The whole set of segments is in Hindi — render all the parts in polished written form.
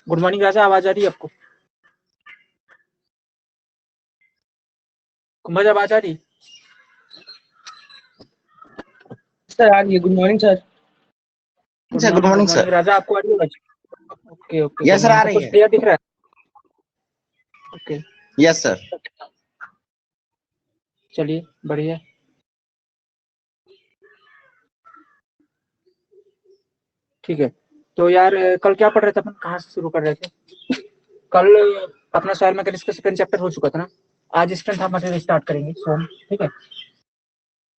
गुड मॉर्निंग राजा, आवाज आ रही है आपको? कुंभज आवाज आ रही? सर आ रही है। Good morning sir. Sir good morning sir. Raja आपको आ रही है? ओके ओके, यस सर आ रही कुछ है। क्लियर दिख रहा है? Okay yes sir. चलिए बढ़िया। ठीक है, तो यार कल क्या पढ़ रहे थे अपन, कहाँ से शुरू कर रहे थे? कल अपना सॉइल मैकेनिक्स का सेकंड चैप्टर हो चुका था ना। आज स्ट्रेंथ ऑफ मटेरियल स्टार्ट करेंगे, सोम। ठीक है,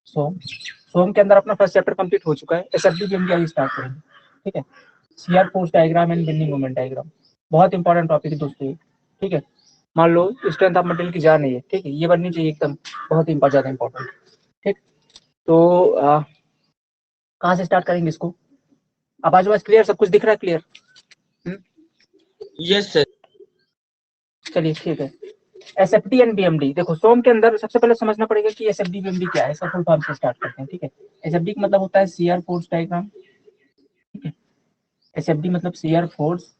सोम के अंदर अपना फर्स्ट चैप्टर कंप्लीट हो चुका है। एसएफडी बीएमडी आज स्टार्ट करेंगे। ठीक है, shear force diagram and bending moment diagram, बहुत इंपॉर्टेंट टॉपिक है दोस्तों ये। ठीक है, मान लो स्ट्रेंथ ऑफ मटेरियल की जान नहीं है, ठीक है, ये बननी चाहिए एकदम, बहुत ज्यादा इंपॉर्टेंट। ठीक, तो कहाँ से स्टार्ट करेंगे इसको? आवाज क्लियर, सब कुछ दिख रहा है क्लियर? Yes sir. चलिए ठीक है। एसएफडी एंड बीएमडी, देखो सोम के अंदर सबसे पहले समझना पड़ेगा कि एसएफडी बीएमडी क्या है। इसका फुल फॉर्म से स्टार्ट करते हैं। ठीक है, एसएफडी का मतलब होता है शियर फोर्स डायग्राम। ठीक है, एसएफडी मतलब शियर फोर्स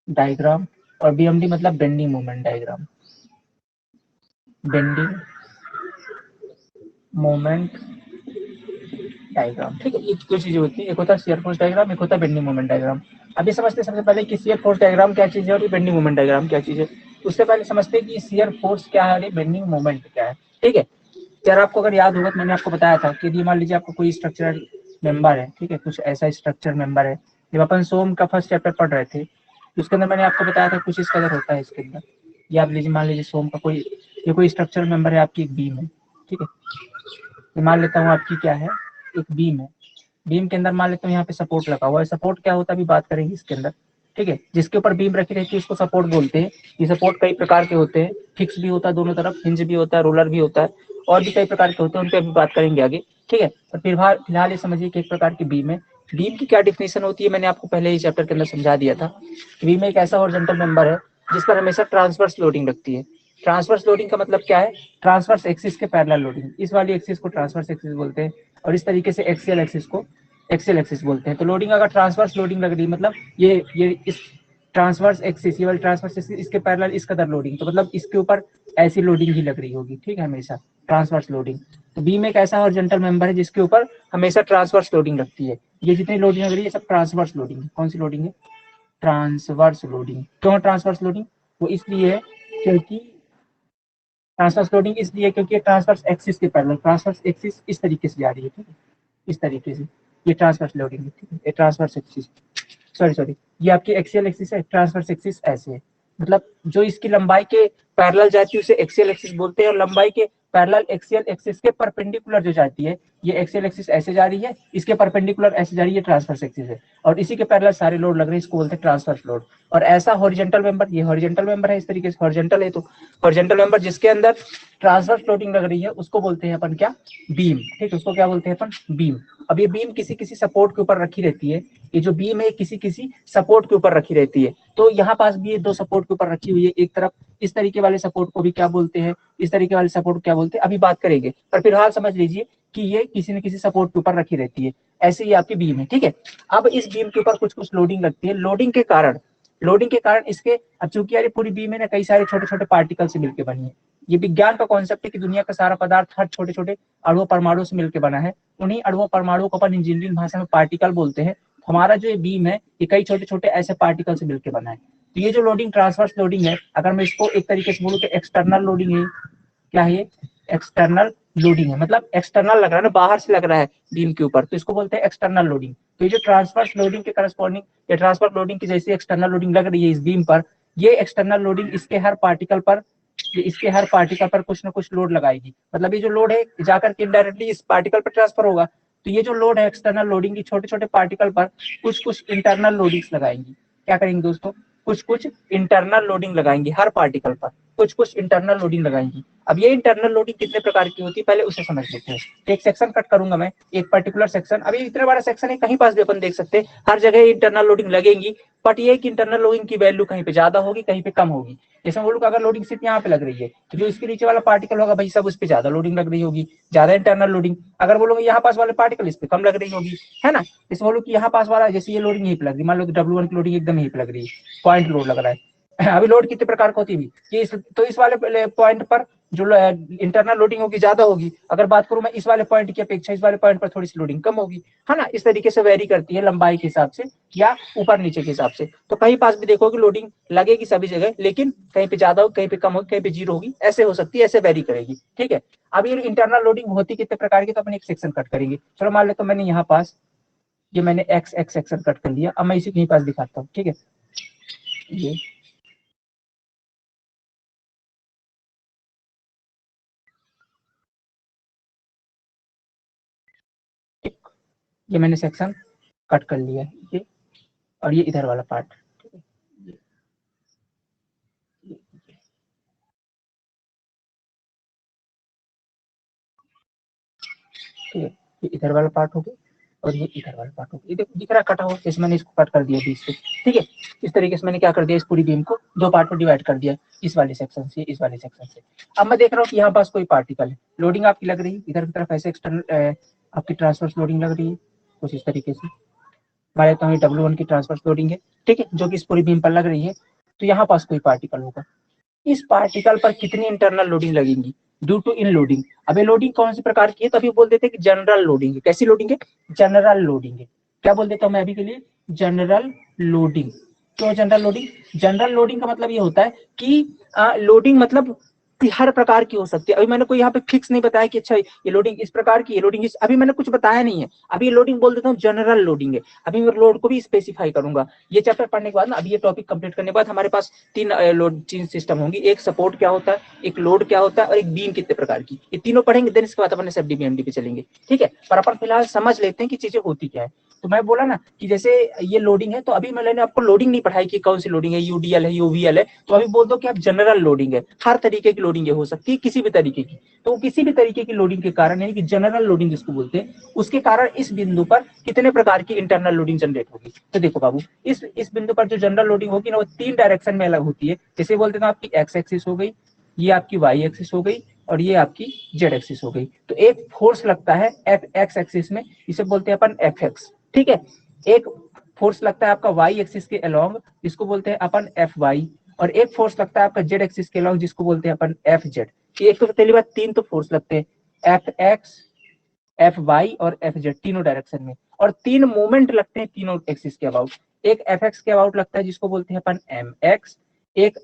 डायग्राम, और बीएमडी मतलब bending moment diagram. Bending moment diagram, ठीक है, ये दो चीजें होती है, एक होता है शियर फोर्स डायग्राम, एक होता है बेंडिंग मोमेंट डायग्राम। अभी समझते हैं सबसे पहले कि शियर फोर्स डायग्राम क्या चीज है और बेंडिंग मोमेंट डायग्राम क्या चीज है। उससे पहले समझते हैं कि शियर फोर्स क्या है और बेंडिंग मोमेंट क्या है। ठीक है, यार आपको अगर याद होगा तो मैंने आपको बताया था कि यदि मान लीजिए आपको कोई स्ट्रक्चरल मेंबर है, ठीक है, कुछ ऐसा स्ट्रक्चर मेंबर है, जब अपन सोम का फर्स्ट चैप्टर पढ़ रहे थे तो उसके अंदर मैंने आपको बताया था कुछ इस कदर होता है इसके अंदर। ये आप लीजिए, मान लीजिए सोम का कोई स्ट्रक्चर मेंबर है, आपकी एक बीम है। ठीक है, तो मान लेता हूँ आपकी क्या है, एक बीम है। बीम के अंदर मान लेता हूँ यहाँ पे सपोर्ट लगा हुआ है। सपोर्ट क्या होता है अभी बात करेंगे इसके अंदर। ठीक है, जिसके ऊपर बीम रखी रहती है उसको सपोर्ट बोलते हैं। ये सपोर्ट कई प्रकार के होते हैं, फिक्स भी होता है दोनों तरफ, हिंज भी होता है, रोलर भी होता है, और भी कई प्रकार के होते हैं, उन पर भी बात करेंगे आगे। ठीक है, तो फिलहाल ये समझिए कि एक प्रकार की बीम है। बीम की क्या डिफिनेशन होती है मैंने आपको पहले ही चैप्टर के अंदर समझा दिया था। बीम एक ऐसा हॉरिजॉन्टल मेंबर है जिस पर हमेशा ट्रांसवर्स लोडिंग लगती है। ट्रांसवर्स लोडिंग का मतलब क्या है? ट्रांसवर्स एक्सिस के पैरेलल लोडिंग। इस वाली एक्सिस को ट्रांसवर्स एक्सिस बोलते हैं, और इस तरीके से एक्सियल एक्सिस को एक्सियल एक्सिस बोलते हैं। तो लोडिंग अगर ट्रांसवर्स लोडिंग लग रही है, मतलब ये इस ट्रांसवर्स एक्सिस, ये वाली ट्रांसवर्स एक्सिस, इसके पैरेलल इस कदर लोडिंग, तो मतलब इसके ऊपर ऐसी लोडिंग ही लग रही होगी। ठीक है, हमेशा ट्रांसवर्स लोडिंग। तो बीम एक ऐसा हॉरिजॉन्टल मेंबर है जिसके ऊपर हमेशा ट्रांसवर्स लोडिंग लगती है। ये जितनी लोडिंग लग रही है सब ट्रांसवर्स लोडिंग है। कौन सी लोडिंग है? Transverse loading. क्यों ट्रांसवर्स लोडिंग? वो इसलिए है क्योंकि ट्रांसवर्स लोडिंग इसलिए क्योंकि ट्रांसवर्स एक्सिस के पैरेलल, ट्रांसवर्स एक्सिस इस तरीके से जा रही है। ठीक है, इस तरीके से ये ट्रांसवर्स लोडिंग है। ठीक है, ये ट्रांसवर्स एक्सिस, सॉरी ये आपकी एक्सियल एक्सिस है, ट्रांसवर्स एक्सिस ऐसे है। मतलब जो इसकी लंबाई के पैरेलल जाती है उसे एक्सियल एक्सिस बोलते हैं, और लंबाई के पैरेलल एक्सियल एक्सिस के परपेंडिकुलर जो जाती है, ये एक्सियल एक्सिस ऐसे जा रही है, इसके परपेंडिकुलर ऐसे जा रही है, ट्रांसवर्स एक्सिस है, और इसी के पैरेलल सारे लोड लग रहे हैं, इसको बोलते हैं ट्रांसवर्स लोड। और ऐसा हॉरिजॉन्टल मेंबर, ये हॉरिजॉन्टल मेंबर है, इस तरीके से हॉरिजॉन्टल है, तो हॉरिजॉन्टल मेंबर जिसके अंदर ट्रांसवर्स लोडिंग लग रही है उसको बोलते हैं अपन क्या? बीम। ठीक, उसको क्या बोलते हैं अपन? बीम। अब ये बीम किसी किसी सपोर्ट के ऊपर रखी रहती है। ये जो बीम है किसी किसी सपोर्ट के ऊपर रखी रहती है। तो यहाँ पास भी ये दो सपोर्ट के ऊपर रखी हुई है। एक तरफ इस तरीके वाले सपोर्ट को भी क्या बोलते हैं, इस तरीके वाले सपोर्ट को क्या बोलते हैं, अभी बात करेंगे, पर फिलहाल समझ लीजिए कि ये किसी न किसी सपोर्ट के ऊपर रखी रहती है। ऐसे ही आपकी बीम है। ठीक है, अब इस बीम के ऊपर कुछ कुछ लोडिंग लगती है। लोडिंग के कारण इसके, अब चूंकि यार पूरी बीम है ना कई सारे छोटे छोटे पार्टिकल से मिलकर बनी है। ये विज्ञान का कॉन्सेप्ट है कि दुनिया का सारा पदार्थ हर छोटे छोटे अणुओं परमाणुओं से मिलकर बना है। उन्हीं अणुओं परमाणुओं को अपन इंजीनियरिंग भाषा में पार्टिकल बोलते हैं। हमारा जो ये बीम है ये कई छोटे छोटे ऐसे पार्टिकल से मिलकर बना है। तो ये जो लोडिंग ट्रांसवर्स लोडिंग है, अगर मैं इसको एक तरीके से बोलूँ तो एक्सटर्नल लोडिंग है। क्या है? एक्सटर्नल लोडिंग है, मतलब एक्सटर्नल लग रहा है ना, बाहर से लग रहा है बीम के ऊपर, तो इसको बोलते हैं एक्सटर्नल लोडिंग। तो ये जो ट्रांसवर्स लोडिंग के करस्पॉन्डिंग या ट्रांसफर लोडिंग की जैसी एक्सटर्नल लोडिंग लग रही है इस बीम पर, ये एक्सटर्नल लोडिंग इसके हर पार्टिकल पर कुछ ना कुछ लोड लगाएगी। मतलब ये जो लोड है जाकर के इनडायरेक्टली इस पार्टिकल पर ट्रांसफर होगा। तो ये जो लोड है एक्सटर्नल लोडिंग की छोटे छोटे पार्टिकल पर कुछ कुछ इंटरनल लोडिंग्स लगाएंगी। क्या करेंगे दोस्तों? कुछ कुछ इंटरनल लोडिंग लगाएंगे हर पार्टिकल पर। कुछ कुछ इंटरनल लोडिंग लगाएंगी। अब ये इंटरनल लोडिंग कितने प्रकार की होती है पहले उसे समझ लेते हैं। एक सेक्शन कट करूंगा मैं, एक पर्टिकुलर सेक्शन, अभी इतना बड़ा सेक्शन है कहीं पास भी अपन देख सकते हैं, हर जगह इंटरनल लोडिंग लगेंगी, बट ये कि इंटरनल लोडिंग की वैल्यू कहीं पे ज्यादा होगी कहीं पे कम होगी। जैसे बोलूँ अगर लोडिंग सिर्फ यहाँ पे लग रही है तो जो इसके नीचे वाला पार्टिकल होगा भाई सब उस पर ज्यादा लोडिंग लग रही होगी, ज्यादा इंटरनल लोडिंग। अगर बोलोगे यहाँ पास वाले पार्टिकल इस पे कम लग रही होगी, है ना। जैसे बोलो कि यहाँ पास वाला जैसे ये लोडिंग यहीं पे लग रही है, मान लो W1 की लोडिंग एकदम यहीं पे लग रही है, पॉइंट लोड लग रहा है। अभी लोड कितने प्रकार की होती है तो इस वाले पॉइंट पर जो इंटरनल लोडिंग होगी ज्यादा होगी। अगर बात करूं मैं इस वाले पॉइंट की अपेक्षा इस वाले पॉइंट पर थोड़ी सी लोडिंग कम होगी, है ना। इस तरीके से वेरी करती है लंबाई के हिसाब से या ऊपर नीचे के हिसाब से। तो कहीं पास भी देखोगे लोडिंग लगेगी सभी जगह, लेकिन कहीं पे ज्यादा होगी कहीं पे कम होगी कहीं पे जीरो होगी, ऐसे हो सकती है, ऐसे वेरी करेगी, ठीक है। अब ये इंटरनल लोडिंग होती कितने प्रकार की तो अपन एक सेक्शन कट करेंगे। चलो मान लो तो मैंने यहाँ पास ये मैंने एक्स एक्स सेक्शन कट कर लिया। अब मैं इसी के पास दिखाता हूँ, ठीक है। ये मैंने सेक्शन कट कर लिया है ये, और ये इधर वाला पार्ट, ठीक है। ठीक है, ये इधर वाला पार्ट हो गया और ये इधर वाला पार्ट हो गया। ये देखो दिख रहा कटा हुआ, जैसे मैंने इसको कट कर दिया बीच से, ठीक है। इस तरीके से मैंने क्या कर दिया, इस पूरी बीम को दो पार्ट में डिवाइड कर दिया, इस वाले सेक्शन से इस वाले सेक्शन से। अब मैं देख रहा हूँ कि यहाँ पास कोई पार्टिकल है, लोडिंग आपकी लग रही है इधर की तरफ ऐसे एक्सटर्नल आपकी ट्रांसवर्स लोडिंग लग रही है कुछ इस तरीके से। मान लेता हूँ W1 की ट्रांसवर्स लोडिंग है, ठीक है, जो कि इस पूरी बीम पर लग रही है। तो यहाँ पास कोई पार्टिकल होगा, इस पार्टिकल पर कितनी इंटरनल लोडिंग लगेंगी ड्यू टू इन लोडिंग। अब ये लोडिंग कौन सी प्रकार की है तो अभी बोल देते हैं कि जनरल लोडिंग है। कैसी लोडिंग है, जनरल लोडिंग है। क्या बोल देता हूं मैं अभी के लिए, जनरल लोडिंग। क्यों जनरल लोडिंग, जनरल लोडिंग का मतलब ये होता है कि लोडिंग मतलब हर प्रकार की हो सकती है। अभी मैंने कोई यहाँ पे फिक्स नहीं बताया कि अच्छा ये लोडिंग इस प्रकार की, ये लोडिंग इस, अभी मैंने कुछ बताया नहीं है। अभी ये लोडिंग बोल देता हूँ जनरल लोडिंग है। अभी मैं लोड को भी स्पेसिफाई करूंगा ये चैप्टर पढ़ने के बाद ना। अभी ये टॉपिक कंप्लीट करने के बाद हमारे पास तीन लोड सिस्टम होंगी, एक सपोर्ट क्या होता है, एक लोड क्या होता है और एक बीम कितने प्रकार की, ये तीनों पढ़ेंगे। देन इसके बाद अपन एफडीबीएमडी पे चलेंगे, ठीक है। पर अपन फिलहाल समझ लेते हैं कि चीजें होती क्या है। तो मैं बोला ना कि जैसे ये लोडिंग है, तो अभी मैंने आपको लोडिंग नहीं पढ़ाई कि कौन सी लोडिंग है, यूडीएल है यूवीएल है। तो अभी बोल दो कि आप जनरल लोडिंग है, हर तरीके की लोडिंग हो सकती है किसी भी तरीके की। तो किसी भी तरीके की लोडिंग के कारण यानी कि जनरल लोडिंग जिसको बोलते हैं, उसके कारण इस बिंदु पर कितने प्रकार की इंटरनल लोडिंग जनरेट होगी। तो देखो बाबू, इस बिंदु पर जो जनरल लोडिंग होगी ना वो तीन डायरेक्शन में अलग होती है। जैसे बोलते हैं आपकी एक्स एक्सिस हो गई, ये आपकी वाई एक्सिस हो गई और ये आपकी जेड एक्सिस हो गई। तो एक फोर्स लगता है एफ एक्स एक्सिस में, इसे बोलते हैं अपन एफ एक्स, ठीक है। एक फोर्स लगता है आपका वाई एक्सिस के अलोंग, जिसको बोलते हैं अपन एफ वाई, और एक फोर्स लगता है आपका जेड एक्सिस के अलोंग, जिसको बोलते हैं अपन एफ जेड। एक तो पहली बात तीन तो फोर्स लगते हैं, एफ एक्स एफ वाई और एफ जेड तीनों डायरेक्शन में, और तीन मोमेंट लगते हैं तीनों एक्सिस के अबाउट। एक एफ एक्स के अबाउट लगता है जिसको बोलते हैं अपन एम एक्स, एक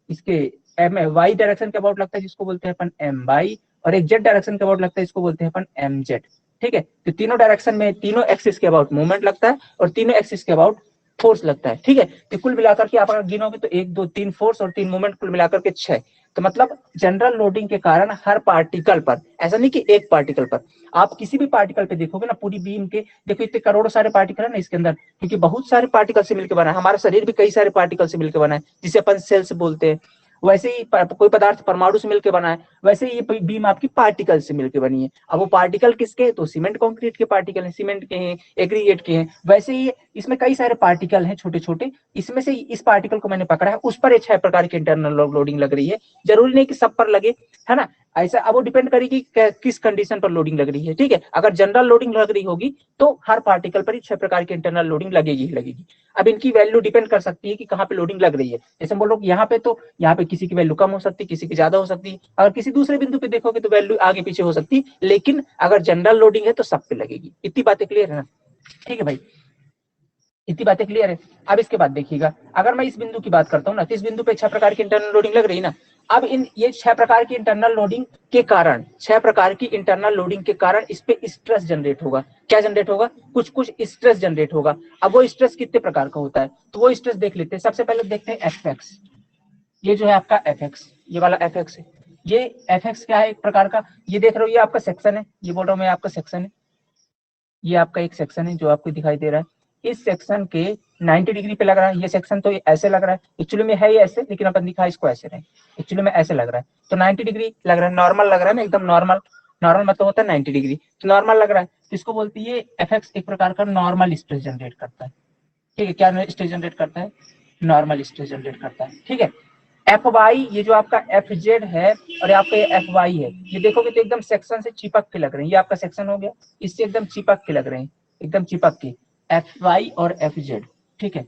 इसके एम वाई डायरेक्शन के अबाउट लगता है जिसको बोलते हैं अपन एम वाई, और एक जेड डायरेक्शन के अबाउट लगता है जिसको बोलते हैं अपन एम जेड, ठीक है। तो तीनों डायरेक्शन में तीनों एक्सिस के अबाउट मूवमेंट लगता है और तीनों एक्सिस के अबाउट फोर्स लगता है, ठीक है। तो कुल मिलाकर के आप अगर गिनोगे तो एक दो तीन फोर्स और तीन मूवमेंट, कुल मिलाकर के 6। तो मतलब जनरल लोडिंग के कारण हर पार्टिकल पर, ऐसा नहीं कि एक पार्टिकल पर, आप किसी भी पार्टिकल पे देखोगे ना पूरी बीम के, देखो इतने करोड़ों सारे पार्टिकल है ना इसके अंदर, क्योंकि बहुत सारे पार्टिकल से मिलकर बना है। हमारा शरीर भी कई सारे पार्टिकल से मिलकर बना है, जिसे अपन सेल्स बोलते हैं। वैसे ही कोई पदार्थ परमाणु से मिलकर बना है, वैसे ही ये बीम आपकी पार्टिकल से मिलकर बनी है। अब वो पार्टिकल किसके हैं तो सीमेंट कंक्रीट के पार्टिकल हैं, सीमेंट के हैं, एग्रीगेट के हैं। वैसे ही इसमें कई सारे पार्टिकल हैं छोटे छोटे, इसमें से इस पार्टिकल को मैंने पकड़ा है, उस पर 6 प्रकार की इंटरनल लोडिंग लग रही है। जरूरी नहीं कि सब पर लगे, है ना। ऐसा अब वो डिपेंड करेगी किस कंडीशन पर लोडिंग लग रही है, ठीक है। अगर जनरल लोडिंग लग रही होगी तो हर पार्टिकल पर ही 6 प्रकार की इंटरनल लोडिंग लगेगी ही लगेगी। अब इनकी वैल्यू डिपेंड कर सकती है कि कहाँ पे लोडिंग लग रही है। जैसे बोल रहा हूँ यहाँ पे, तो यहाँ पे किसी की वैल्यू कम हो सकती है, किसी की ज्यादा हो सकती है। अगर किसी दूसरे बिंदु पे देखोगे तो वैल्यू आगे पीछे हो सकती है, लेकिन अगर जनरल लोडिंग है तो सब पे लगेगी। इतनी बातें क्लियर है ना, ठीक है भाई, इतनी बातें क्लियर है। अब इसके बाद देखिएगा, अगर मैं इस बिंदु की बात करता हूँ ना, तो इस बिंदु पे 6 प्रकार की इंटरनल लोडिंग लग रही है ना। अब इन ये 6 प्रकार की इंटरनल लोडिंग के कारण, 6 प्रकार की इंटरनल लोडिंग के कारण इस पे स्ट्रेस जनरेट होगा। क्या जनरेट होगा, कुछ कुछ स्ट्रेस जनरेट होगा। अब वो स्ट्रेस कितने प्रकार का होता है तो वो स्ट्रेस देख लेते हैं। सबसे पहले देखते हैं एफ एक्स, ये जो है आपका एफ एक्स, ये वाला एफ एक्स है। ये एफ एक्स क्या है, एक प्रकार का, ये देख रहे हो ये आपका सेक्शन है, ये बोल रहा हूँ मैं आपका सेक्शन है, ये आपका एक सेक्शन है जो आपको दिखाई दे रहा है। इस सेक्शन के 90 डिग्री पे लग रहा है, ये सेक्शन तो ऐसे लग रहा है, एक्चुअली में है ये ऐसे, लेकिन अपन दिखा इसको ऐसे नहीं, एक्चुअली में ऐसे लग रहा है, तो 90 डिग्री लग रहा है, नॉर्मल लग रहा है ना, एकदम नॉर्मल। नॉर्मल मतलब होता है 90 डिग्री, तो नॉर्मल लग रहा है, तो इसको बोलती है एफ एक प्रकार का नॉर्मल स्ट्रेस जनरेट करता है। ठीक है, क्या स्ट्रेस जनरेट करता है? नॉर्मल स्ट्रेस जनरेट करता है। ठीक है, एफ वाई, ये जो आपका एफ जेड है और आपका ये एफ वाई है, ये देखोगे तो एकदम सेक्शन से चिपक के लग रहे हैं, ये आपका सेक्शन हो गया, इससे एकदम चिपक के लग रहे हैं, एकदम चिपक के, एफ वाई और एफ जेड। ठीक है,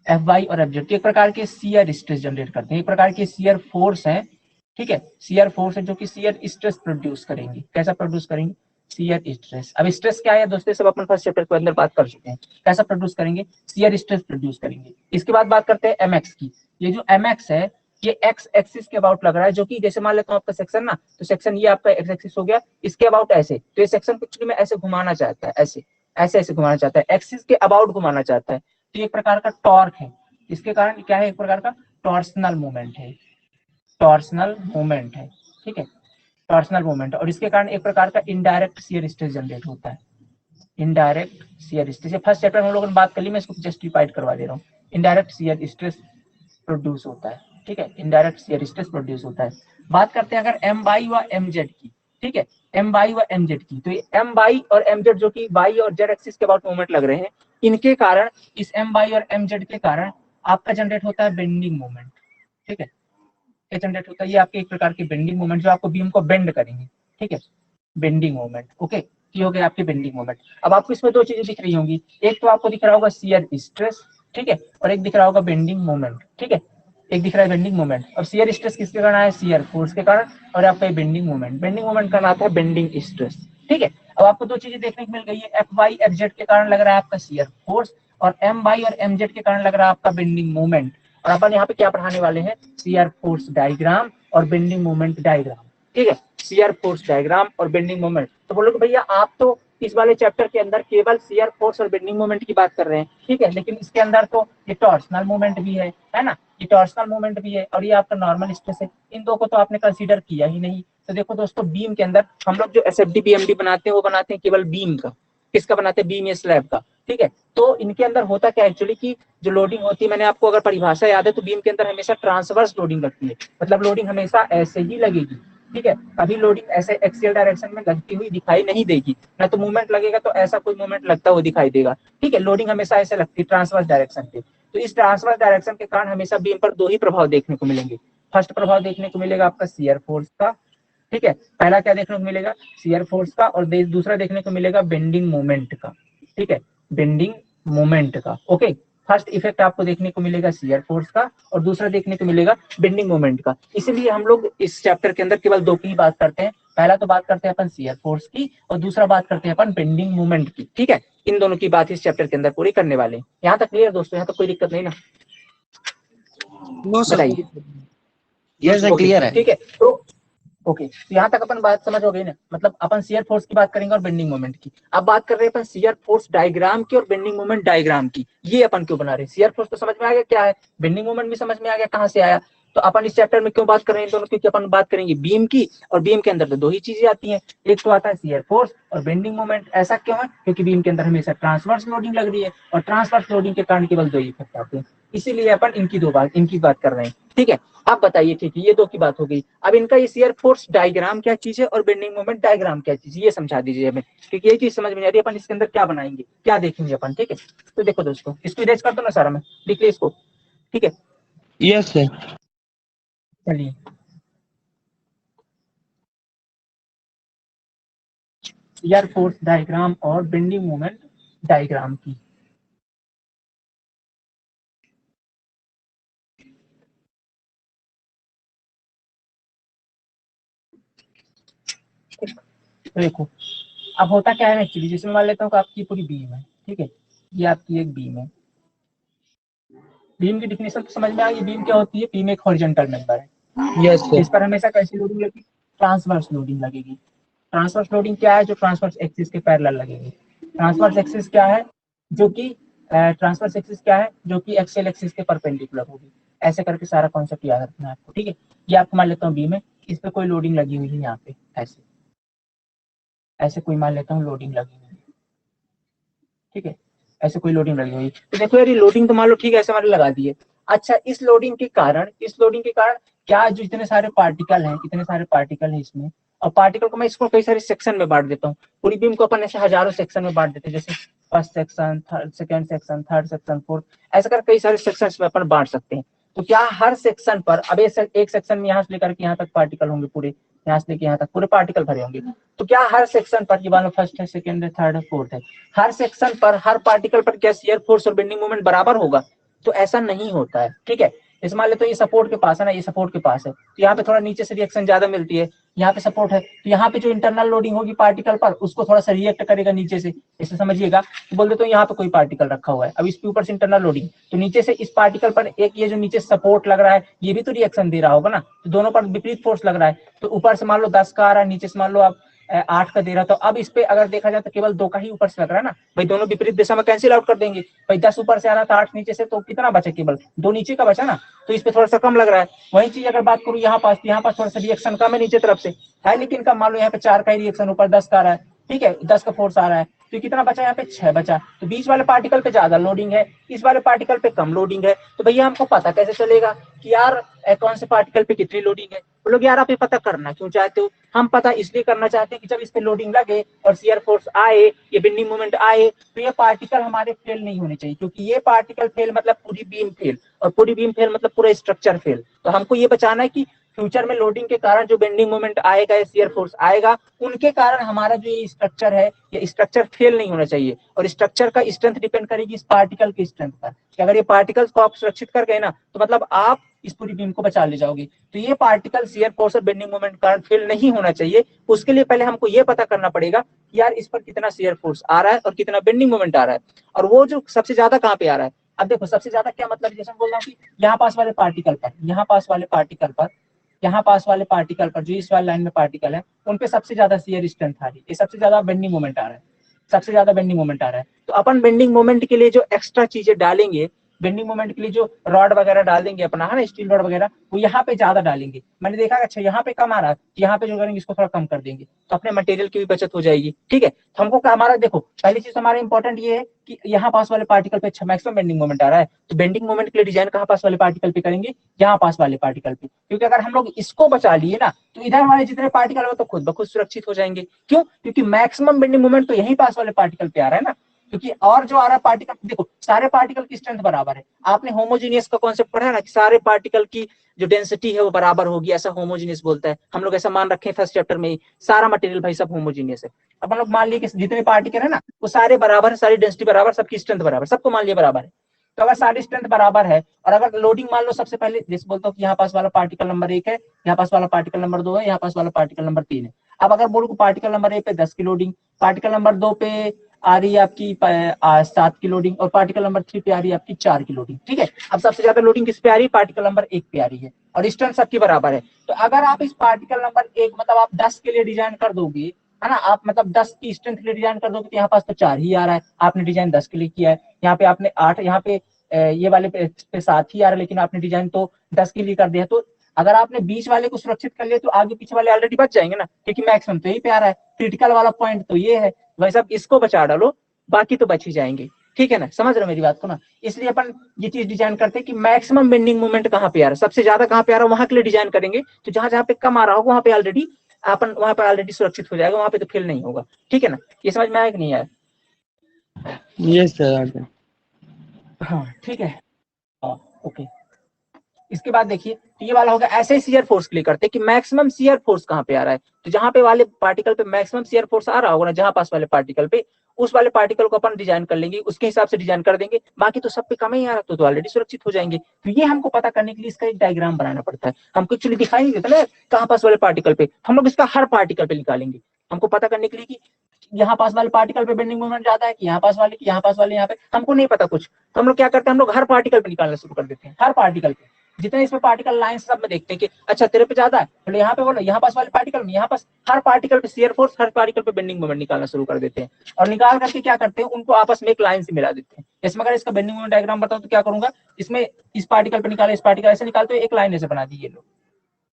एफ वाई और एफ जेड एक प्रकार के शियर स्ट्रेस जनरेट करते हैं, एक प्रकार के शियर फोर्स है। ठीक है, शियर फोर्स है जो कि शियर स्ट्रेस प्रोड्यूस करेंगे। कैसा प्रोड्यूस करेंगे? Shear stress. अब स्ट्रेस क्या है दोस्तों, सब अपन फर्स्ट चैप्टर के अंदर बात कर चुके हैं। कैसा प्रोड्यूस करेंगे? शियर स्ट्रेस प्रोड्यूस करेंगे। इसके बाद बात करते हैं एमएक्स की। ये जो एमएक्स है, ये एक्स एक्सिस के अबाउट लग रहा है, जो कि जैसे मान लेता हूं आपका सेक्शन ना, तो सेक्शन ये आपका एक्स एक्सिस हो गया, इसके अबाउट ऐसे, तो ये सेक्शन को एक्चुअली में ऐसे घुमाना चाहता है, ऐसे ऐसे ऐसे घुमाना चाहता है, एक्सिस के अबाउट घुमाना चाहता है, तो एक प्रकार का टॉर्क है। इसके कारण क्या है? एक प्रकार का टॉर्सनल मूवमेंट है, टॉर्सनल मूवमेंट है। ठीक है, टॉर्सनल मूवमेंट, और इसके कारण एक प्रकार का इनडायरेक्ट शियर स्ट्रेस जनरेट होता है। Indirect shear stress, first chapter में हम लोगों ने बात कर ली, मैं इसको जस्टिफाइड करवा दे रहा हूँ। इनडायरेक्ट शियर स्ट्रेस प्रोड्यूस होता है। ठीक है, इनडायरेक्ट शियर स्ट्रेस प्रोड्यूस होता है। बात करते हैं अगर एम बाई व एम जेड की। ठीक है, एम बाई व एम जेड की, तो एम बाई और एम जेड जो कि बाई और जेड एक्सिस के अबाउट मूवमेंट लग रहे हैं, इनके कारण, इस एम बाई और एम जेड के कारण आपका जनरेट होता है बेंडिंग मूवमेंट। ठीक है, ये जनरेट होता है, ये आपके एक प्रकार की बेंडिंग मूवमेंट जो आपको बीम को बेंड करेंगे। ठीक है, बेंडिंग मूवमेंट। ओके, ये हो गया आपकी बेंडिंग मूवमेंट। अब आपको इसमें दो चीजें दिख रही होंगी, एक तो आपको दिख रहा होगा शियर स्ट्रेस, ठीक है, और एक दिख रहा होगा बेंडिंग मोमेंट। ठीक है, एक दिख रहा है बेंडिंग मोमेंट, और शियर स्ट्रेस किसके कारण है? शियर फोर्स के कारण, और आपका बेंडिंग मोमेंट, बेंडिंग मोमेंट का नाम है बेंडिंग स्ट्रेस। ठीक है, अब आपको दो चीजें देखने को मिल गई है, एफ वाई एफ जेड के कारण लग रहा है आपका शियर फोर्स, और एम वाई और एम जेड के कारण लग रहा है आपका बेंडिंग मोमेंट। और अपन यहाँ पे क्या पढ़ाने वाले हैं? शियर फोर्स डायग्राम और बेंडिंग मोमेंट डायग्राम। ठीक है, शियर फोर्स डायग्राम और बेंडिंग मोमेंट। तो बोलोगे भैया आप तो इस वाले चैप्टर के अंदर केवल शियर फोर्स और बेंडिंग मोमेंट की बात कर रहे हैं। ठीक है, लेकिन इसके अंदर तो ये टॉर्सनल मूवमेंट भी है ना, ये टॉर्सनल मूवमेंट भी है, और ये आपका नॉर्मल स्ट्रेस है। इन दो को तो आपने कंसीडर किया ही नहीं। तो देखो दोस्तों, बीम के अंदर हम लोग जो एसएफडी बीएमडी बनाते हैं, वो बनाते हैं केवल बीम का। किसका बनाते हैं? बीम या स्लैब का। ठीक है, तो इनके अंदर होता क्या एक्चुअली की जो लोडिंग होती है, मैंने आपको अगर परिभाषा याद है तो बीम के अंदर हमेशा ट्रांसवर्स लोडिंग लगती है, मतलब लोडिंग हमेशा ऐसे ही लगेगी। ठीक है, कभी लोडिंग ऐसे एक्सियल डायरेक्शन में लगती हुई दिखाई नहीं देगी, ना तो मूवमेंट लगेगा तो ऐसा कोई मूवमेंट लगता हुआ दिखाई देगा। ठीक है, लोडिंग हमेशा ऐसे लगती है ट्रांसवर्स डायरेक्शन पे। तो इस ट्रांसवर्स डायरेक्शन के कारण हमेशा बीम पर दो ही प्रभाव देखने को मिलेंगे। फर्स्ट प्रभाव देखने को मिलेगा आपका शियर फोर्स का। ठीक है, पहला क्या देखने को मिलेगा? शियर फोर्स का, और दूसरा देखने को मिलेगा बेंडिंग मोमेंट का। ठीक है, बेंडिंग मोमेंट का। ओके, फर्स्ट इफेक्ट आपको देखने को मिलेगा शियर फोर्स का, और दूसरा देखने को मिलेगा बेंडिंग मोमेंट का। इसलिए हम लोग इस चैप्टर के अंदर केवल दो की ही बात करते हैं। पहला तो बात करते हैं अपन शियर फोर्स की, और दूसरा बात करते हैं अपन बेंडिंग मोमेंट की। ठीक है, इन दोनों की बात इस चैप्टर के अंदर पूरी करने वाले हैं। यहाँ तक क्लियर दोस्तों? यहाँ तक कोई दिक्कत नहीं ना? No sir. बताइए। यस सर, क्लियर है। ठीक है, तो ओके, तो यहाँ तक अपन बात समझ हो गई ना, मतलब अपन शियर फोर्स की बात करेंगे और बेंडिंग मोमेंट की। अब बात कर रहे हैं अपन शियर फोर्स डायग्राम की और बेंडिंग मोमेंट डायग्राम की। ये अपन क्यों बना रहे हैं? शियर फोर्स तो समझ में आ गया क्या है, बेंडिंग मोमेंट भी समझ में आ गया कहाँ से आया। तो अपन इस चैप्टर में क्यों बात कर रहे हैं दोनों? क्योंकि अपन बात करेंगे बीम की, और बीम के अंदर तो दो ही चीजें आती हैं, एक तो आता है शियर फोर्स और बेंडिंग मोमेंट। ऐसा क्यों है? क्योंकि बीम के अंदर हमेशा ट्रांसवर्स लोडिंग लग रही है, और ट्रांसवर्स लोडिंग के कारण केवल दो ही इफेक्ट आते हैं, इसीलिए अपन इनकी बात कर रहे हैं। ठीक है, आप बताइए। ठीक है, ये दो की बात हो गई। अब इनका ये शियर फोर्स डायग्राम क्या चीज है और बेंडिंग मोमेंट डायग्राम क्या चीज है, ये समझा दीजिए हमें, क्योंकि ये चीज समझ में नहीं आ रही अपन इसके अंदर क्या बनाएंगे, क्या देखेंगे अपन। ठीक है, तो देखो दोस्तों, इसको इरेज कर दो ना सारा, में लिख लिया इसको। ठीक है, यस सर। चलिए, शियर फोर्स डायग्राम और बेंडिंग मोमेंट डायग्राम की। तो देखो, अब होता क्या है एक्चुअली, जिसमें मान लेता हूँ कि आपकी पूरी बीम है। ठीक है, ये आपकी एक बीम है। बीम की डिफिनेशन तो समझ में आ गई। बीम क्या होती है? बीम एक हॉरिजॉन्टल मेंबर है। यस इस सर। पर हमेशा कैसी लोडिंग लगेगी? ट्रांसवर्स लोडिंग लगेगी। ट्रांसवर्स लोडिंग क्या है? जो ट्रांसवर्स एक्सिस के पैरेलल लगेगी। ट्रांसवर्स एक्सिस क्या है? जो कि ट्रांसवर्स एक्सिस क्या है? जो कि एक्सियल एक्सिस के परपेंडिकुलर होगी। ऐसे करके सारा कॉन्सेप्ट याद रखना है आपको। ठीक है, ये आपको मान लेता हूँ बीम है, इस पे कोई लोडिंग लगी हुई है, यहाँ पे ऐसे ऐसे कोई मान लेता हूँ लोडिंग लगी हुई है। ठीक है, ऐसे कोई लोडिंग लगी हुई, तो देखो यार ये लोडिंग तो मान लो ठीक है ऐसे हमारे लगा दिए। अच्छा इस लोडिंग के कारण क्या जो इतने सारे पार्टिकल हैं, इतने सारे पार्टिकल हैं इसमें, और पार्टिकल को मैं इसको कई सारे सेक्शन में बांट देता हूँ। पूरी बीम को अपन ऐसे हजारों सेक्शन में बांट देते हैं, जैसे first section, second section, third section, fourth, ऐसा कर कई सारे सेक्शन में अपन बांट सकते हैं। तो क्या हर सेक्शन पर, अब एक सेक्शन में यहाँ से लेकर के यहाँ तक पार्टिकल होंगे पूरे, यहाँ से लेकर यहाँ तक पूरे पार्टिकल भरे होंगे, तो क्या हर सेक्शन पर, ये मान लो फर्स्ट है, सेकंड है, थर्ड है, फोर्थ है, हर सेक्शन पर, हर पार्टिकल पर क्या शियर फोर्स और बेंडिंग मोमेंट बराबर होगा? तो ऐसा नहीं होता है, ठीक है। इस मान ले तो ये सपोर्ट के पास है ना, ये सपोर्ट के पास है, तो यहाँ पे थोड़ा नीचे से रिएक्शन ज्यादा मिलती है, यहाँ पे सपोर्ट है, तो यहाँ पे जो इंटरनल लोडिंग होगी पार्टिकल पर, उसको थोड़ा सा रिएक्ट करेगा नीचे से, इसे समझिएगा। तो बोल देते हो यहाँ पे कोई पार्टिकल रखा हुआ है, अब इसके ऊपर से इंटरनल लोडिंग, तो नीचे से इस पार्टिकल पर एक ये जो नीचे सपोर्ट लग रहा है, ये भी तो रिएक्शन दे रहा होगा ना, तो दोनों पर विपरीत फोर्स लग रहा है, तो ऊपर से मान लो 10 का आ रहा है, नीचे से मान लो आप 8 का दे रहा, तो अब इस पे अगर देखा जाए तो केवल 2 का ही ऊपर से लग रहा है ना भाई, दोनों विपरीत दिशा में कैंसिल आउट कर देंगे भाई, 10 ऊपर से आ रहा था, 8 नीचे से, तो कितना बचा? केवल 2 नीचे का बचा ना, तो इस पे थोड़ा सा कम लग रहा है। वही चीज अगर बात करूं यहाँ पास थोड़ा सा रिएक्शन कम है नीचे तरफ से है, लेकिन कम, मान लो यहाँ पे 4 का ही रिएक्शन, ऊपर 10 का आ रहा है, ठीक है, 10 का फोर्स आ रहा है, तो कितना बचा? यहाँ पे 6 बचा, तो बीच वाले पार्टिकल पे ज्यादा लोडिंग है, इस वाले पार्टिकल पे कम लोडिंग है, तो भैया हमको पता कैसे चलेगा कि यार कौन से पार्टिकल पे कितनी लोडिंग है? वो लोग यार आप ये पता करना क्यों चाहते हो? हम पता इसलिए करना चाहते हैं कि जब इस पे लोडिंग लगे और शियर फोर्स आए, ये बेंडिंग मोमेंट आए, तो ये पार्टिकल हमारे फेल नहीं होने चाहिए, क्योंकि ये पार्टिकल फेल मतलब पूरी बीम फेल, और पूरी बीम फेल मतलब पूरा स्ट्रक्चर फेल। तो हमको ये बचाना है कि फ्यूचर में लोडिंग के कारण जो बेंडिंग मोमेंट आएगा या शियर फोर्स आएगा, उनके कारण हमारा जो ये स्ट्रक्चर है, ये स्ट्रक्चर फेल नहीं होना चाहिए। और स्ट्रक्चर का स्ट्रेंथ डिपेंड करेगी इस पार्टिकल की स्ट्रेंथ पर, कि अगर ये पार्टिकल्स को आप सुरक्षित कर गए ना, तो मतलब आप इस पूरी बीम को बचा ले जाओगे। तो ये पार्टिकल शियर फोर्स और बेंडिंग मोमेंट कारण फेल नहीं होना चाहिए। उसके लिए पहले हमको ये पता करना पड़ेगा कि यार इस पर कितना शियर फोर्स आ रहा है और कितना बेंडिंग मोमेंट आ रहा है, और वो जो सबसे ज्यादा कहाँ पे आ रहा है। अब देखो सबसे ज्यादा क्या मतलब, जैसे बोल रहा हूँ कि यहाँ पास वाले पार्टिकल पर, यहाँ पास वाले पार्टिकल पर, यहाँ पास वाले पार्टिकल पर, जो इस वाले लाइन में पार्टिकल है, उन पे सबसे ज्यादा शियर स्ट्रेंथ आ रही है, ये सबसे ज्यादा बेंडिंग मोमेंट आ रहा है, सबसे ज्यादा बेंडिंग मोमेंट आ रहा है। तो अपन बेंडिंग मोमेंट के लिए जो एक्स्ट्रा चीजें डालेंगे, बेंडिंग मोमेंट के लिए जो रॉड वगैरह डाल देंगे अपना, है ना, स्टील रॉड वगैरह, वो यहाँ पे ज्यादा डालेंगे। मैंने देखा अच्छा यहाँ पे कम आ रहा है, यहाँ पे जो करेंगे इसको थोड़ा कम कर देंगे, तो अपने मटेरियल की भी बचत हो जाएगी, ठीक है। तो हमको हमारा देखो पहली चीज हमारा इंपॉर्टेंट ये है कि यहाँ पास वाले पार्टिकल पे मैक्सिमम बेंडिंग मोमेंट आ रहा है, तो बेंडिंग मोमेंट के लिए डिजाइन कहाँ पास वाले पार्टिकल पे करेंगे? यहाँ पास वाले पार्टिकल पे, क्योंकि अगर हम लोग इसको बचा लिए ना, तो इधर हमारे जितने पार्टिकल है तो खुद ब खुद सुरक्षित हो जाएंगे। क्यों? क्योंकि मैक्सिमम बेंडिंग मोमेंट तो यही पास वाले पार्टिकल पे आ रहा है ना, क्योंकि और जो आ रहा है पार्टिकल, देखो सारे पार्टिकल की स्ट्रेंथ बराबर है। आपने होमोजीनियस का कॉन्सेप्ट पढ़ा है ना, कि सारे पार्टिकल की जो डेंसिटी है वो बराबर होगी, ऐसा होमोजीनियस बोलता है। हम लोग ऐसा मान रखे हैं फर्स्ट चैप्टर में ही, सारा मटेरियल भाई सब होमोजीनियस है। अब हम लोग मान लिए कि जितने पार्टिकल है ना वो सारे बराबर है, सारी डेंसिटी बराबर, सबकी स्ट्रेंथ बराबर, सबको मान लिया बराबर है। तो अगर सारी स्ट्रेंथ बराबर है, और अगर लोडिंग मान लो सबसे पहले जैसे बोलता हूँ कि यहाँ पास वाला पार्टिकल नंबर 1 है, यहाँ पास वाला पार्टिकल नंबर 2 है, यहाँ पास वाला पार्टिकल नंबर 3 है। अब अगर बोलो पार्टिकल नंबर 1 पे 10 की लोडिंग, पार्टिकल नंबर 2 पे आ रही है आपकी 7 की लोडिंग, और पार्टिकल नंबर 3 पे आ रही है आपकी 4 की लोडिंग, ठीक है। अब सबसे ज्यादा लोडिंग किस पे आ रही है? पार्टिकल नंबर 1 पे आ रही है, और स्ट्रेंथ सबकी बराबर है। तो अगर आप इस पार्टिकल नंबर 1 मतलब आप 10 के लिए डिजाइन कर दोगे, है ना, आप मतलब 10 की स्ट्रेंथ के लिए डिजाइन कर दोगे, तो यहाँ पास तो 4 ही आ रहा है, आपने डिजाइन 10 के लिए किया है। यहाँ पे आपने 8, यहाँ पे ये वाले पे 7 ही आ रहा है, लेकिन आपने डिजाइन तो 10 के लिए कर दिया। तो अगर आपने बीच वाले को सुरक्षित कर लिया, तो आगे पीछे वाले ऑलरेडी बच जाएंगे ना, क्योंकि मैक्सिमम तो यही पे आ रहा है, क्रिटिकल वाला पॉइंट तो ये है। वैसे आप इसको बचा डालो, बाकी तो बच ही जाएंगे, ठीक है ना, समझ रहे हो मेरी बात को ना। इसलिए अपन ये चीज डिजाइन करते हैं कि मैक्सिमम बेंडिंग मोमेंट कहाँ पे आ रहा है, सबसे ज्यादा कहाँ पे आ रहा है, वहां के लिए डिजाइन करेंगे। तो जहां जहां पे कम आ रहा होगा वहां पे ऑलरेडी अपन वहां पे ऑलरेडी सुरक्षित हो जाएगा, वहां पे तो फेल नहीं होगा, ठीक है ना। ये समझ में आया कि नहीं आया? Yes sir. हाँ ठीक है, ओके। इसके बाद देखिए, तो ये वाला होगा ऐसे शियर फोर्स के लिए करते हैं कि मैक्सिमम शियर फोर्स कहाँ पे आ रहा है। तो जहां पे वाले पार्टिकल पे मैक्सिमम शियर फोर्स आ रहा होगा ना, जहां पास वाले पार्टिकल पे, उस वाले पार्टिकल को अपन डिजाइन कर लेंगे, उसके हिसाब से डिजाइन कर देंगे। बाकी तो सब पे कम ही आ रहा तो ऑलरेडी सुरक्षित हो जाएंगे। तो ये हमको पता करने के लिए इसका एक डायग्राम बनाना पड़ता है। हमको एक्चुअली दिखाई नहीं देता ना कहाँ पास वाले पार्टिकल पे, हम लोग इसका हर पार्टिकल पे निकालेंगे। हमको पता करने के लिए कि यहाँ पास वाले पार्टिकल पे बेंडिंग मोमेंट ज्यादा है कि यहाँ पास वाले, यहाँ पास वाले, यहाँ पे हमको नहीं पता कुछ, तो हम लोग क्या करते हैं, हम लोग हर पार्टिकल पे निकालना शुरू कर देते हैं। हर पार्टिकल पे जितने इसमें पार्टिकल लाइन सब में देखते हैं कि अच्छा तेरे पे ज्यादा है, बोले यहाँ पे, बोलो यहाँ पास वाले पार्टिकल में, यहाँ पास हर पार्टिकल पे शियर फोर्स, हर पार्टिकल पे बेंडिंग मोमेंट निकालना शुरू कर देते हैं। और निकाल करके क्या करते हैं, उनको आपस में एक लाइन से मिला देते हैं। इसमें अगर इसका बेंडिंग मोमेंट डायग्राम बताऊं तो क्या करूंगा, इसमें इस पार्टिकल पे निकाले, इस पार्टिकल ऐसे निकालते हुए एक लाइन ऐसे बना दी, ये लोग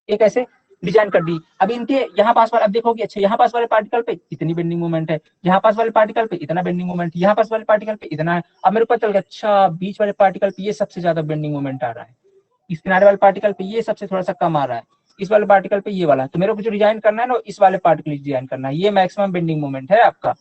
एक ऐसे डिजाइन कर दी। अब इनके यहाँ पास वाले, अब देखोगे अच्छा यहाँ पास वाले पार्टिकल पे इतनी बेंडिंग मोमेंट है, यहाँ पास वाले पार्टिकल पे इतना बेंडिंग मोमेंट, यहाँ पास वाले पार्टिकल पे इतना है। अब मेरे को पता चल गया अच्छा बीच वाले पार्टिकल पे ये सबसे ज्यादा बेंडिंग मोमेंट आ रहा है, इस किनारे वाले पार्टिकल पे ये सबसे थोड़ा सा कम आ रहा है, इस वाले पार्टिकल पे ये वाला। तो मेरे को जो डिजाइन करना है ना इस वाले पार्टिकल डिजाइन करना है, ये मैक्सिमम बेंडिंग मोमेंट है आपका,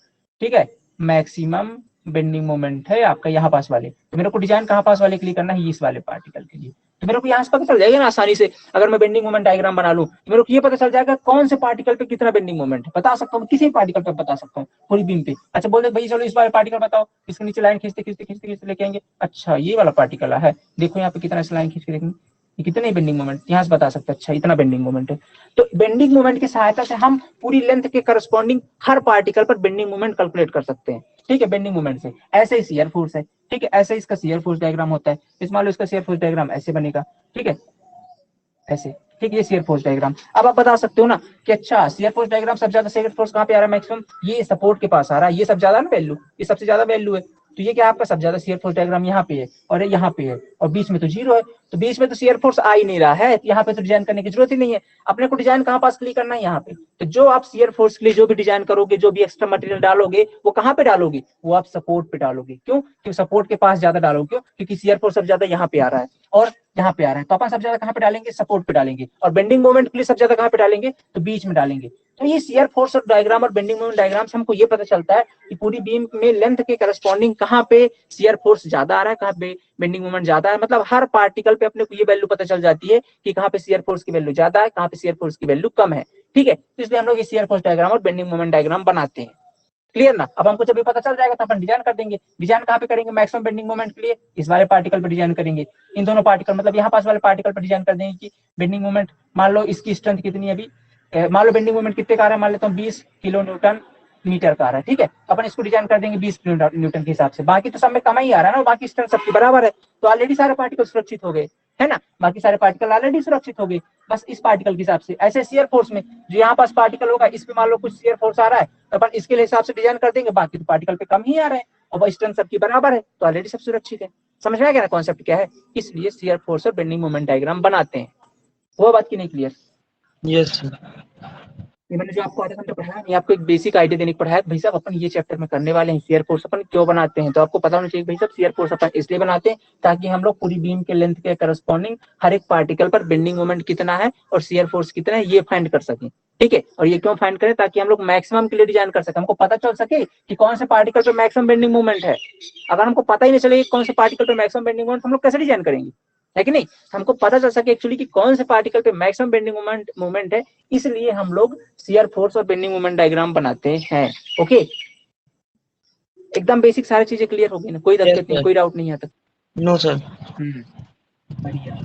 ठीक है, मैक्सिमम बेंडिंग मोमेंट है आपका यहाँ पास वाले। तो मेरे को डिजाइन कहाँ पास वाले के लिए करना है, इस वाले पार्टिकल के लिए। तो मेरे को यहाँ से पता चल जाएगा ना आसानी से, अगर मैं बेंडिंग मोमेंट डायग्राम बना लूं तो मेरे को ये पता चल जाएगा कौन से पार्टिकल पे कितना बेंडिंग मोमेंट है, बता सकता हूँ किसी पार्टिकल पे बता सकता हूँ पूरी बीम पे। अच्छा बोल दे भाई चलो इस वाले पार्टिकल बताओ, इसके नीचे लाइन खींचते खींचते खींचते खींचते लेके आएंगे, अच्छा ये वाला पार्टिकल है, देखो यहाँ पे कितना लाइन खींच के देखेंगे ये कितने बेंडिंग मोमेंट, यहाँ से बता सकते हैं अच्छा इतना बेंडिंग मोमेंट है। तो बेंडिंग मोमेंट की सहायता से हम पूरी लेंथ के करस्पॉन्डिंग हर पार्टिकल पर बेंडिंग मोमेंट कैलकुलेट कर सकते हैं, ठीक है, बेंडिंग मोमेंट से। ऐसे ही शियर फोर्स है, ठीक है, ऐसे इसका शियर फोर्स डायग्राम होता है, इस मान लो इसका शियर फोर्स डायग्राम ऐसे बनेगा, ठीक है, ऐसे, ठीक है, ये शियर फोर्स डायग्राम। अब आप बता सकते हो ना कि अच्छा शियर फोर्स डायग्राम सबसे ज्यादा शियर फोर्स कहाँ पे आ रहा है मैक्सिमम, ये सपोर्ट के पास आ रहा है, ये सबसे ज्यादा ना वैल्यू, ये सबसे ज्यादा वैल्यू है, तो ये क्या आपका सबसे ज्यादा शियर फोर्स डायग्राम यहाँ पे है और यहाँ पे है, और बीच में तो जीरो है, तो बीच में तो शियर फोर्स आ ही नहीं रहा है, यहाँ पे तो डिजाइन करने की जरूरत ही नहीं है। अपने को डिजाइन कहाँ पास के लिए करना है, यहाँ पे। तो जो आप शियर फोर्स के लिए जो भी डिजाइन करोगे, जो भी एक्स्ट्रा मटेरियल डालोगे, वो कहाँ पे डालोगे, वो आप सपोर्ट पे डालोगे। क्यों, क्योंकि सपोर्ट के पास ज्यादा डालोगे, क्यों, क्योंकि शियर फोर्स सबसे ज्यादा यहाँ पे आ रहा है और यहाँ पे आ रहा है, तो अपन सबसे ज्यादा कहाँ पे डालेंगे, सपोर्ट पे डालेंगे, और बेंडिंग मोमेंट के लिए सबसे ज्यादा कहाँ पे डालेंगे, तो बीच में डालेंगे। तो ये शियर फोर्स और डायग्राम और बेंडिंग मोमेंट डायग्राम से हमको ये पता चलता है कि पूरी बीम में लेंथ के करस्पॉन्डिंग कहाँ पे शियर फोर्स ज्यादा आ रहा है, कहाँ पे बेंडिंग मोमेंट ज्यादा है, मतलब हर पार्टिकल पे अपने को ये वैल्यू पता चल जाती है कि कहाँ पे शियर फोर्स की वैल्यू ज्यादा है, कहाँ पे शियर फोर्स की वैल्यू कम है, ठीक है। तो इसलिए हम लोग ये शियर फोर्स डायग्राम और बेंडिंग मोमेंट डायग्राम बनाते हैं, क्लियर ना। अब हमको जब ये पता चल जाएगा तो अपन डिजाइन कर देंगे। डिजाइन कहाँ पे करेंगे, मैक्सिमम बेंडिंग मोमेंट के लिए इस वाले पार्टिकल पे डिजाइन करेंगे, इन दोनों पार्टिकल मतलब यहाँ पास वाले पार्टिकल पे डिजाइन कर देंगे कि बेंडिंग मोमेंट, मान लो इसकी स्ट्रेंथ कितनी है अभी, मान लो बेंडिंग मोमेंट कितने का आ रहा है, मान लेता हूँ 20 किलो न्यूटन मीटर का आ रहा है, ठीक है, अपन इसको डिजाइन कर देंगे 20 न्यूटन के हिसाब से, बाकी तो सब में कम ही आ रहा है ना, बाकी स्ट्रेंथ सबकी बराबर है, तो ऑलरेडी सारे पार्टिकल सुरक्षित हो गए, है ना, बाकी सारे पार्टिकल ऑलरेडी सुरक्षित हो गए, बस इस पार्टिकल के हिसाब से। ऐसे शियर फोर्स में जो यहाँ पास पार्टिकल होगा इस पे मान लो कुछ शियर फोर्स आ रहा है, तो अपन इसके हिसाब से डिजाइन कर देंगे, बाकी तो पार्टिकल पे कम ही आ रहे हैं और स्ट्रेंथ सबकी बराबर है, तो ऑलरेडी सब सुरक्षित है। समझ में आ गया ना कॉन्सेप्ट क्या है, इसलिए शियर फोर्स और बेंडिंग मोमेंट डायग्राम बनाते हैं। वो बात की नहीं क्लियर? Yes sir. ये मैंने जो आपको आधे घंटे पढ़ाया, ये आपको एक बेसिक आइडिया देने को पढ़ाया भाई साहब, अपन ये चैप्टर में करने वाले हैं शियर फोर्स अपन क्यों बनाते हैं, तो आपको पता होना चाहिए भाई साहब शियर फोर्स अपन इसलिए बनाते हैं ताकि हम लोग पूरी बीम के लेंथ के करस्पॉन्डिंग हर एक पार्टिकल पर बेंडिंग मोमेंट कितना है और शियर फोर्स कितना है ये फाइंड कर सकें, ठीक है। और ये क्यों फाइंड करें, ताकि हम लोग मैक्सिमम के लिए डिजाइन कर सके, हमको पता चल सके कि कौन से पार्टिकल पे मैक्सिमम बेंडिंग मूवमेंट है। अगर हमको पता ही नहीं चलेगा कौन से पार्टिकल पे मैक्सिमम बेंडिंग मूवमेंट, हम लोग कैसे डिजाइन करेंगे, है कि नहीं। हमको पता चल सके एक्चुअली कि कौन से पार्टिकल पे मैक्सिमम बेंडिंग मूवमेंट है, इसलिए हम लोग शियर फोर्स और बेंडिंग मूवमेंट डायग्राम बनाते हैं। ओके, एकदम बेसिक सारी चीजें क्लियर हो गई ना, कोई दिक्कत नहीं, कोई डाउट नहीं आता? No sir. बढ़िया,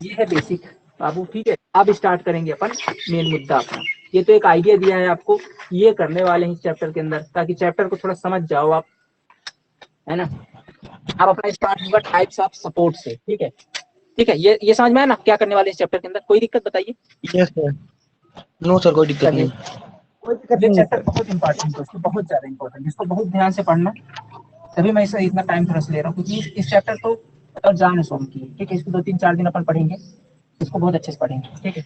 ये है बेसिक बाबू, ठीक है। अब स्टार्ट करेंगे अपन मेन मुद्दा अपना। ये तो एक आइडिया दिया है आपको, ये करने वाले हैं इस चैप्टर के अंदर, ताकि चैप्टर को थोड़ा समझ जाओ आप, है ना। अब अपना स्टार्ट होगा टाइप्स ऑफ सपोर्ट से, ठीक है, ठीक है। ये समझ में आया ना क्या करने वाले इस चैप्टर के अंदर, कोई दिक्कत बताइए? Yes sir. नो सर, कोई दिक्कत नहीं। कोई दिक्कत नहीं, चैप्टर बहुत इंपॉर्टेंट है, उसको बहुत ज्यादा इंपॉर्टेंट, इसको बहुत ध्यान से पढ़ना। तभी मैं इसे इतना टाइम थोड़ा सा ले रहा हूँ, क्योंकि इस चैप्टर को और जान है सोम की, ठीक है, इसको 2-3-4 दिन अपन पढ़ेंगे, इसको बहुत अच्छे से पढ़ेंगे, ठीक है।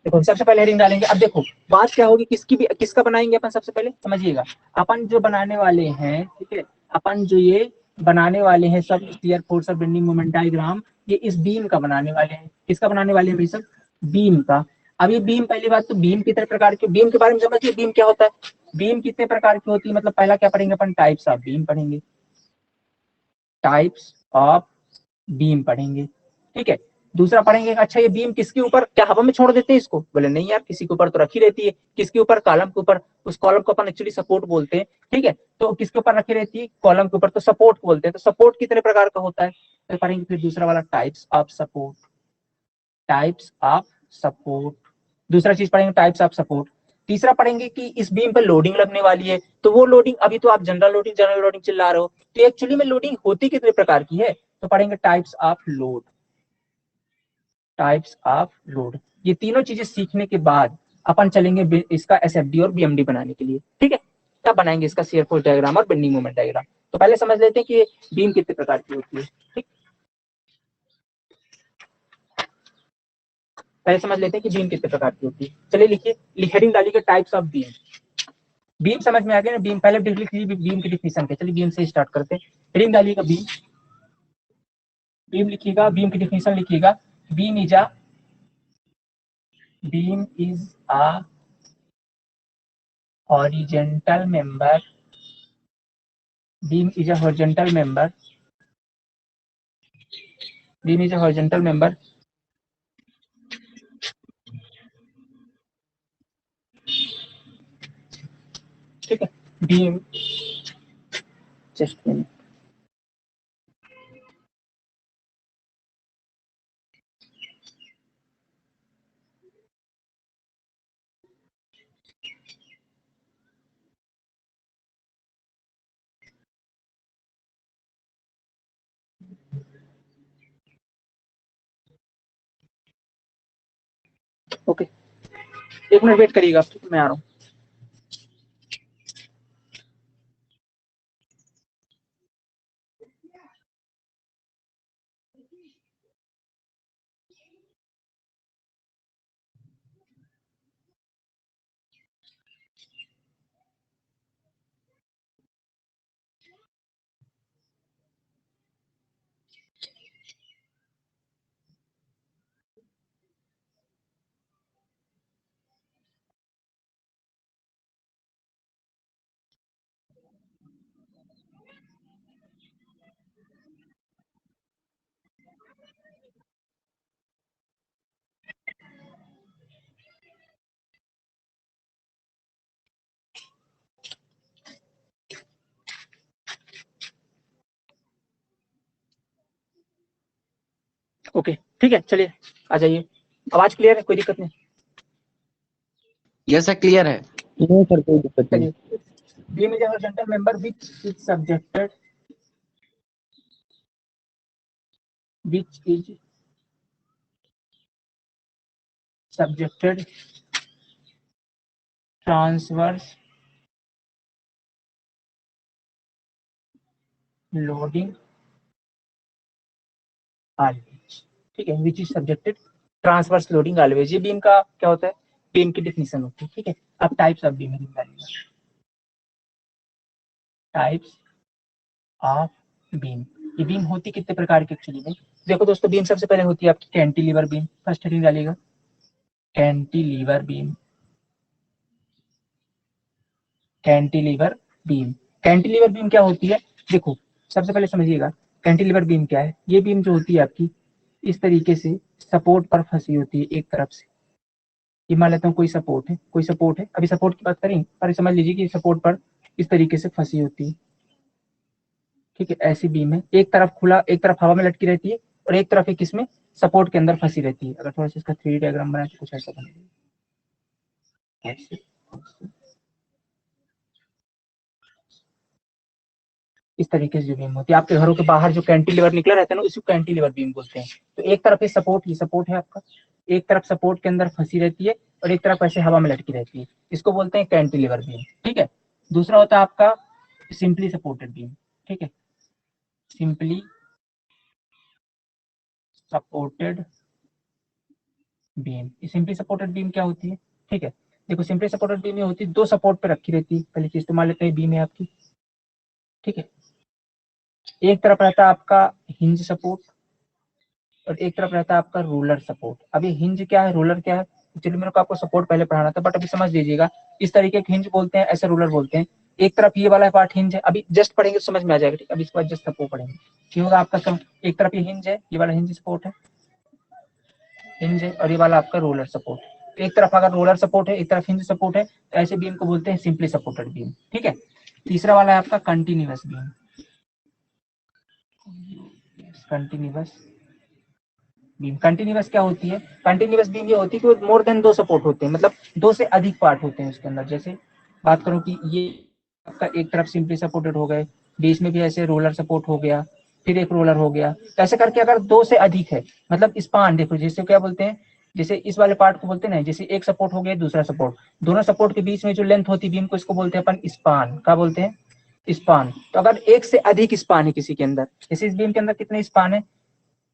देखो सबसे पहले हेडिंग डालेंगे। अब देखो बात क्या होगी, किसका बनाएंगे अपन, सबसे पहले समझिएगा, अपन जो बनाने वाले हैं, ठीक है, अपन जो ये बनाने वाले हैं सब शियर फोर्स और बेंडिंग मोमेंट डायग्राम, ये इस बीम का बनाने वाले हैं। किसका बनाने वाले हैं भाई सब, बीम का। अब ये बीम, पहली बात तो बीम कितने प्रकार की, बीम के बारे में समझिए, बीम क्या होता है, बीम कितने प्रकार की होती है, मतलब पहला क्या पढ़ेंगे अपन, टाइप्स ऑफ बीम पढ़ेंगे, टाइप्स ऑफ बीम पढ़ेंगे, ठीक है। दूसरा पढ़ेंगे अच्छा ये बीम किसके ऊपर, क्या हवा में छोड़ देते हैं इसको, बोले नहीं यार किसी के ऊपर तो रखी रहती है, किसके ऊपर, कॉलम के ऊपर, उस कॉलम को अपन एक्चुअली सपोर्ट बोलते हैं, ठीक है। तो किसके ऊपर रखी रहती है, कॉलम के ऊपर, तो सपोर्ट बोलते हैं। तो सपोर्ट कितने प्रकार का होता है, तो पढ़ेंगे फिर दूसरा वाला types of support, types of support. दूसरा चीज पढ़ेंगे टाइप्स ऑफ सपोर्ट। तीसरा पढ़ेंगे कि इस बीम पर लोडिंग लगने वाली है, तो वो लोडिंग, अभी तो आप जनरल लोडिंग चिल्ला रहे हो, तो एक्चुअली में लोडिंग होती कितने प्रकार की है, तो पढ़ेंगे types of load, types of load. ये तीनों चीजें सीखने के बाद अपन चलेंगे इसका एसएफडी और बीएमडी बनाने के लिए, ठीक है। तब बनाएंगे इसका शियर फोर्स डायग्राम और बेंडिंग मोमेंट डायग्राम। तो पहले समझ लेते हैं कि ये बीम कितने प्रकार की होती है, ठीक। पहले समझ लेते हैं कि बीम कितने प्रकार की होती है। चलिए लिखिए, हेडिंग डालिए टाइप्स ऑफ बीम। बीम समझ में आ गया ना, बीम पहले लिख लीजिए बीम की डिफिनेशन के। चलिए बीम से स्टार्ट करते हैं। हेडिंग डालिएगा बीम, बीम लिखिएगा, बीम की डिफिनेशन लिखिएगा। Beam is a horizontal member, beam is a horizontal member, beam is a horizontal member ठीक है। बीम जस्ट ओके, एक मिनट वेट करिएगा, मैं आ रहा हूँ। ओके ठीक है, चलिए आ जाइए। आवाज क्लियर है, कोई दिक्कत नहीं? यस सर क्लियर है। नो सर कोई दिक्कत नहीं। चलिए, beam is a horizontal member which is subjected transverse loading always, ठीक है, which is subjected transverse loading always। ये बीम का क्या होता है? बीम की डिफिनेशन होती है, ठीक है। अब टाइप्स ऑफ बीम निकालिएगा, टाइप्स ऑफ बीम। ये बीम होती कितने प्रकार की एक्चुअली में? देखो दोस्तों, बीम सबसे पहले होती है आपकी कैंटिलीवर बीम। फर्स्ट हेडिंग डालिएगा cantilever beam, cantilever beam. Cantilever beam क्या होती है? देखो सबसे पहले समझिएगा कैंटिलीवर बीम क्या है। ये बीम जो होती है आपकी इस तरीके से सपोर्ट पर फंसी होती है एक तरफ से। ये मान लेता हूँ कोई सपोर्ट है, कोई सपोर्ट है, अभी सपोर्ट की बात करें पर समझ लीजिए कि सपोर्ट पर इस तरीके से फंसी होती है, ठीक है। ऐसी बीम है, एक तरफ खुला, एक तरफ हवा में लटकी रहती है और एक तरफ एक इसमें सपोर्ट के अंदर फंसी रहती है। अगर थोड़ा सा इसका 3D डायग्राम बनाए तो कुछ ऐसा बनेगा, ऐसे इस तरीके से जो बीम होती है। आपके घरों के बाहर जो कैंटिलीवर निकला रहता है ना, उसको कैंटिलीवर बीम बोलते हैं। तो एक तरफ ये सपोर्ट है आपका, एक तरफ सपोर्ट के अंदर फंसी रहती है और एक तरफ ऐसे हवा में लटकी रहती है, इसको बोलते हैं कैंटिलीवर बीम, ठीक है। दूसरा होता है आपका सिंपली सपोर्टेड बीम, ठीक है, simply supported beam. Simply supported beam क्या होती है? ठीक है, देखो सिंपली सपोर्टेड बीम ये होती है दो सपोर्ट पे रखी रहती है। पहली चीज तो मान लेते हैं बीम है आपकी, ठीक है। एक तरफ रहता है आपका हिंज सपोर्ट और एक तरफ रहता है आपका रोलर सपोर्ट। अब ये हिंज क्या है, रोलर क्या है? चलिए मेरे को आपको सपोर्ट पहले पढ़ाना था, बट अभी समझ लीजिएगा। इस तरीके के हिंज बोलते हैं, ऐसे रोलर बोलते हैं। एक तरफ ये वाला पार्ट हिंज है, अभी जस्ट पढ़ेंगे तो समझ में आ जाएगा, ठीक है। अभी इसके बाद जस्ट सपोर्ट पढ़ेंगे, ठीक होगा आपका सब। एक तरफ ये हिंज है, ये वाला हिंज सपोर्ट है, हिंज है, और ये वाला आपका रोलर सपोर्ट। एक तरफ अगर रोलर सपोर्ट है, एक तरफ हिंज सपोर्ट है, तो ऐसे बीम को बोलते हैं सिंपली सपोर्टेड बीम, ठीक है। तीसरा वाला है आपका continuous beam, continuous beam. Continuous क्या होती है? कंटिन्यूअस बीम ये होती है कि मोर देन दो सपोर्ट होते हैं, मतलब दो से अधिक पार्ट होते हैं उसके अंदर। जैसे बात करूं कि ये आपका एक तरफ सिंपली सपोर्टेड हो गए, बीच में भी ऐसे रोलर सपोर्ट हो गया, फिर एक रोलर हो गया, तो ऐसे करके अगर दो से अधिक है, मतलब स्पान देखो, जैसे क्या बोलते हैं, जैसे इस वाले पार्ट को बोलते हैं ना, जैसे एक सपोर्ट हो गया दूसरा सपोर्ट, दोनों सपोर्ट के बीच में जो लेंथ होती है बीम को, इसको बोलते हैं अपन स्पान। क्या बोलते हैं? स्पान। तो अगर एक से अधिक स्पान है किसी के अंदर, जैसे इस बीम के अंदर कितने स्पान है?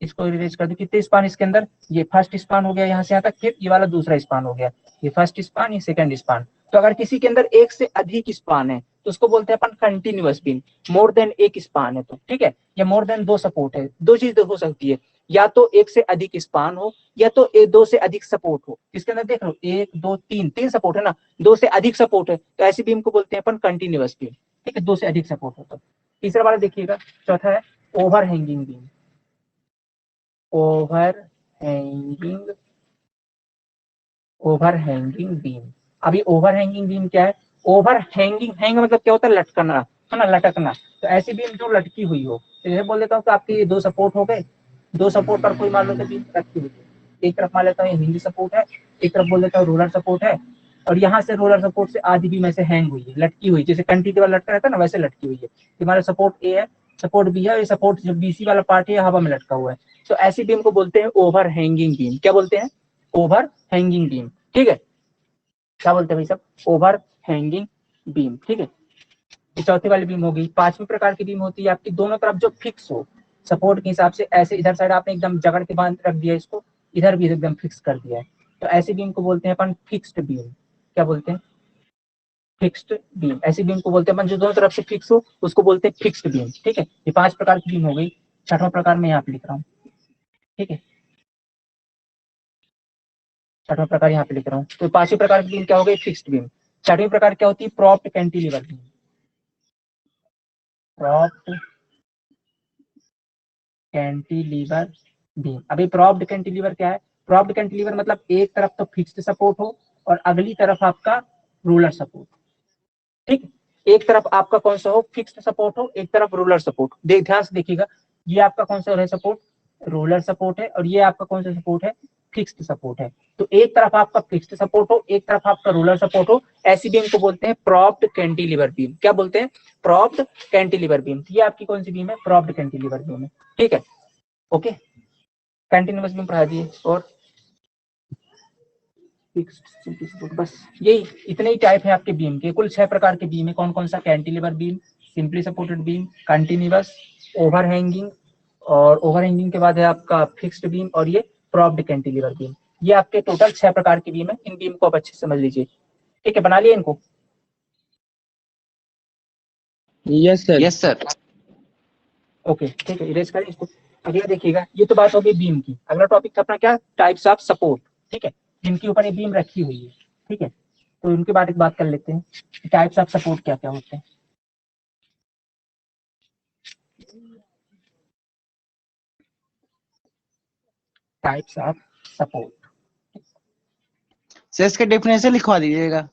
इसको इरेज कर दो। कितने स्पान इसके अंदर, ये फर्स्ट स्पान हो गया यहाँ से यहाँ तक, फिर ये वाला दूसरा स्पान हो गया, ये फर्स्ट स्पान, ये सेकंड स्पान। तो अगर किसी के अंदर एक से अधिक स्पान है तो उसको बोलते हैं अपन कंटिन्यूअस बीम। मोर देन एक स्पान है तो ठीक है, या मोर देन दो सपोर्ट है, दो चीज हो सकती है, या तो एक से अधिक स्पान हो या तो दो से अधिक सपोर्ट हो। इसके अंदर देख लो, एक दो तीन, तीन सपोर्ट है ना, दो से अधिक सपोर्ट है तो ऐसी बीम को बोलते हैं अपन कंटिन्यूअस बीम। ठीक है, दो से अधिक सपोर्ट हो तो। तीसरा वाला देखिएगा, चौथा है over hanging beam. Over hanging, over hanging beam. अभी ओवर हैंगिंग बीम क्या है, ओवर हैंगिंग, हैंग मतलब क्या होता है, लटकना है ना, लटकना। तो ऐसी बीम जो लटकी हुई हो, तो जैसे बोल देता हूँ कि आपके दो सपोर्ट हो गए, दो सपोर्ट पर कोई मान लो तो बीम रखी हुई है, एक तरफ मान लेता हूँ हिंदी सपोर्ट है, एक तरफ बोल देता हूँ रोलर सपोर्ट है, और यहाँ से रोलर सपोर्ट से आधी बीम ऐसे हैंग हुई है, लटकी हुई, जैसे कंटिन्यू लटका रहता है ना, वैसे लटकी हुई है। हमारा सपोर्ट ए है, सपोर्ट बी है, ये सपोर्ट जो बीसी वाला पार्ट है हवा में लटका हुआ है। तो ऐसी बीम को बोलते हैं ओवर हैंगिंग बीम। क्या बोलते हैं, ओवर हैंगिंग बीम। ठीक है, क्या बोलते हैं भाई सब, ओवर हैंगिंग बीम। ठीक है, ये चौथी वाली बीम होगी। पांचवी प्रकार की बीम होती है आपकी दोनों तरफ जो फिक्स हो, सपोर्ट के हिसाब से, ऐसे इधर साइड आपने एकदम जगड़ के बांध रख दिया इसको, इधर भी एकदम फिक्स कर दिया है, तो ऐसी बीम को बोलते हैं अपन फिक्स्ड बीम। क्या बोलते हैं, फिक्स्ड बीम। ऐसी बीम को बोलते हैं अपन जो दोनों तरफ से फिक्स हो, उसको बोलते हैं फिक्स्ड बीम। ठीक है, ये पांच प्रकार की बीम हो गई। छठवां प्रकार में यहाँ पे लिख रहा हूँ। ठीक है, छठवां प्रकार यहाँ पे लिख रहा हूँ। तो पांचवी प्रकार की बीम क्या हो गई, फिक्स्ड बीम। छठवीं प्रकार क्या होती है, propped cantilever beam. Propped cantilever beam. अभी प्रॉप्ड कैंटिलीवर क्या है, प्रॉप्ड कैंटिलीवर मतलब एक तरफ तो फिक्स्ड सपोर्ट हो और अगली तरफ आपका रोलर सपोर्ट। ठीक, एक तरफ आपका कौन सा हो, फिक्स्ड सपोर्ट हो, एक तरफ रोलर सपोर्ट। ध्यान से देखिएगा, ये आपका कौन सा है सपोर्ट, रोलर सपोर्ट है, और ये आपका कौन सा सपोर्ट है, फिक्स्ड सपोर्ट है। तो एक तरफ आपका फिक्स्ड सपोर्ट हो, एक तरफ आपका रोलर सपोर्ट हो, ऐसी बीम को बोलते हैं प्रॉप्ड कैंटिलीवर बीम। क्या बोलते हैं, प्रॉप्ड कैंटिलीवर बीम। ये आपकी कौन सी बीम है, प्रॉप्ड कैंटिलीवर बीम है। ठीक है, ओके, कंटिन्यूअस बीम पढ़ा दिए, और बस यही इतने ही टाइप है आपके बीम के। कुल 6 प्रकार के बीम है। कौन कौन सा, cantilever beam, simply supported beam, continuous, overhanging, और ओवरहैंगिंग के बाद है आपका फिक्स्ड बीम, और ये प्रॉप्ड कैंटिलीवर बीम। ये आपके टोटल 6 प्रकार की बीम है। इन बीम को आप अच्छे से समझ लीजिए। ठीक है, बना लिए इनको। Yes sir. Yes sir. Okay, ठीक है, इरेज करें इसको। अगला देखिएगा, ये तो बात हो गई बीम की। अगला टॉपिक था अपना क्या, टाइप्स ऑफ सपोर्ट। ठीक है, जिनके ऊपर ये बीम रखी हुई है। ठीक है, तो इनके बारे में बात कर लेते हैं, टाइप्स ऑफ सपोर्ट क्या क्या होते हैं। Types of support. सर इसका डेफिनेशन लिखवा दीजिएगा।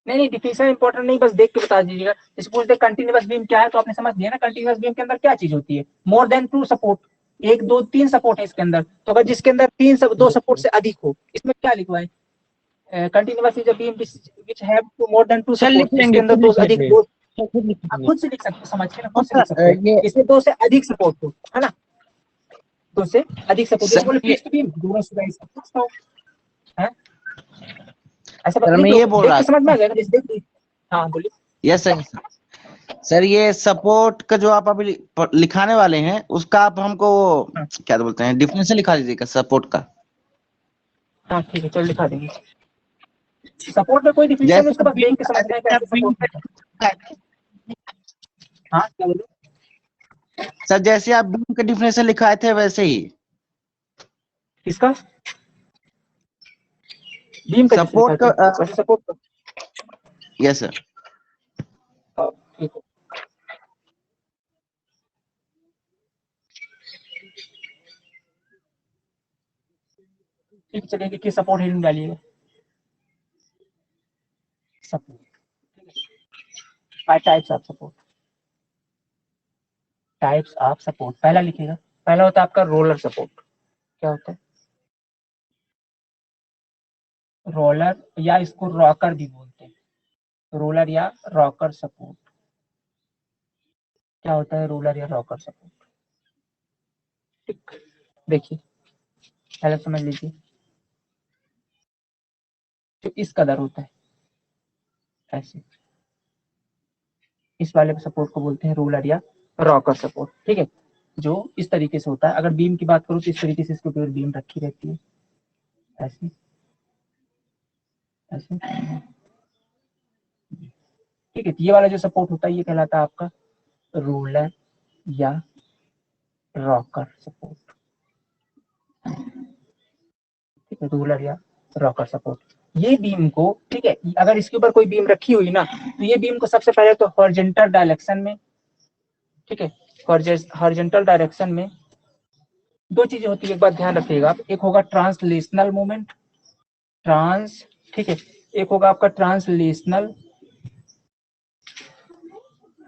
नहीं, डिफिनेशन इंपॉर्टेंट नहीं, बस देख के बता दीजिएगा। जैसे पूछते कंटिन्यूअस बीम क्या है, तो आपने समझ लिया ना, कंटिन्यूअस बीम के अंदर क्या चीज होती है, मोर देन टू सपोर्ट। एक दो तीन सपोर्ट है इसके अंदर, तो अगर जिसके अंदर दो सपोर्ट से अधिक हो, इसमें क्या लिखवा है, continuous is a beam which have more than two sir लिख सपोर्ट। इसके लेंगे, अंदर खुद दो लिख अधिक, लेंगे दो सर, खुद लिख आप लेंगे। खुद से लिख सकते, समझ के ना, हाँ खुद से लिख सकते हैं। ये इसमें दो से अधिक सपोर्ट हो, है ना, दो से अधिक सपोर्ट, जैसे सर बोले ये फिक्स्ड बीम, दोनों से फिक्स हो, है ऐसा सर लिख मैं लो, ये बोल देख रहा के समझ में था। आ जाएगा। जैसे देख, हाँ बोलिए। Yes sir. सर ये सपोर्ट का जो आप अभी लिखाने वाले हैं उसका आप हमको हाँ क्या तो बोलते हैं, डिफिनेशन लिखा दीजिएगा सपोर्ट का। हाँ, ठीक है, चलो लिखा देंगे। सपोर्ट में कोई डिफिनेशन नहीं, जैसे उसको आप बस देख बीम के समझना है कैसे सपोर्ट होता है। हाँ, क्या बोल रहे सर जैसे आप बीम का डिफिनेशन लिखाए थे वैसे ही हो? किसका, बीम का जैसे लिखा सपोर्ट थे, का। वैसे सपोर्ट का। Yes sir. ठीक है, ठीक, चलिए किस सपोर्ट हेडिंग डालिएगा, support. Types of support, types of support पहला लिखिएगा। पहला होता है आपका रोलर सपोर्ट। क्या होता है, रोलर, या इसको रॉकर भी बोलते हैं, रोलर या रॉकर सपोर्ट। क्या होता है रोलर या रॉकर सपोर्ट, ठीक, देखिए पहले समझ लीजिए। जो इस कदर होता है ऐसे, इस वाले सपोर्ट को बोलते हैं रोलर या रॉकर सपोर्ट। ठीक है, जो इस तरीके से होता है। अगर बीम की बात करूँ तो इस तरीके से इसके ऊपर बीम रखी रहती है, ऐसे ऐसे, ठीक है। ये वाला जो सपोर्ट होता है ये कहलाता है आपका रोलर या रॉकर सपोर्ट, ठीक है, रोलर या रॉकर सपोर्ट। ये बीम को, ठीक है, अगर इसके ऊपर कोई बीम रखी हुई ना, तो ये बीम को सबसे पहले तो हॉरिजॉन्टल डायरेक्शन में, ठीक है, हॉरिजॉन्टल डायरेक्शन में दो चीजें होती है, एक बात ध्यान रखिएगा आप, एक होगा ट्रांसलेशनल मोमेंट, ठीक है, एक होगा आपका ट्रांसलेशनल,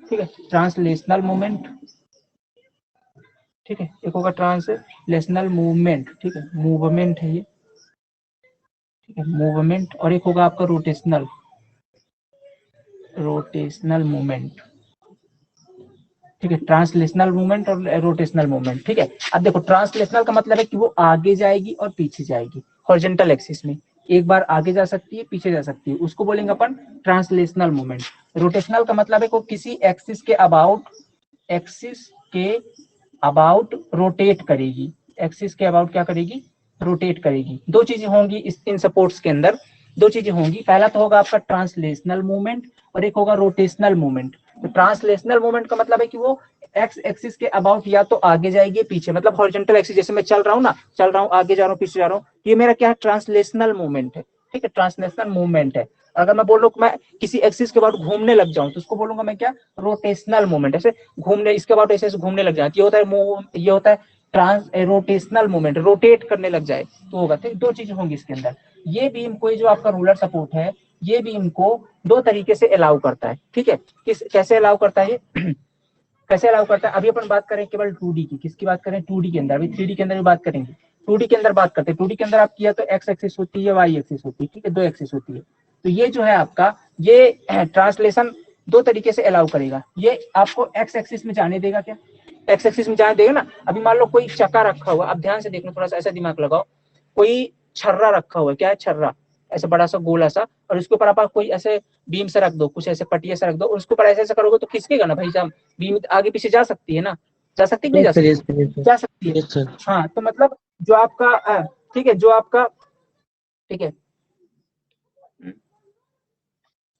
ठीक है, ट्रांसलेशनल मोमेंट, ठीक है, एक होगा ट्रांसलेशनल मूवमेंट, ठीक है, मूवमेंट है ये, ठीक है, मूवमेंट, और एक होगा आपका रोटेशनल मूवमेंट, ठीक है, ट्रांसलेशनल मूवमेंट और रोटेशनल मूवमेंट, ठीक है। अब देखो ट्रांसलेशनल का मतलब है कि वो आगे जाएगी और पीछे जाएगी हॉरिजॉन्टल एक्सिस में, एक बार आगे जा सकती है पीछे जा सकती है, उसको बोलेंगे अपन ट्रांसलेशनल मूवमेंट। रोटेशनल का मतलब है को किसी एक्सिस के अबाउट रोटेट करेगी, एक्सिस के अबाउट क्या करेगी, रोटेट करेगी। दो चीजें होंगी इन सपोर्ट्स के अंदर, दो चीजें होंगी, पहला तो होगा आपका ट्रांसलेशनल मूवमेंट और एक होगा रोटेशनल मूवमेंट। तो ट्रांसलेशनल मूवमेंट का मतलब है कि वो एक्स एक्सिस के अबाउट या तो आगे जाएगी पीछे, मतलब हॉरिजॉन्टल एक्सिस, जैसे मैं चल रहा हूँ ना, चल रहा हूँ आगे जा रहा हूँ पीछे जा रहा हूँ, ये मेरा क्या है, ट्रांसलेशनल मूवमेंट है, ठीक है, ट्रांसलेशनल मूवमेंट है। अगर मैं बोल रहा हूँ मैं किसी एक्सिस के बाद घूमने लग जाऊं तो उसको बोलूंगा मैं क्या, रोटेशनल मूवमेंट, ऐसे घूमने, इसके बाद ऐसे घूमने लग जाए, ये होता है रोटेशनल मूवमेंट, रोटेट करने लग जाए तो होगा। तो दो चीजें होंगी इसके अंदर। ये बीम को, जो आपका रूलर सपोर्ट है, ये बीम को दो तरीके से अलाउ करता है, ठीक है। कैसे अलाउ करता है ये कैसे अलाउ करता है, अभी अपन बात करें केवल 2D की, किसकी बात करें, 2D के अंदर, अभी 3D के अंदर भी बात करेंगे। 2D के अंदर बात करते हैं, 2D के अंदर आप किया तो एक्स एक्सिस होती है, वाई एक्सिस होती है, ठीक है, दो एक्सिस होती है। तो ये जो है आपका, ये ट्रांसलेशन दो तरीके से अलाउ करेगा, ये आपको एक्स एक्सिस में जाने देगा, क्या एक्स एक्सिस में जाने देगा ना। अभी मान लो कोई चक्का रखा हुआ, अब ध्यान से देखना, थोड़ा सा ऐसा दिमाग लगाओ, कोई छर्रा रखा हुआ है, क्या है छर्रा, ऐसा बड़ा सा गोला सा, और उसके ऊपर आप कोई ऐसे बीम से रख दो, कुछ ऐसे पटिया से रख दो, और उसके ऊपर ऐसे ऐसे करोगे तो खिसकेगा ना भाई साहब, बीम आगे पीछे जा सकती है ना, जा सकती है, नहीं जा सकती, जा सकती है। हाँ, तो मतलब जो आपका, ठीक है, जो आपका, ठीक है,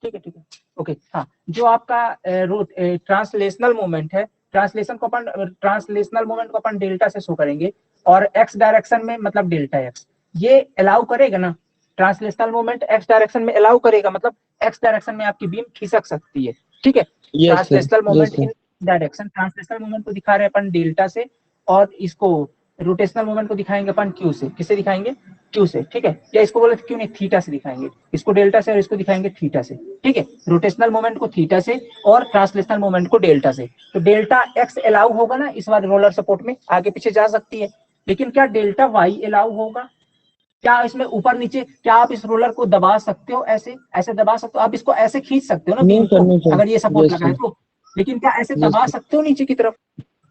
ठीक है, ठीक है, ओके, हाँ, जो आपका ट्रांसलेशनल मूवमेंट है, ट्रांसलेशनल मूवमेंट को अपन डेल्टा से शो करेंगे, और एक्स डायरेक्शन में मतलब डेल्टा एक्स, ये अलाउ करेगा ना, ट्रांसलेशनल मूवमेंट एक्स डायरेक्शन में अलाउ करेगा, मतलब एक्स डायरेक्शन में आपकी बीम खिसक सकती है, ठीक है। Translational movement in direction, translational movement को दिखा रहे हैं अपन डेल्टा से, और इसको रोटेशनल मूवमेंट को दिखाएंगे अपन क्यू से, किससे दिखाएंगे, क्यू से, ठीक है, या इसको बोले क्यों नहीं, थीटा से दिखाएंगे, इसको डेल्टा से और इसको दिखाएंगे थीटा से, ठीक है, रोटेशनल मोमेंट को थीटा से और ट्रांसलेशनल मोमेंट को डेल्टा से। तो डेल्टा एक्स अलाउ होगा ना इस बार रोलर सपोर्ट में, आगे पीछे जा सकती है, लेकिन क्या डेल्टा वाई अलाउ होगा, क्या इसमें ऊपर नीचे, क्या आप इस रोलर को दबा सकते हो, ऐसे ऐसे दबा सकते हो आप, इसको ऐसे खींच सकते हो ना बीम को, अगर ये सपोर्ट लगा है तो, लेकिन क्या ऐसे दबा सकते हो नीचे की तरफ,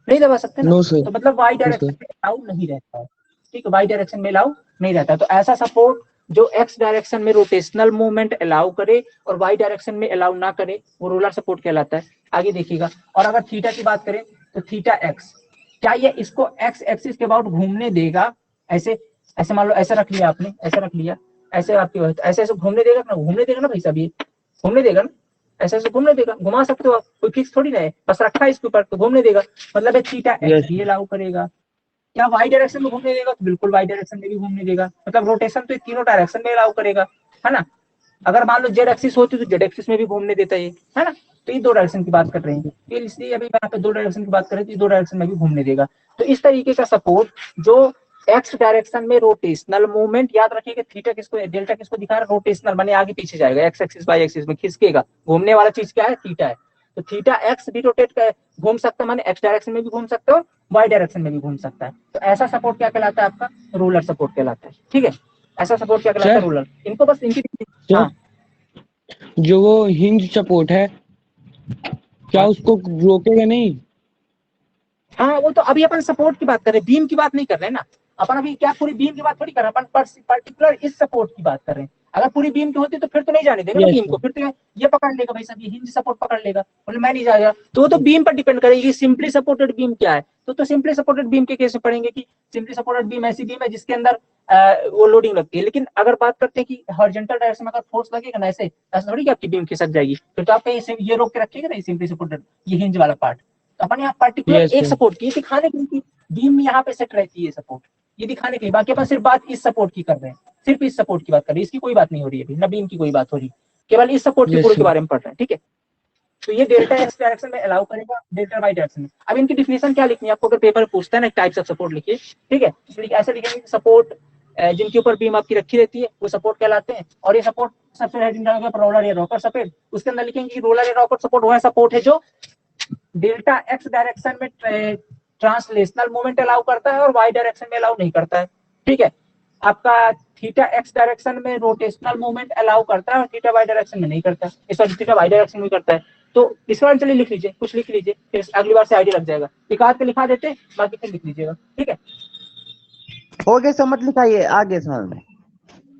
नहीं दबा सकते ना, तो मतलब वाई डायरेक्शन में अलाउ नहीं रहता है, ठीक है, वाई डायरेक्शन में अलाउ नहीं रहता। तो ऐसा सपोर्ट जो एक्स डायरेक्शन में रोटेशनल मूवमेंट अलाउ करे और वाई डायरेक्शन में अलाउ ना करे, वो रोलर सपोर्ट कहलाता है। आगे देखिएगा, और अगर थीटा की बात करें तो थीटा एक्स, क्या ये इसको एक्स एक्सिस के अबाउट घूमने देगा, ऐसे ऐसे मान लो ऐसे रख लिया आपने, ऐसे रख लिया, ऐसे आपकी ऐसे ऐसे घूमने देगा ना, घूमने देगा ना भाई साहब, ये घूमने देगा ना, ऐसे ऐसे घूमने देगा, घुमा सकते हो आप, कोई फिक्स थोड़ी ना है, बस रखा है इसके ऊपर तो घूमने देगा, मतलब थीटा एक्स ये अलाउ करेगा। क्या वाई डायरेक्शन में घूमने देगा, तो बिल्कुल वाई डायरेक्शन में भी घूमने देगा, मतलब रोटेशन तो तीनों डायरेक्शन में अलाउ करेगा, है ना। अगर मान लो जेड एक्सिस होती तो जेड एक्सिस में भी घूमने देता है ना। तो ये दो डायरेक्शन की बात कर रहे हैं, फिर इसलिए अभी यहाँ पे दो डायरेक्शन की बात करें तो दो डायरेक्शन में भी घूमने देगा। तो इस तरीके का सपोर्ट जो एक्स डायरेक्शन में रोटेशनल मूवमेंट, याद रखिएगा थीटा किसको, डेल्टा किसको दिखा रहा है, रोटेशनल माने आगे पीछे जाएगा, एक्स एक्सिस वाई एक्सिस में खिसकेगा, घूमने वाला चीज क्या है, थीटा है। तो थीटा एक्स भी रोटेट कर घूम सकता है, माने एक्स डायरेक्शन में भी घूम सकते हो, वाई डायरेक्शन में भी घूम सकता है। तो ऐसा सपोर्ट क्या कहलाता है, आपका रोलर सपोर्ट कहलाता है, ठीक है। ऐसा सपोर्ट क्या कहलाता है, रोलर। इनको बस इनकी, हाँ, जो वो हिंज सपोर्ट है, क्या उसको रोकेगा नहीं? हाँ, वो तो अभी अपन सपोर्ट की बात कर रहे हैं, बीम की बात नहीं कर रहे हैं ना अपन, अभी क्या पूरी बीम की बात थोड़ी कर रहे हैं अपन, पर्टिकुलर इस सपोर्ट की बात कर रहे हैं। अगर पूरी बीम की होती तो फिर तो नहीं जाने देगा ना Yes, बीम को, फिर तो ये पकड़ लेगा भाई साहब, ये हिंज सपोर्ट पकड़ लेगा, बोले मैं नहीं जाएगा। तो वो तो बीम पर डिपेंड करेगी सिंपली सपोर्टेड बीम क्या है। तो सिंपली सपोर्टेड बीम के केस में पढ़ेंगे कि सिंपली सपोर्टेड बीम ऐसी बीम है जिसके अंदर वो लोडिंग लगती है। लेकिन अगर बात करते हैं कि हॉरिजॉन्टल डायरेक्शन में अगर फोर्स लगेगा ना ऐसे थोड़ी कि आपकी बीम खिसक जाएगी, फिर तो आप ये रोक के रखिएगा ना सिंपली सपोर्टेड ये हिंज वाला पार्ट। तो अपन यहाँ पर्टिकुलर Yes, एक sir. सपोर्ट की दिखाने के लिए बीम यहाँ पे सेट रहती है सपोर्ट, ये दिखाने के लिए। बाकी अपन सिर्फ बात इस सपोर्ट की कर रहे हैं, सिर्फ इस सपोर्ट की बात कर रहे हैं, इसकी कोई बात नहीं हो रही है अभी, ना बीम की कोई बात हो रही, केवल इस सपोर्ट की Yes, पूरे के sir. बारे में पढ़ रहे हैं, ठीक है। तो ये डेल्टा एक्स डायरेक्शन में अलाउ करेगा, डेल्टा वाई डायरेक्शन में। अब इनकी डिफिनेशन क्या लिखनी है आपको, अगर पेपर पूछता है ना टाइप्स ऑफ सपोर्ट लिखिए, ठीक है। इसलिए ऐसे लिखेंगे सपोर्ट जिनके ऊपर बीम आपकी रखी रहती है वो सपोर्ट कहलाते हैं। और ये सपोर्ट सबसे हेडिंग डालोगे रोलर या रॉकर सपोर्ट, उसके अंदर लिखेंगे रोलर या रॉकर सपोर्ट वो सपोर्ट है जो डेल्टा एक्स डायरेक्शन में ट्रांसलेशनल मूवमेंट अलाउ करता है और वाई डायरेक्शन में अलाउ नहीं करता है, ठीक है। आपका थीटा एक्स डायरेक्शन में रोटेशनल मूवमेंट अलाउ करता है और थीटा वाई डायरेक्शन में नहीं करता है, सॉरी थीटा वाई डायरेक्शन में करता है। तो इस बार चलिए लिख लीजिए, कुछ लिख लीजिए, फिर अगली बार से आइडिया लग जाएगा। एक आध पे लिखा देते, बाकी फिर लिख लीजिएगा, ठीक है। हो गया, समझ लिखाइए, आगे समझ में।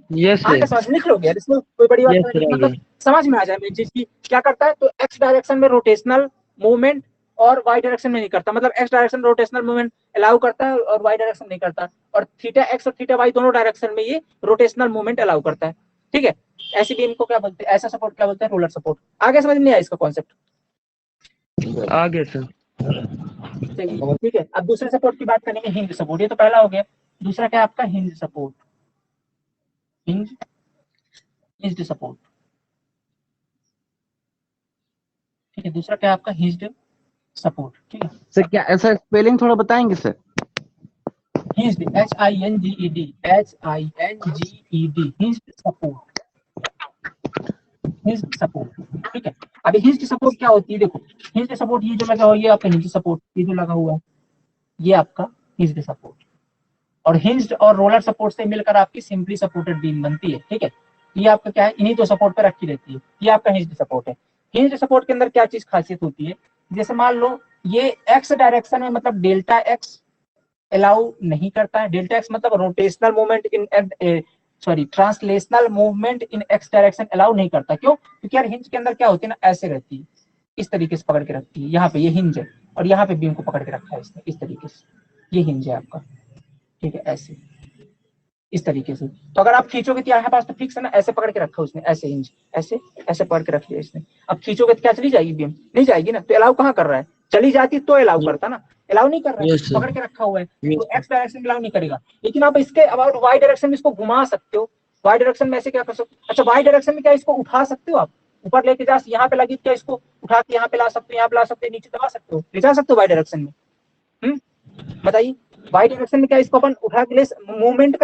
Yes, आगे sir. समझ लिख लोगे यार, इसमें कोई बड़ी बात Yes, नहीं sir. है, आगे. मतलब समझ में आ जाए मेरी चीज की क्या करता है। तो एक्स डायरेक्शन में रोटेशनल मूवमेंट और वाई डायरेक्शन में नहीं करता, मतलब x direction rotational movement allow करता है और वाई डायरेक्शन नहीं करता, और थीटा एक्स और थीटा वाई दोनों डायरेक्शन में ये रोटेशनल मूवमेंट अलाउ करता है, ठीक है। ऐसी बीम को क्या बोलते हैं, ऐसा सपोर्ट क्या बोलते हैं, रोलर सपोर्ट। आगे समझ नहीं आया इसका कॉन्सेप्ट, आगे, sir. चलिए ठीक है। अब दूसरे सपोर्ट की बात करेंगे, हिंज सपोर्ट, ये तो पहला हो गया। दूसरा क्या है आपका, हिंज सपोर्ट, हिंज सपोर्ट, ठीक है। दूसरा क्या है आपका, हिंज्ड सपोर्ट, ठीक है। सर क्या ऐसा स्पेलिंग थोड़ा बताएंगे sir? Hinged HINGED, HINGED, hinged support, hinged support, ठीक है। अभी हिंज्ड सपोर्ट क्या होती है, देखो हिंज्ड सपोर्ट ये जो लगा हुआ है, ये आपका हिंज्ड सपोर्ट, ये जो लगा हुआ है ये आपका हिंज्ड सपोर्ट, और हिंज्ड और रोलर सपोर्ट से मिलकर आपकी सिंपली सपोर्टेड बीम बनती है, ठीक है। ये आपका क्या है, इन्हीं दो सपोर्ट पर रखी रहती है, ये आपका हिंज्ड सपोर्ट है। हिंज्ड सपोर्ट के अंदर क्या चीज खासियत होती है, जैसे मान लो ये एक्स डायरेक्शन में, मतलब डेल्टा एक्स अलाउ नहीं करता है। डेल्टा एक्स मतलब rotational movement in sorry translational movement in x direction allow नहीं करता। क्यों? क्योंकि यार हिंज के अंदर क्या होती है ना, ऐसे रहती है, इस तरीके से पकड़ के रखती है, यहाँ पे ये हिंज है और यहाँ पे बीम को पकड़ के रखा है इसने इस तरीके से, ये हिंज है आपका, ठीक है, ऐसे इस तरीके से। तो अगर आप खींचोगे तो यहाँ पास तो फिक्स है ना, ऐसे पकड़ के रखा उसने, ऐसे हिंज, ऐसे ऐसे पकड़ के रख लिया इसने। अब खींचोगे तो क्या चली जाएगी बीम? नहीं जाएगी ना। तो अलाउ कहाँ कर रहा है, चली जाती तो अलाउ करता ना, अलाउ नहीं कर रहा है, Yes, sir. पकड़ के रखा हुआ है, Yes, तो एक्स डायरेक्शन में अलाउ नहीं करेगा। लेकिन आप इसके अबाउट वाई डायरेक्शन में इसको घुमा सकते हो, वाई डायरेक्शन में ऐसे क्या कर सकते हो, अच्छा वाई डायरेक्शन में क्या इसको उठा सकते हो आप, ऊपर लेके जा, यहाँ पे लगी क्या इसको उठा के यहाँ पे ला सकते हो, यहाँ पे ला सकते हो, नीचे दबा सकते हो, ले जा सकते हो वाई डायरेक्शन में। बताइए, वाई डायरेक्शन में क्या इसको अपन उठा के ले मूवमेंट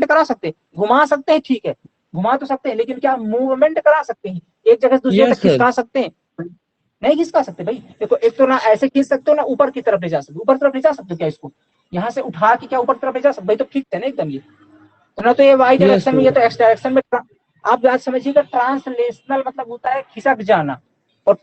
करा सकते, घुमा सकते हैं, ठीक है, घुमा तो सकते हैं, लेकिन क्या मूवमेंट करा सकते हैं, एक जगह से दूसरी Yes, तक sir. खिसका सकते हैं? नहीं खिसका सकते भाई। देखो एक तो ना ऐसे खींच सकते हो ना ऊपर की तरफ ले जा सकते हो, ऊपर तरफ ले जा सकते हो क्या इसको, यहाँ से उठा के क्या ऊपर तरफ ले जा सकते भाई, तो ठीक है ना एकदम। ये तो ना तो ये वाई Yes, डायरेक्शन में, sir. ये तो एक्स डायरेक्शन में। आप बात समझिएगा, ट्रांसलेशनल मतलब होता है खिसक जाना, और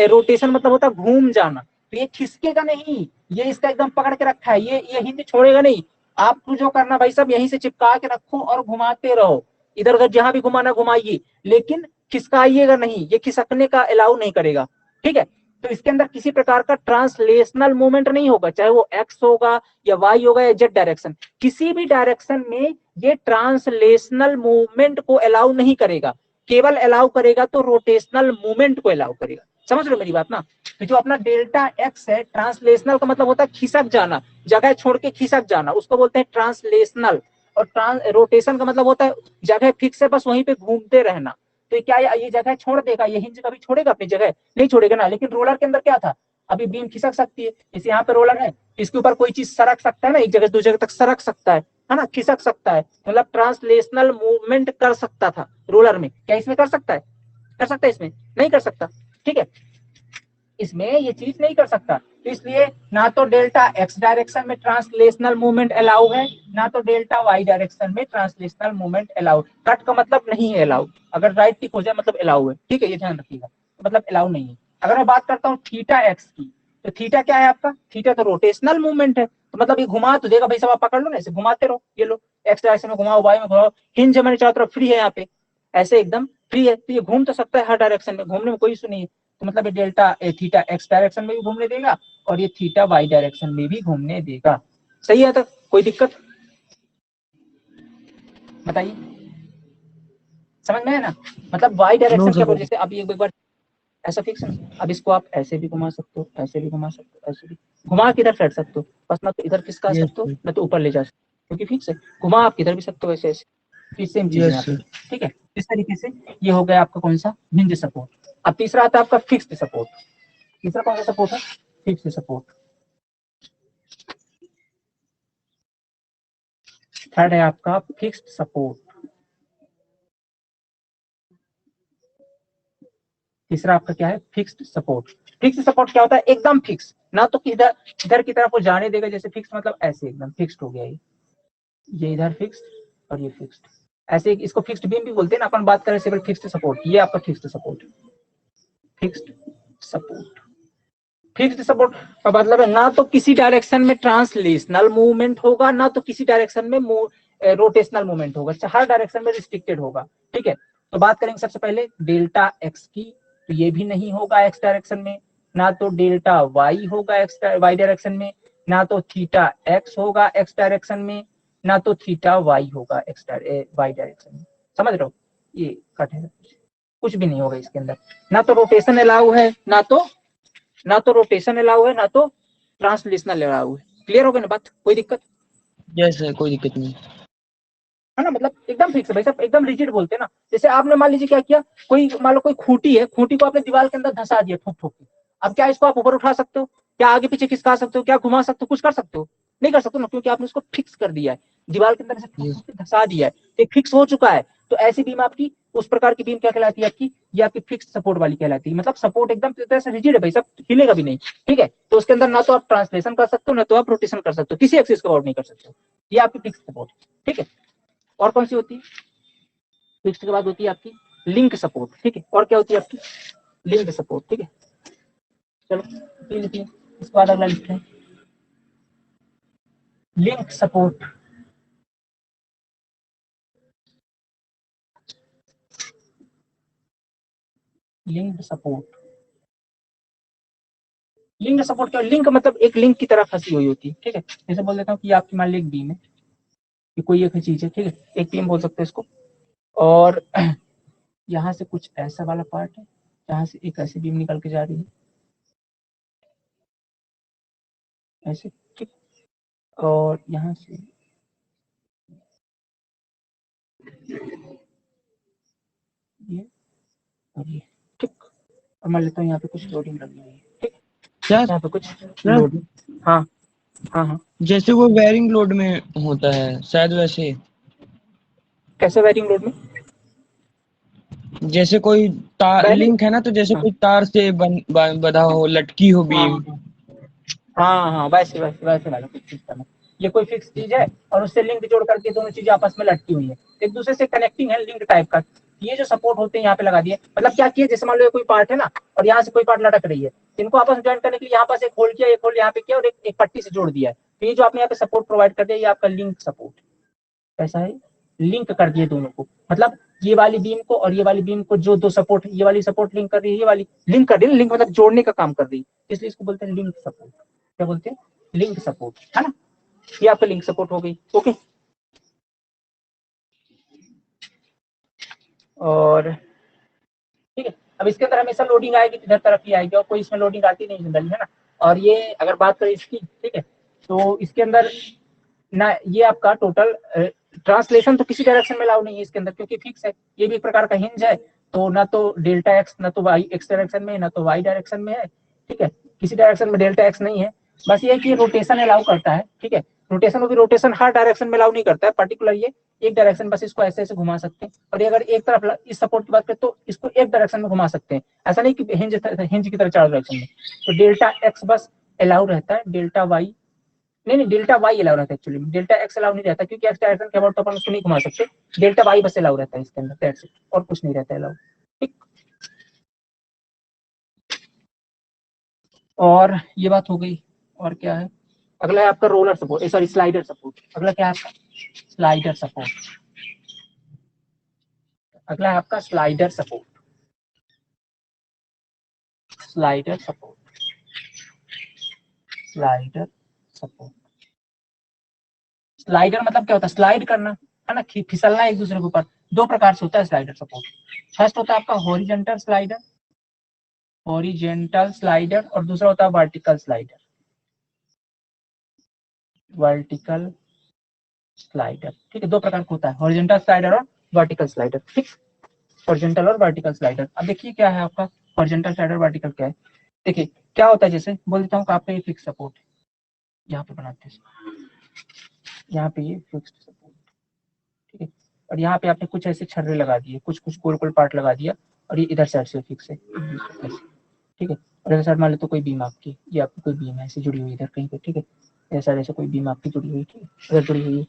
रोटेशन मतलब होता है घूम जाना। तो ये खिसकेगा नहीं, ये इसका एकदम पकड़ के रखा है, ये हिंज छोड़ेगा नहीं। आपको जो करना भाई साहब, यहीं से चिपका के रखो और घुमाते रहो, इधर उधर जहां भी घुमाना घुमाइए, लेकिन खिसकाइएगा नहीं, ये खिसकने का अलाउ नहीं करेगा, ठीक है। तो इसके अंदर किसी प्रकार का ट्रांसलेशनल मूवमेंट नहीं होगा, चाहे वो एक्स होगा या वाई होगा या जेड डायरेक्शन, किसी भी डायरेक्शन में ये ट्रांसलेशनल मूवमेंट को अलाउ नहीं करेगा, केवल अलाउ करेगा तो रोटेशनल मूवमेंट को अलाउ करेगा। समझ लो मेरी बात ना। तो जो अपना डेल्टा एक्स है, ट्रांसलेशनल का मतलब होता है खिसक जाना, जगह छोड़ के खिसक जाना, उसको बोलते हैं ट्रांसलेशनल। और रोटेशन का मतलब होता है जगह फिक्स है, बस वहीं पे घूमते रहना। तो क्या ये जगह छोड़ देगा, ये हिंज कभी छोड़ेगा अपनी जगह? नहीं छोड़ेगा ना। लेकिन रोलर के अंदर क्या था, अभी बीम खिसक सकती है, जैसे यहाँ पे रोलर है, इसके ऊपर कोई चीज सरक सकता है ना, एक जगह से दूसरी जगह तक सरक सकता है ना, खिसक सकता है, मतलब ट्रांसलेशनल मूवमेंट कर सकता था रोलर में। क्या इसमें कर सकता है? कर सकता है इसमें? नहीं कर सकता, ठीक है, इसमें ये चीज नहीं कर सकता। तो इसलिए ना तो डेल्टा एक्स डायरेक्शन में ट्रांसलेशनल मूवमेंट अलाउ है, ना तो डेल्टा वाई डायरेक्शन में ट्रांसलेशनल मूवमेंट अलाउ। कट का मतलब नहीं है अलाउ, अगर राइट टिक हो जाए मतलब अलाउ है, ठीक है, ये ध्यान रखिएगा, मतलब अलाउ नहीं है। अगर मैं बात करता हूँ थीटा एक्स की, तो थीटा क्या है आपका, थीटा तो रोटेशनल मूवमेंट है, तो मतलब ये घुमा तो देगा भाई साहब, आप पकड़ लो ना, ऐसे घुमाते रहो, ये लो एक्स डायरेक्शन में घुमाओ, वाई में घुमाओ, हिंज मैंने चारों तरफ फ्री है यहाँ पे, ऐसे एकदम फ्री है, तो ये घूम तो सकता है हर डायरेक्शन में, घूमने में कोई इशू नहीं है। तो मतलब ये डेल्टा थीटा एक्स डायरेक्शन में भी घूमने देगा और ये थीटा वाई डायरेक्शन में भी घूमने देगा। सही है, तो कोई दिक्कत बताइए, समझ में है ना? मतलब वाई डायरेक्शन क्या बोल, जैसे अभी एक बार ऐसा फिक्स है, अब इसको आप ऐसे भी घुमा सकते हो, ऐसे भी घुमा सकते हो, ऐसे भी घुमा किधर फेंट सकते हो, बस ना तो इधर खिसका सकते हो ना तो ऊपर ले जा सकते हो, क्योंकि फिक्स है। घुमा आप किधर भी सकते हो, ऐसे ऐसे, फिर सेम चीज यहाँ पे, ठीक है। इस तरीके से ये हो गया आपका कौन सा, हिंज सपोर्ट। अब तीसरा आता है आपका फिक्स्ड सपोर्ट। तीसरा कौन सा सपोर्ट है, फिक्स्ड सपोर्ट। थर्ड है आपका फिक्स्ड सपोर्ट। तीसरा आपका क्या है, फिक्स्ड सपोर्ट। फिक्स्ड सपोर्ट क्या होता है, एकदम फिक्स, ना तो इधर इधर की तरफ वो जाने देगा, जैसे फिक्स मतलब ऐसे एकदम फिक्स्ड हो गया ये इधर फिक्स्ड और ये फिक्स्ड, ऐसे इसको फिक्स्ड बीम भी बोलते हैं ना, अपन बात करें सिविल फिक्स्ड सपोर्ट, ये आपका fixed support. Fixed support, fixed support का मतलब है ना तो किसी डायरेक्शन में ट्रांसलेशनल मूवमेंट होगा, ना तो किसी डायरेक्शन में रोटेशनल मूवमेंट होगा, हर डायरेक्शन में रिस्ट्रिक्टेड होगा, ठीक है। तो बात करेंगे सबसे पहले डेल्टा एक्स की, तो ये भी नहीं होगा एक्स डायरेक्शन में, ना तो डेल्टा वाई होगा एक्स वाई डायरेक्शन में, ना तो थीटा एक्स होगा एक्स डायरेक्शन में, ना तो थीटा वाई होगा एक्स वाई डायरेक्शन में। समझ रहे हो, ये कट है, कुछ भी नहीं होगा इसके अंदर, ना तो रोटेशन अलाउ है, ना तो रोटेशन अलाउ है, ना तो ट्रांसलेशनल अलाउ है। क्लियर हो गया ना बात, कोई दिक्कत? यस सर, कोई दिक्कत नहीं। है ना, मतलब एकदम फिक्स है भाई साहब, एकदम रिजिड बोलते हैं ना। जैसे आपने मान लीजिए क्या किया, कोई मान लो कोई खूंटी है, खूंटी को आपने दीवार के अंदर धंसा दिया ठोक ठोक के, अब क्या इसको आप ऊपर उठा सकते हो, क्या आगे पीछे खिसका सकते हो, क्या घुमा सकते हो, कुछ कर सकते हो? नहीं कर सकते ना, क्योंकि आपने उसको फिक्स कर दिया है, दीवार के अंदर से ठोक ठोक के धंसा दिया है, तो फिक्स हो चुका है। तो ऐसी बीम आपकी, उस प्रकार की बीम क्या कहलाती है आपकी, ये आपकी फिक्स सपोर्ट वाली कहलाती है। मतलब सपोर्ट एकदम तरह से रिजिड है भाई साहब, हिलेगा भी नहीं, ठीक है। तो उसके अंदर ना तो आप ट्रांसलेशन कर सकते हो, ना तो आप रोटेशन कर सकते हो, किसी एक्सिस को अवॉइड नहीं कर सकते हो। ये आपकी फिक्स सपोर्ट, ठीक है। और कौन सी होती है, फिक्स्ड के बाद होती है आपकी लिंक सपोर्ट, ठीक है। और क्या होती है आपकी, लिंक सपोर्ट, ठीक है। चलो ये लिखिए, इसके बाद अगला लिखते हैं link support. Link support, link support क्या, लिंक मतलब एक लिंक की तरह फंसी हुई होती है, ठीक है। जैसे बोल देता हूँ कि आपकी मान ली एक बीम है, कि कोई एक चीज है, ठीक है, एक बीम बोल सकते हैं इसको, और यहाँ से कुछ ऐसा वाला पार्ट है, जहाँ से एक ऐसी बीम निकल के जा रही है, ऐसे, ठीक। और यहाँ से ये और ये, ठीक। और मान लेता हूँ यहाँ पे कुछ लोडिंग लगी हुई है, ठीक। क्या यहाँ पे कुछ लोडिंग, हाँ हाँ हाँ। जैसे वो वेरिंग लोड में होता है शायद वैसे, कैसे वायरिंग लोड में, जैसे कोई तार वायरिंग, लिंक है ना, तो जैसे हाँ कोई तार से बंधा हो, लटकी हो बीम। हाँ हाँ हाँ, वैसे वैसे वैसे वाला कुछ सिस्टम है। ये कोई फिक्स चीज है और उससे लिंक जोड़ करके दोनों चीजें आपस में लटकी हुई है, एक दूसरे से कनेक्टिंग है, लिंक टाइप का। ये जो सपोर्ट होते हैं यहाँ पे लगा दिए, मतलब क्या किया, जैसे मान लो कोई पार्ट है ना, और यहाँ से कोई पार्ट लटक रही है, इनको आपस में ज्वाइन करने के लिए यहाँ पास एक होल किया, एक होल यहाँ पे किया, और एक पट्टी से जोड़ दिया है। तो ये जो आपने यहाँ पे सपोर्ट प्रोवाइड कर दिया, ये आपका लिंक सपोर्ट। कैसा है, लिंक कर दिए दोनों को, मतलब ये वाली बीम को और ये वाली बीम को, जो दो सपोर्ट, ये वाली सपोर्ट लिंक कर रही है, ये वाली लिंक कर रही है, लिंक मतलब जोड़ने का काम कर रही है, इसलिए इसको बोलते हैं लिंक सपोर्ट। क्या बोलते हैं, लिंक सपोर्ट, है ना। ये आपका लिंक सपोर्ट हो गई, ओके। और ठीक है, अब इसके अंदर हमेशा लोडिंग आएगी, इधर तरफ ही आएगी, और कोई इसमें लोडिंग आती नहीं जनरली, है ना। और ये अगर बात करें इसकी, ठीक है, तो इसके अंदर ना ये आपका टोटल ट्रांसलेशन तो किसी डायरेक्शन में अलाउ नहीं है इसके अंदर, क्योंकि फिक्स है, ये भी एक प्रकार का हिंज है। तो ना तो डेल्टा एक्स, ना तो वाई एक्स डायरेक्शन में, ना तो वाई डायरेक्शन में है, ठीक है। किसी डायरेक्शन में डेल्टा एक्स नहीं है, बस ये है कि रोटेशन अलाउ करता है, ठीक है। रोटेशन को भी रोटेशन हर डायरेक्शन में अलाउ नहीं करता है, पर्टिकुलर ये एक डायरेक्शन, बस इसको ऐसे ऐसे घुमा सकते हैं। और ये अगर एक तरफ इस सपोर्ट की बात करें तो इसको एक डायरेक्शन में घुमा सकते हैं, ऐसा नहीं कि हिंज की तरह चार डायरेक्शन में। तो डेल्टा एक्स बस अलाउ रहता है, डेल्टा वाई नहीं, डेल्टा वाई अलाउ रहता है एक्चुअली, डेल्टा एक्स अलाउ नहीं रहता, क्योंकि एक्स डायरेक्शन के अबाउट तो अपन उसको नहीं घुमा सकते। डेल्टा वाई बस अलाउ रहता है इसके अंदर, दैट्स इट, और कुछ नहीं रहता है अलाउ, ठीक। और ये बात हो गई। और क्या है, अगला है आपका roller support, sorry slider support. अगला क्या है आपका, स्लाइडर सपोर्ट। अगला है आपका slider support. Slider support, slider support. Slider मतलब क्या होता है? स्लाइड करना है ना, फिसलना एक दूसरे के ऊपर। दो प्रकार से होता है स्लाइडर सपोर्ट। फर्स्ट होता है आपका हॉरिजॉन्टल स्लाइडर, हॉरिजॉन्टल स्लाइडर, और दूसरा होता है वर्टिकल स्लाइडर, वर्टिकल स्लाइडर। ठीक है, दो प्रकार का होता है, हॉरिजॉन्टल स्लाइडर और वर्टिकल स्लाइडर। ठीक, हॉरिजॉन्टल और वर्टिकल स्लाइडर। अब देखिए क्या है आपका हॉरिजॉन्टल स्लाइडर, वर्टिकल क्या है। देखिए क्या होता है, जैसे बोल देता हूँ कि आपका ये फिक्स सपोर्ट है, यहाँ पे बनाते हैं, यहाँ पे ये फिक्स सपोर्ट, ठीक है, और यहाँ पे आपने कुछ ऐसे छर्रे लगा दिए, कुछ कुछ गोल गोल पार्ट लगा दिया, और ये इधर साइड से फिक्स है, ठीक है। और इधर साइड मान लो तो कोई बीम आपकी, ये आपकी कोई बीम है ऐसे जुड़ी हुई इधर कहीं पे, ठीक है, इधर साइड ऐसे कोई बीम आपकी जुड़ी हुई, ठीक है, इधर जुड़ी हुई है,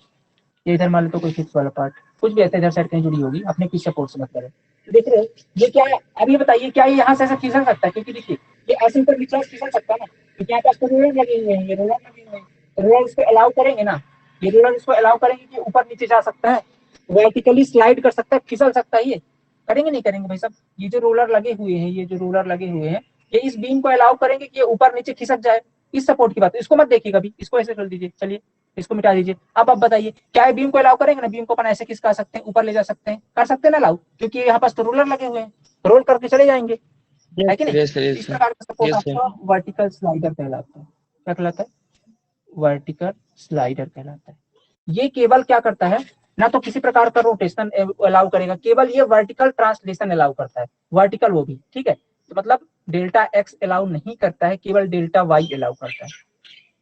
ये इधर मान लो तो कोई फिक्स वाला पार्ट, कुछ भी ऐसा इधर साइड कहीं जुड़ी होगी, अपने किस सपोर्ट से मतलब है। तो देख रहे हो ये क्या है, अब ये बताइए क्या ये यहाँ से ऐसा फिसल सकता है? क्योंकि देखिए ये ऐसे ऊपर नीचे फिसल सकता है ना, क्योंकि यहाँ पे आपको रोलर लगे हुए हैं, ये रोलर लगे हुए हैं, रोलर इसको अलाउ करेंगे ना, ये रोलर इसको अलाउ करेंगे कि ऊपर नीचे जा सकता है, वर्टिकली स्लाइड कर सकता है, फिसल सकता है। ये करेंगे नहीं करेंगे भाई साहब? ये जो रोलर लगे हुए हैं, ये जो रोलर लगे हुए हैं, ये इस बीम को अलाउ करेंगे कि ये ऊपर नीचे खिसक जाए। इस सपोर्ट की बात, इसको मत देखिए कभी, इसको ऐसे कर दीजिए, चलिए इसको मिटा दीजिए। अब आप बताइए क्या ये बीम को अलाउ करेंगे ना? बीम को अपन ऐसे खिसका सकते हैं, ऊपर ले जा सकते हैं, कर सकते हैं ना अलाउ, क्योंकि यहाँ पास तो रोलर लगे हुए हैं, रोल करके चले जाएंगे, है कि नहीं? इस प्रकार का सपोर्ट आपका वर्टिकल स्लाइडर कहलाता है। क्या कहलाता है? वर्टिकल स्लाइडर कहलाता है। ये केवल क्या करता है, ना तो किसी प्रकार का रोटेशन अलाउ करेगा, केवल ये वर्टिकल ट्रांसलेशन अलाउ करता है, वर्टिकल वो भी, ठीक है। तो मतलब डेल्टा एक्स अलाउ नहीं करता है, केवल डेल्टा वाई अलाउ करता है,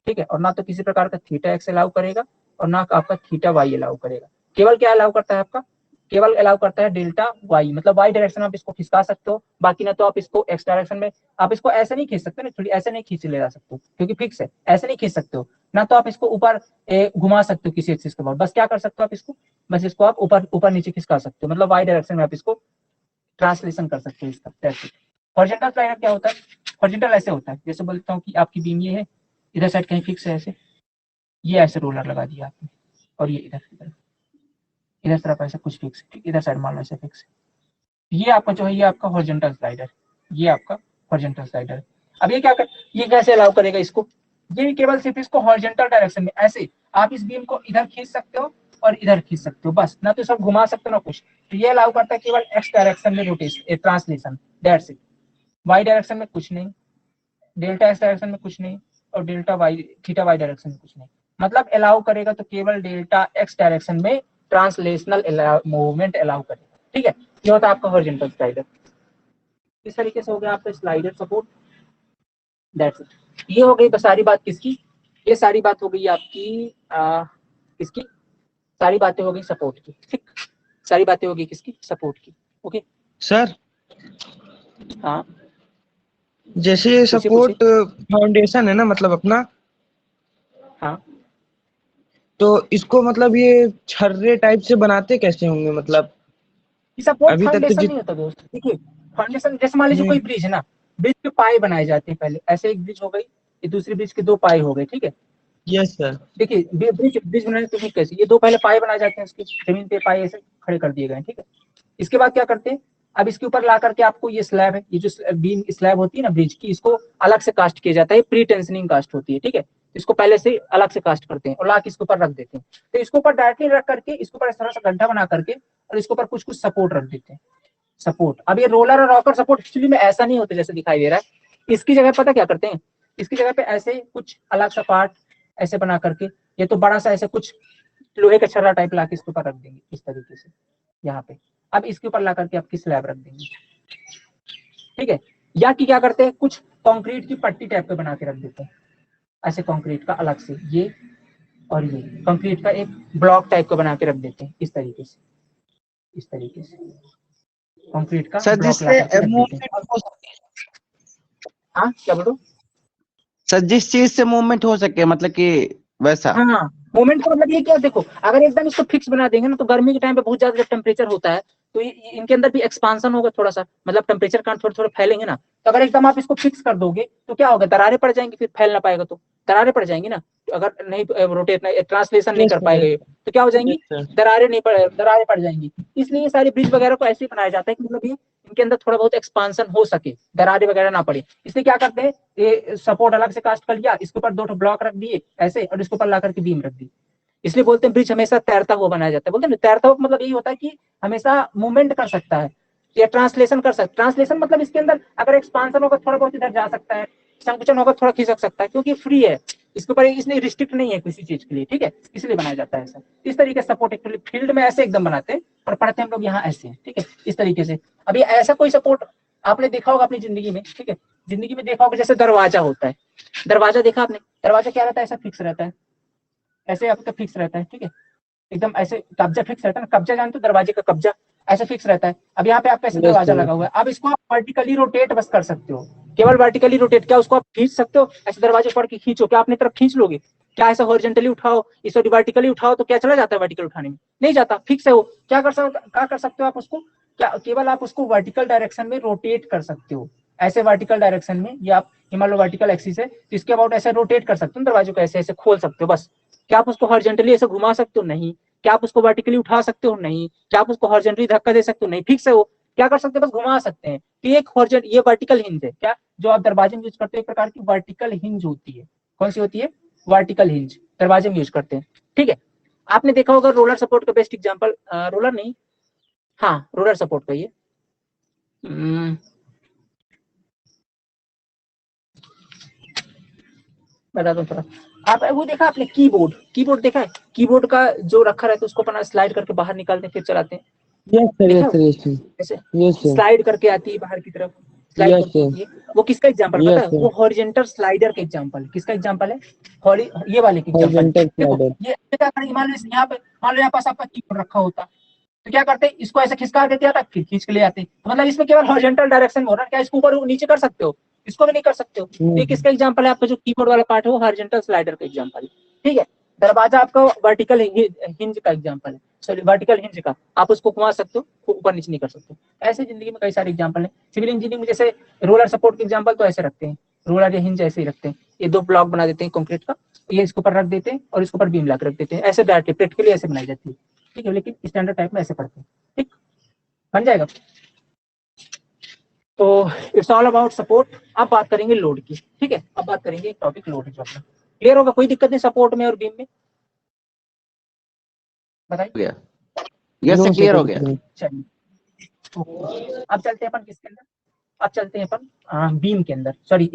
ठीक है। और ना तो किसी प्रकार का थीटा एक्स अलाउ करेगा, और ना आपका थीटा वाई अलाउ करेगा। केवल क्या अलाउ करता है आपका? केवल अलाउ करता है डेल्टा वाई, मतलब वाई डायरेक्शन आप इसको खिसका सकते हो, बाकी ना तो आप इसको एक्स डायरेक्शन में, आप इसको ऐसे नहीं खींच सकते ना, थोड़ी ऐसे नहीं खींच ले जा सकते हो क्योंकि फिक्स है, ऐसे नहीं खींच सकते हो। ना तो आप इसको ऊपर घुमा सकते हो किसी एक्सिस के बाद, बस क्या कर सकते हो आप इसको, बस इसको आप ऊपर ऊपर नीचे खिसका सकते हो, मतलब वाई डायरेक्शन में आप इसको ट्रांसलेशन कर सकते हो इसका। हॉरिजॉन्टल स्लाइडर क्या होता है? हॉरिजॉन्टल ऐसे होता है, जैसे बोलता हूँ कि आपकी बीम ये है, इधर साइड कहीं फिक्स है ऐसे, ये ऐसे रोलर लगा दिया आपने, और ये इधर इधर इधर तरफ ऐसे कुछ फिक्स है, इधर साइड मान लो ऐसे फिक्स है। ये आपका जो है, ये आपका हॉरिजॉन्टल स्लाइडर, ये आपका हॉरिजॉन्टल स्लाइडर। अब ये क्या कर, ये कैसे अलाउ करेगा इसको? ये केवल सिर्फ इसको हॉरिजॉन्टल डायरेक्शन में ऐसे आप इस बीम को इधर खींच सकते हो और इधर खींच सकते हो, बस, ना तो सब घुमा सकते हो ना कुछ। तो ये अलाउ करता है केवल एक्स डायरेक्शन में rotation, translation, that's it. Y direction में कुछ नहीं, डेल्टा एक्स डायरेक्शन में कुछ नहीं, और delta Y theta Y direction में कुछ नहीं। मतलब अलाउ करेगा तो केवल डेल्टा एक्स डायरेक्शन में ट्रांसलेशनल मूवमेंट अलाउ करेगा, ठीक है। ये होता है आपका हॉरिजॉन्टल स्लाइडर। इस तरीके से हो गया आपका स्लाइडर सपोर्ट, दैट्स इट। ये हो गई बस सारी बात किसकी, ये सारी बात हो गई आपकी किसकी, सारी बातें हो गई सपोर्ट की, ठीक, सारी बातें हो गई किसकी, सपोर्ट की। ओके सर, हाँ जैसे ये पूछिए सपोर्ट पूछिए। फाउंडेशन है ना, मतलब अपना, हाँ तो इसको मतलब ये छर्रे टाइप से बनाते कैसे होंगे? मतलब ये सपोर्ट अभी तक तो फाउंडेशन नहीं होता दोस्त। देखिए फाउंडेशन जैसे मान लीजिए जितने कोई ब्रिज है ना, ब्रिज के पाए बनाए जाते हैं पहले, ऐसे एक ब्रिज हो गई, ये दूसरी ब्रिज के दो पाए हो गए, ठीक है। Yes sir. देखिए ब्रिज ब्रिज बनाने की टेक्निक कैसी, ये दो पहले पाए बनाए जाते हैं, उसकी जमीन पे पाए ऐसे खड़े कर दिए गए, ठीक है। इसके बाद क्या करते हैं, अब इसके ऊपर ला करके आपको ये स्लैब है, ये जो बीम स्लैब होती है ना ब्रिज की, इसको अलग से कास्ट किया जाता है, प्री टेंशनिंग कास्ट होती है, ठीक है। इसको पहले से अलग से कास्ट करते हैं और ला के इसके ऊपर रख देते हैं। तो इसके ऊपर डायरेक्टली रख करके इसके ऊपर इस तरह से गड्ढा बना करके और इसके ऊपर कुछ कुछ सपोर्ट रख देते हैं, सपोर्ट। अब ये रोलर और रॉकर सपोर्ट एक्चुअली में ऐसा नहीं होता जैसे दिखाई दे रहा है। इसकी जगह पता क्या करते हैं, इसकी जगह पे ऐसे कुछ अलग सा पार्ट ऐसे बना करके, ये तो बड़ा सा ऐसे कुछ लोहे का छर्रा टाइप ला के इसके ऊपर रख देंगे इस तरीके से यहाँ पे। अब इसके ऊपर ला करके आपकी स्लैब रख देंगे, ठीक है। या कि क्या करते हैं, कुछ कंक्रीट की पट्टी टाइप पे बना के रख देते हैं, ऐसे कंक्रीट का अलग से, ये और ये कंक्रीट का एक ब्लॉक टाइप का बना के रख देते हैं इस तरीके से, इस तरीके से कंक्रीट का सर ब्लॉक ला जिससे करके रख देते हैं। मूवमेंट हो सके, हाँ क्या बोलो? सर जिस चीज से मूवमेंट हो सके, मतलब कि वैसा। हाँ हाँ, मोमेंट का मतलब ये क्या, देखो अगर एकदम इसको फिक्स बना देंगे ना, तो गर्मी के टाइम पे बहुत ज्यादा जब टेम्परेचर होता है तो इनके अंदर भी एक्सपांशन होगा थोड़ा सा, मतलब टेम्परेचर का थोड़े थोड़े फैलेंगे ना। तो अगर एकदम आप इसको फिक्स कर दोगे तो क्या होगा, दरारें पड़ जाएंगी, फिर फैल ना पाएगा तो दरारें पड़ जाएंगी ना, तो अगर नहीं रोटेट नहीं ट्रांसलेशन नहीं यस कर सर। पाएगा ये, तो क्या हो जाएंगी, Yes, sir. दरारें पड़ जाएंगी। इसलिए ये सारे ब्रिज वगैरह को ऐसे ही बनाया जाता है कि मतलब ये इनके अंदर थोड़ा बहुत एक्सपांशन हो सके, दरारें वगैरह ना पड़े। इसलिए क्या करते हैं, ये सपोर्ट अलग से कास्ट कर लिया, इसके ऊपर 2 ब्लॉक रख दिए ऐसे, और इसके ऊपर ला करके बीम रख दी। इसलिए बोलते हैं ब्रिज हमेशा तैरता हुआ बनाया जाता है। बोलते हैं तैरता हुआ मतलब यही होता है कि हमेशा मूवमेंट कर सकता है या ट्रांसलेशन कर सकता है। ट्रांसलेशन मतलब इसके अंदर अगर एक्सपांशन होगा थोड़ा बहुत इधर जा सकता है, संकुचन होगा थोड़ा खिसक सकता है, क्योंकि फ्री है, इसके ऊपर इसने रिस्ट्रिक्ट नहीं है किसी चीज के लिए, ठीक है, इसलिए बनाया जाता है ऐसा। इस तरीके से सपोर्ट एक्चुअली फील्ड में ऐसे एकदम बनाते हैं और पढ़ते हैं हम लोग यहाँ ऐसे, ठीक है, इस तरीके से। अभी ऐसा कोई सपोर्ट आपने देखा होगा अपनी जिंदगी में, ठीक है, जिंदगी में देखा होगा, जैसे दरवाजा होता है, दरवाजा देखा आपने, दरवाजा क्या रहता है, ऐसा फिक्स रहता है, ऐसे आपका फिक्स रहता है, ठीक है, एकदम ऐसे कब्जा फिक्स रहता है ना, कब्जा जानते हो, दरवाजे का कब्जा ऐसे फिक्स रहता है। अब यहाँ पे आपका ऐसे Yes, दरवाजा sir. लगा हुआ है, अब इसको आप वर्टिकली रोटेट बस कर सकते हो, केवल वर्टिकली रोटेट। क्या उसको आप खींच सकते हो, ऐसे दरवाजे पकड़ के खींचो, क्या अपनी तरफ खींच लोगे, क्या ऐसा हॉरिजॉन्टली उठाओ, इस वर्टिकली उठाओ तो क्या चला जाता है वर्टिकल उठाने में, नहीं जाता, फिक्स है वो। क्या कर सकते हो आप उसको, क्या केवल आप उसको वर्टिकल डायरेक्शन में रोटेट कर सकते हो, ऐसे वर्टिकल डायरेक्शन में, या आप मान लो वर्टिकल एक्सिस है तो इसके अबाउट ऐसे रोटेट कर सकते हो दरवाजे को, ऐसे ऐसे खोल सकते हो बस। क्या आप उसको हॉरिजॉन्टली ऐसे घुमा सकते हो, नहीं। क्या आप उसको वर्टिकली उठा सकते हो, नहीं। क्या आप उसको हॉरिजॉन्टली धक्का दे सकते हो, नहीं, फिक्स है वो। क्या कर सकते हो, बस घुमा सकते हैं। तो ये एक हॉरिजॉन्टल, ये वर्टिकल हिंज है, क्या जो आप दरवाजे में यूज करते हो, एक प्रकार की वर्टिकल हिंज होती है। कौन सी होती है, वर्टिकल हिंज, दरवाजे में यूज करते हैं, ठीक है। आपने देखा होगा रोलर सपोर्ट का बेस्ट एग्जांपल, रोलर नहीं, हाँ रोलर सपोर्ट का ये बता दो थोड़ा। आप वो देखा आपने, कीबोर्ड देखा है, कीबोर्ड का जो रखा रहता है उसको अपना स्लाइड करके बाहर निकालते हैं फिर चलाते हैं, Yes, sir. देखा Yes, sir. Yes, sir. ऐसे Yes, sir. स्लाइड करके आती है बाहर की तरफ, स्लाइड Yes, करके sir. आती है। वो किसका एग्जांपल पता Yes, है, sir. वो हॉरिजॉन्टल स्लाइडर का एग्जांपल, किसका एग्जांपल है, ये वाले के एग्जांपल। Horizontal देखो slider. ये क्या करेंगे, यहाँ पे मान लो यहाँ पास आपका कीबोर्ड रखा होता, तो क्या करते, इसको ऐसे खिसका देते आता, फिर खींच के ले आते, तो मतलब इसमें केवल हॉरिजॉन्टल डायरेक्शन में हो रहा है, क्या इसको ऊपर नीचे कर सकते हो, इसको भी नहीं कर सकते हो। तो ये किसका एग्जांपल है, आपका जो कीबोर्ड वाला पार्ट है वो हॉरिजॉन्टल स्लाइडर का एग्जांपल है, ठीक है। दरवाजा आपका वर्टिकल हिंज का एग्जांपल है, सॉरी वर्टिकल हिंज का, आप उसको घुमा सकते हो, ऊपर नीचे नहीं कर सकते। ऐसे जिंदगी में कई सारे एग्जांपल है। सिविल इंजीनियरिंग में जैसे रोलर सपोर्ट के एग्जांपल तो ऐसे रखते हैं, रोलर या हिंज ऐसे ही रखते हैं, ये 2 ब्लॉक बना देते हैं कंक्रीट का, ये इसके ऊपर रख देते हैं और इसके ऊपर बीम ला रख देते हैं, ऐसे डायरेक्ट प्रैक्टिकली ऐसे बनाई जाती है, ठीक है, लेकिन स्टैंडर्ड टाइप में ऐसे पढ़ते हैं, ठीक, बन जाएगा। तो इट्स ऑल अबाउट सपोर्ट। अब बात करेंगे लोड की, ठीक है, अब बात करेंगे एक टॉपिक लोड जो अपना क्लियर होगा, कोई दिक्कत नहीं सपोर्ट में और बीम में, बताइए। गया, यस No, से sir. क्लियर हो कोई गया। दिक्कत नहीं. चलिए अब चलते हैं अपन किसके अंदर, अब चलते हैं अपन बीम के अंदर, सॉरी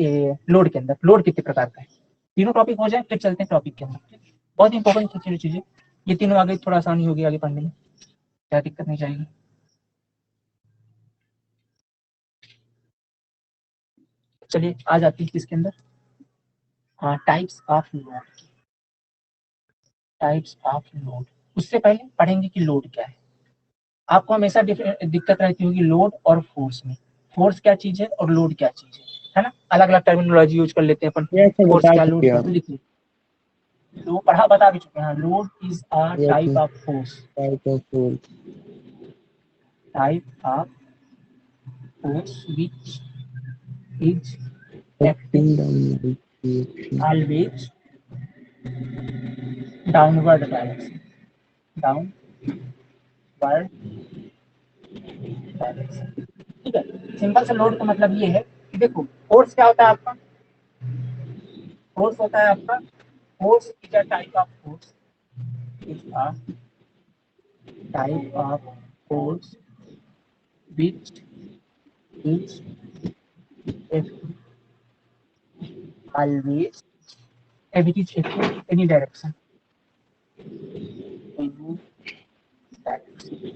लोड के अंदर। लोड कितने प्रकार का है, तीनों टॉपिक हो जाए फिर चलते हैं टॉपिक के अंदर। बहुत इंपॉर्टेंट चीजें, ये तीनों आगे थोड़ा आसानी होगी आगे पढ़ने में, क्या दिक्कत नहीं जाएगी। चलिए आ जाती है किसके अंदर, हाँ types of load, types of load. उससे पहले पढ़ेंगे कि लोड क्या है। आपको हमेशा दिक्कत रहती होगी लोड और फोर्स में, फोर्स क्या चीज है और लोड क्या चीज है ना, अलग अलग टर्मिनोलॉजी यूज कर लेते हैं अपन। Yes, sir. फोर्स बता क्या, लोड चुके क्या, आप. तो लिखिए, लोड बता भी चुके हैं, load is a Yes, type sir. Of force, Type of force. Type of force which is Acting acting down direction. always downward direction, downward direction, ठीक है। सिंपल से लोड का मतलब ये है कि देखो फोर्स क्या होता है आपका, फोर्स होता है आपका, force is a type of force, is a type of force which is acting always, which is acting in any direction, any direction,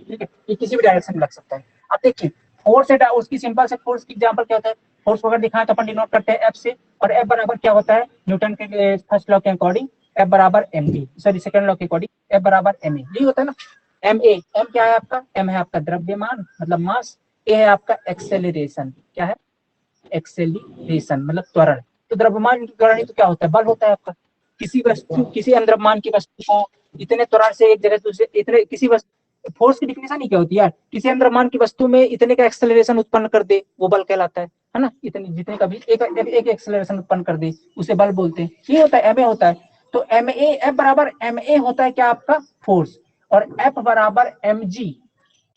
ठीक है, ये किसी भी डायरेक्शन में लग सकता है। अब देखिए फोर्स है, उसकी सिंपल से फोर्स की एग्जांपल क्या होता है, फोर्स अगर दिखाएं तो अपन डिनोट करते हैं एफ से, और एफ बराबर क्या होता है, न्यूटन के फर्स्ट लॉ के अकॉर्डिंग एफ बराबर M A, sorry second law के अकॉर्डिंग एफ बराबर एम ए, यही होता है ना। एम ए, एम क्या है आपका, एम है आपका द्रव्यमान मतलब मास, ए है आपका एक्सेलरेशन, क्या है, एक्सेलरेशन मतलब त्वरण। तो द्रव्यमान त्वरण तो क्या होता है, बल होता है आपका, किसी वस्तु, किसी द्रव्यमान की वस्तु को इतने त्वरण से एक जगह से दूसरे, इतने किसी वस्तु, फोर्स की डिफिनेशन ही क्या होती है यार, किसी द्रव्यमान की वस्तु में इतने का एक्सेलरेशन उत्पन्न कर दे वो बल कहलाता है ना, इतने जितने का भी एक एक्सेलरेशन उत्पन्न कर दे उसे बल बोलते हैं, ये होता है, एमए होता है। तो एम ए एफ बराबर एम ए होता है क्या आपका फोर्स, और एफ बराबर एम जी,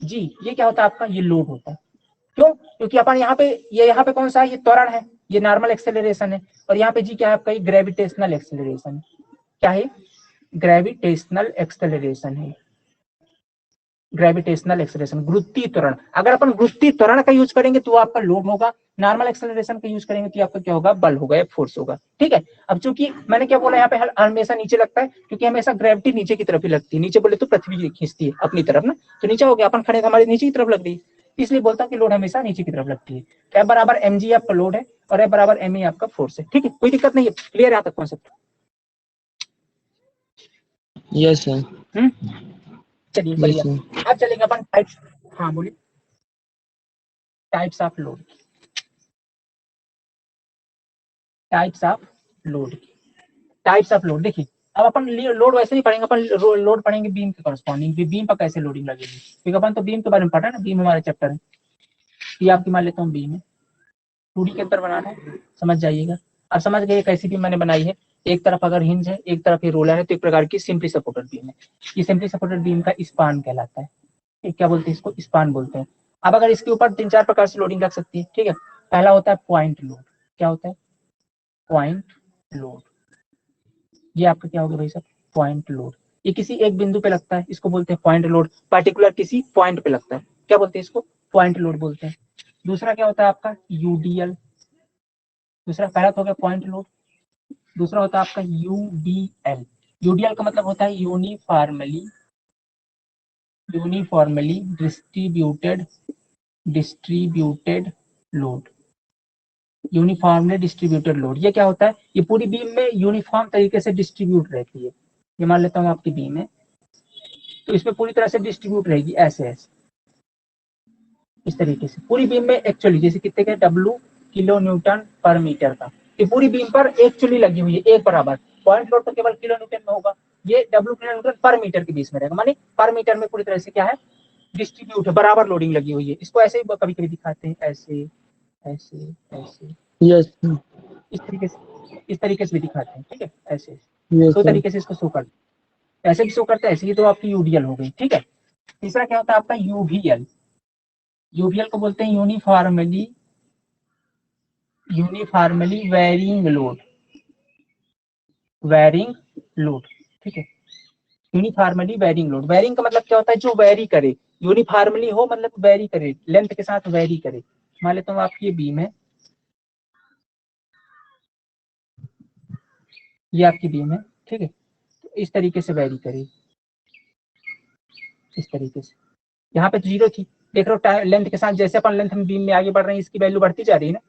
जी ये क्या होता है आपका, ये लोड होता है। क्यों, क्योंकि अपन यहाँ पे ये यहाँ पे कौन सा है, ये त्वरण है, ये नॉर्मल एक्सेलरेशन है, और यहाँ पे जी क्या है आपका, ये ग्रेविटेशनल एक्सेलरेशन है। क्या है, ग्रेविटेशनल एक्सेलरेशन है, ग्रेविटेशनल एक्सेलरेशन, गुरुत्वीय त्वरण। अगर अपन गुरुत्वीय त्वरण का यूज करेंगे तो आपका लोड होगा, नॉर्मल एक्सेलरेशन का यूज करेंगे तो आपका क्या होगा, बल होगा या फोर्स होगा। ठीक है, अब चूंकि मैंने क्या बोला यहाँ पे हमेशा नीचे लगता है, क्योंकि हमेशा ग्रेविटी नीचे की तरफ ही लगती है, नीचे बोले तो पृथ्वी खींचती है अपनी तरफ ना, तो नीचे हो गया, अपन खड़े हमारे नीचे की तरफ लग रही है, इसलिए बोलता हूँ कि लोड हमेशा नीचे की तरफ लगती है। एफ बराबर एम जी आपका लोड है, और एफ बराबर एम ए आपका फोर्स है। ठीक है, कोई दिक्कत नहीं है, क्लियर यहाँ तक कॉन्सेप्ट? Yes sir. चलिए यस बढ़िया। सर। अब चलेंगे अपन टाइप्स, हाँ बोलिए, types of load, types of load, types of load. देखिए अब अपन लोड वैसे नहीं पढ़ेंगे, अपन लोड पढ़ेंगे बीम के कॉरस्पॉन्डिंग, बीम पर कैसे लोडिंग लगेगी, क्योंकि अपन तो बीम के बारे में पढ़ा है ना, बीम हमारा चैप्टर है। ये आपकी मान लेता हूँ बीम है, 2D के अंदर बनाना है, समझ जाइएगा। अब समझ गए कैसी बीम मैंने बनाई है, एक तरफ अगर हिंज है, एक तरफ ये रोलर है, तो एक प्रकार की सिंपली सपोर्टेड बीम है। ये सिंपली सपोर्टेड बीम का स्पान कहलाता है, क्या बोलते हैं इसको, स्पान बोलते हैं। अब अगर इसके ऊपर 3-4 प्रकार से लोडिंग लग सकती है। ठीक है, पहला होता है पॉइंट लोड। क्या होता है, पॉइंट लोड, ये आपका क्या होगा भाई साहब, पॉइंट लोड। ये किसी एक बिंदु पे लगता है, इसको बोलते हैं पॉइंट लोड, पर्टिकुलर किसी पॉइंट पे लगता है, क्या बोलते हैं इसको, पॉइंट लोड बोलते हैं। दूसरा क्या होता है आपका यूडीएल, दूसरा, पहला तो हो गया पॉइंट लोड, दूसरा होता है आपका यूडीएल। यूडीएल का मतलब होता है uniformly, uniformly distributed load, uniformly distributed load. ये क्या होता है, ये पूरी बीम में यूनिफॉर्म तरीके से डिस्ट्रीब्यूट रहती है। ये मान लेता हूँ आपकी बीम है, तो इसमें पूरी तरह से डिस्ट्रीब्यूट रहेगी, ऐसे ऐसे इस तरीके से पूरी बीम में। एक्चुअली जैसे कितने के W किलो न्यूटन पर मीटर का, ये पूरी बीम पर एक्चुअली लगी हुई है एक बराबर। पॉइंट लोड तो केवल किलो न्यूटन में होगा, ये W किलो न्यूटन पर मीटर के बीच में रहेगा, माने पर मीटर में पूरी तरह से क्या है, डिस्ट्रीब्यूट है, बराबर लोडिंग लगी हुई है। इसको ऐसे ही कभी कभी दिखाते हैं, ऐसे ऐसे ऐसे, यस इस तरीके से भी दिखाते हैं। ठीक है, ऐसे यस दो सर। तरीके से इसको शो करते हैं, ऐसे भी शो करते हैं, ऐसे। ये तो आपकी यूडीएल हो गई। ठीक है, तीसरा क्या होता है आपका यूवीएल। यूवीएल को बोलते हैं uniformly varying load, varying load. ठीक है, यूनिफॉर्मली वेरिंग लोड, वेरिंग का मतलब क्या होता है, जो वेरी करे, यूनिफॉर्मली हो मतलब वेरी करे, लेंथ के साथ वेरी करे। मान लेता हूँ आपकी ये बीम है, ये आपकी बीम है, ठीक है, तो इस तरीके से वेरी करे, इस तरीके से। यहाँ पे 0 थी, देख रहे हो, लेंथ के साथ जैसे अपन लेंथ में बीम में आगे बढ़ रहे हैं, इसकी वैल्यू बढ़ती जा रही है ना,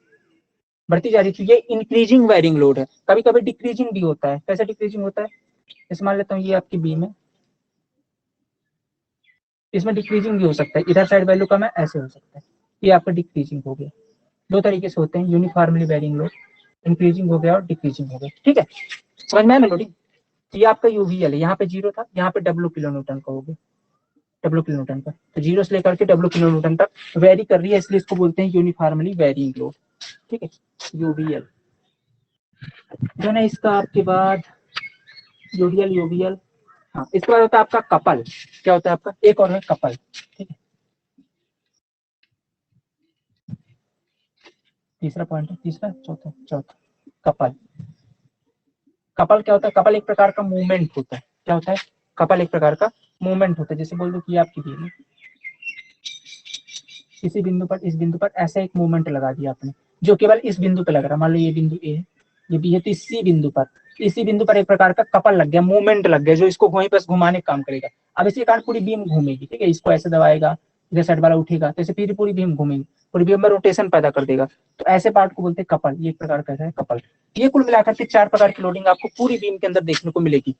बढ़ती जा रही है। तो ये इंक्रीजिंग वेरिंग लोड है। कभी कभी डिक्रीजिंग भी होता है। कैसे डिक्रीजिंग होता है, जैसे मान लेता हूँ ये आपकी बीम है, इसमें डिक्रीजिंग भी हो सकता है, इधर साइड वैल्यू कम है, ऐसे हो सकता है, ये आपका डिक्रीजिंग हो गया। दो तरीके से होते हैं, यूनिफॉर्मली वेरिंग लोड, इंक्रीजिंग हो गया और डिक्रीजिंग हो गया। ठीक है, समझ में आया ना लोडिंग। ये आपका यूवीएल है, यहाँ पे 0 था, यहाँ पे W किलो न्यूटन का हो गया, W किलो न्यूटन का, तो 0 से लेकर के W किलो न्यूटन तक वेरी कर रही है, इसलिए इसको बोलते हैं यूनिफॉर्मली वेरिंग लोड। ठीक है, यूवीएल जो ना, इसका आपके बाद यूडीएल, यूवीएल। हाँ, इसके बाद होता है आपका कपल। क्या होता है आपका, एक और है कपल। ठीक है, तीसरा पॉइंट है, तीसरा चौथा चौथा, कपल। कपल क्या होता है, कपल एक प्रकार का मूवमेंट होता है। क्या होता है, कपल एक प्रकार का मूवमेंट होता है। जैसे बोल दो कि आपकी बीम है, इसी बिंदु पर, इस बिंदु पर ऐसा एक मूवमेंट लगा दिया आपने, जो केवल इस बिंदु पे लग रहा है। मान लो ये बिंदु ए है, ये बी है, तो इसी बिंदु पर एक प्रकार का कपल लग गया, मूवमेंट लग गया, जो इसको वहीं पर घुमाने का काम करेगा। अब इसी कारण पूरी बीम घूमेगी। ठीक है, इसको ऐसे दबाएगा, इधर साइड वाला उठेगा, तो ऐसे फिर पूरी बीम घूमेगी, पूरी बीम में रोटेशन पैदा कर देगा। तो ऐसे पार्ट को बोलते हैं कपल। ये एक प्रकार का है कपल। ये कुल मिलाकर के 4 प्रकार की लोडिंग आपको पूरी बीम के अंदर देखने को मिलेगी।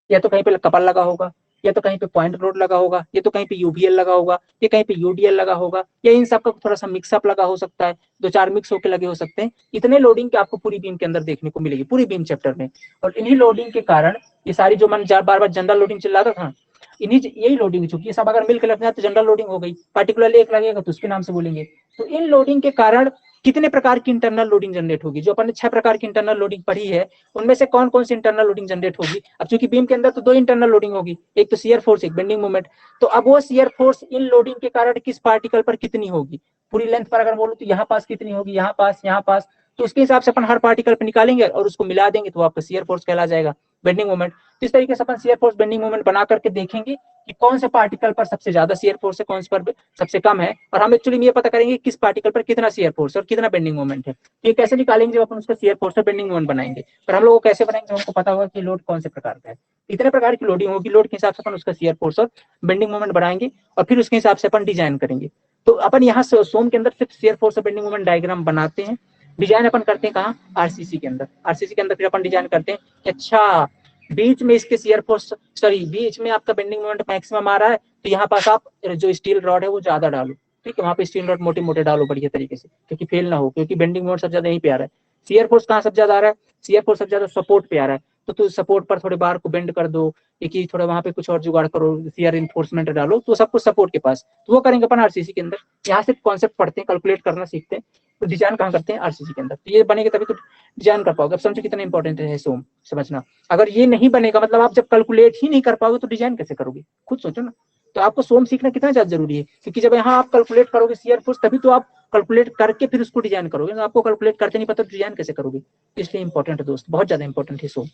या तो कहीं पे कपल लगा होगा, या तो कहीं पे पॉइंट लोड लगा होगा, या तो कहीं पे यूवीएल लगा होगा, या कहीं पे यूडीएल लगा होगा, या इन सब का थोड़ा सा मिक्सअप लगा हो सकता है, 2-4 मिक्स होकर लगे हो सकते हैं। इतने लोडिंग के आपको पूरी बीम के अंदर देखने को मिलेगी, पूरी बीम चैप्टर में। और इन्हीं लोडिंग के कारण ये सारी जो मन बार बार जनरल लोडिंग चिल्ला रहा था, इन्हीं यही लोडिंग, चूंकि सब अगर मिलकर लगना है तो जनरल लोडिंग हो गई, पार्टिकुलर एक लगेगा तो उसके नाम से बोलेंगे। तो इन लोडिंग के कारण कितने प्रकार की इंटरनल लोडिंग जनरेट होगी। जो अपन ने 6 प्रकार की इंटरनल लोडिंग पढ़ी है, उनमें से कौन कौन सी इंटरनल लोडिंग जनरेट होगी। अब चूंकि बीम के अंदर तो 2 इंटरनल लोडिंग होगी, एक तो शियर फोर्स, एक बेंडिंग मोमेंट। तो अब वो शियर फोर्स इन लोडिंग के कारण किस पार्टिकल पर कितनी होगी, पूरी लेंथ पर अगर बोलूं तो यहाँ पास कितनी होगी, यहाँ पास, तो उसके हिसाब से अपन हर पार्टिकल पर निकालेंगे और उसको मिला देंगे तो आपका शियर फोर्स कहला जाएगा, बेंडिंग मोमेंट। तो इस तरीके से अपन शियर फोर्स बेंडिंग मोमेंट बना करके देखेंगे कि कौन से पार्टिकल पर सबसे ज्यादा शियर फोर्स है, कौन से पर सबसे कम है, और हम एक्चुअली ये पता करेंगे किस पार्टिकल पर कितना शियर फोर्स है और कितना बेंडिंग मोमेंट है। ये कैसे निकालेंगे, जब अपन उसका शियर फोर्स और बेंडिंग मोमेंट बनाएंगे। पर हम लोग कैसे बनाएंगे, हमको पता होगा कि लोड कौन से प्रकार का है, इतने प्रकार की लोडिंग होगी, लोड के हिसाब से अपन उसका शियर फोर्स और बेंडिंग मोमेंट बनाएंगे और फिर उसके हिसाब से अपन डिजाइन करेंगे। तो अपन यहाँ सोम के अंदर सिर्फ शियर फोर्स और बेंडिंग मोमेंट डायग्राम बनाते हैं, डिजाइन अपन करते हैं कहाँ, आरसीसी के अंदर। आरसीसी के अंदर फिर अपन डिजाइन करते हैं कि अच्छा बीच में इसके शियर फोर्स, सॉरी बीच में आपका बेंडिंग मोमेंट मैक्सिमम आ रहा है, तो यहाँ पास आप जो स्टील रॉड है वो ज्यादा डालो, ठीक है, वहाँ पे स्टील रॉड मोटे मोटे डालो बढ़िया तरीके से, क्योंकि फेल ना हो, क्योंकि बेंडिंग मोमेंट सबसे ज्यादा यहीं पे आ रहा है। शियर फोर्स कहाँ सबसे ज्यादा आ रहा है, शियर फोर्स सबसे ज्यादा सपोर्ट पे आ रहा है, तो सपोर्ट पर थोड़े बार को बेंड कर दो, एक ही थोड़ा वहां पे कुछ और जुगाड़ करो, शियर इन्फोर्समेंट डालो, तो सब कुछ सपोर्ट के पास, तो वो करेंगे अपन आरसीसी के अंदर। यहाँ से कॉन्सेप्ट पढ़ते हैं, कैलकुलेट करना सीखते हैं, तो डिजाइन कहाँ करते हैं, आरसीसी के अंदर। तो ये बनेगा तभी तो डिजाइन कर पाओगे। अब समझो कितना इंपॉर्टेंट है सोम, समझना। अगर ये नहीं बनेगा, मतलब आप जब कैलकुलेट ही नहीं कर पाओगे तो डिजाइन कैसे करोगे, खुद सोचो ना। तो आपको सोम सीखना कितना ज्यादा जरूरी है, क्योंकि जब यहाँ आप कैलकुलेट करोगे शियर फोर्स, तभी तो आप कैलकुलेट करके फिर उसको डिजाइन करोगे। तो आपको कैलकुलेट करते नहीं पता तो डिजाइन कैसे करोगे, इसलिए इंपॉर्टेंट है दोस्त, बहुत ज्यादा इंपॉर्टेंट है सोम।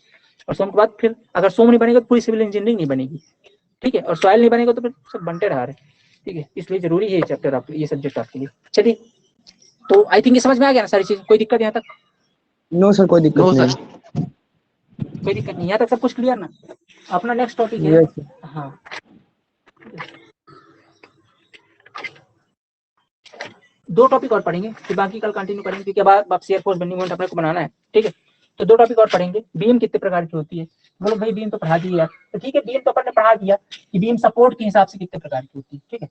और सोम के बाद फिर अगर सोम नहीं बनेगा तो पूरी सिविल इंजीनियरिंग नहीं बनेगी, ठीक है, और सॉइल नहीं बनेगा तो फिर सब बनते रहा है, ठीक है। इसलिए जरूरी है ये चैप्टर, आप ये सब्जेक्ट आपके लिए। चलिए, तो आई थिंक ये समझ में आ गया ना सारी चीज, कोई दिक्कत यहाँ तक? नो सर, कोई दिक्कत नो नहीं। सर। कोई दिक्कत नहीं, यहाँ तक सब कुछ क्लियर ना। अपना नेक्स्ट टॉपिक है, यस सर। हाँ, दो टॉपिक और पढ़ेंगे, फिर बाकी कल कंटिन्यू करेंगे, क्योंकि अब शियर फोर्स बेंडिंग मोमेंट अपने को बनाना है, ठीक है। तो दो टॉपिक और पढ़ेंगे। बीम कितने प्रकार की होती है, बोलो भाई बीम तो पढ़ा दी यार, तो ठीक है, बीम तो अपन ने पढ़ा दिया कि बीम सपोर्ट के हिसाब से कितने प्रकार की होती है, ठीक है।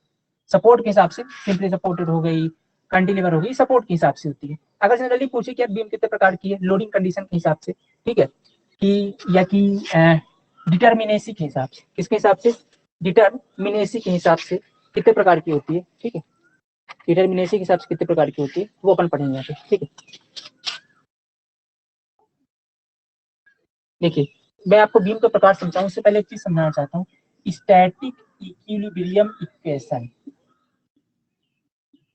सपोर्ट के हिसाब से सिंपली सपोर्टेड हो गई, कैंटिलीवर हो गई, सपोर्ट के हिसाब से होती है। अगर जनरली पूछे कि बीम कितने प्रकार की है, लोडिंग कंडीशन के हिसाब से, ठीक है, कि या कि डिटर्मिनेसी के हिसाब से, किसके हिसाब से, डिटर्मिनेसी के हिसाब से कितने प्रकार की होती है, ठीक है, डिटर्मिनेसी के हिसाब से कितने प्रकार की होती है, वो अपन पढ़ेंगे यहाँ पे, ठीक है। देखिए, मैं आपको बीम का प्रकार समझाऊं उससे पहले एक चीज समझाना चाहता हूँ, static equilibrium equation.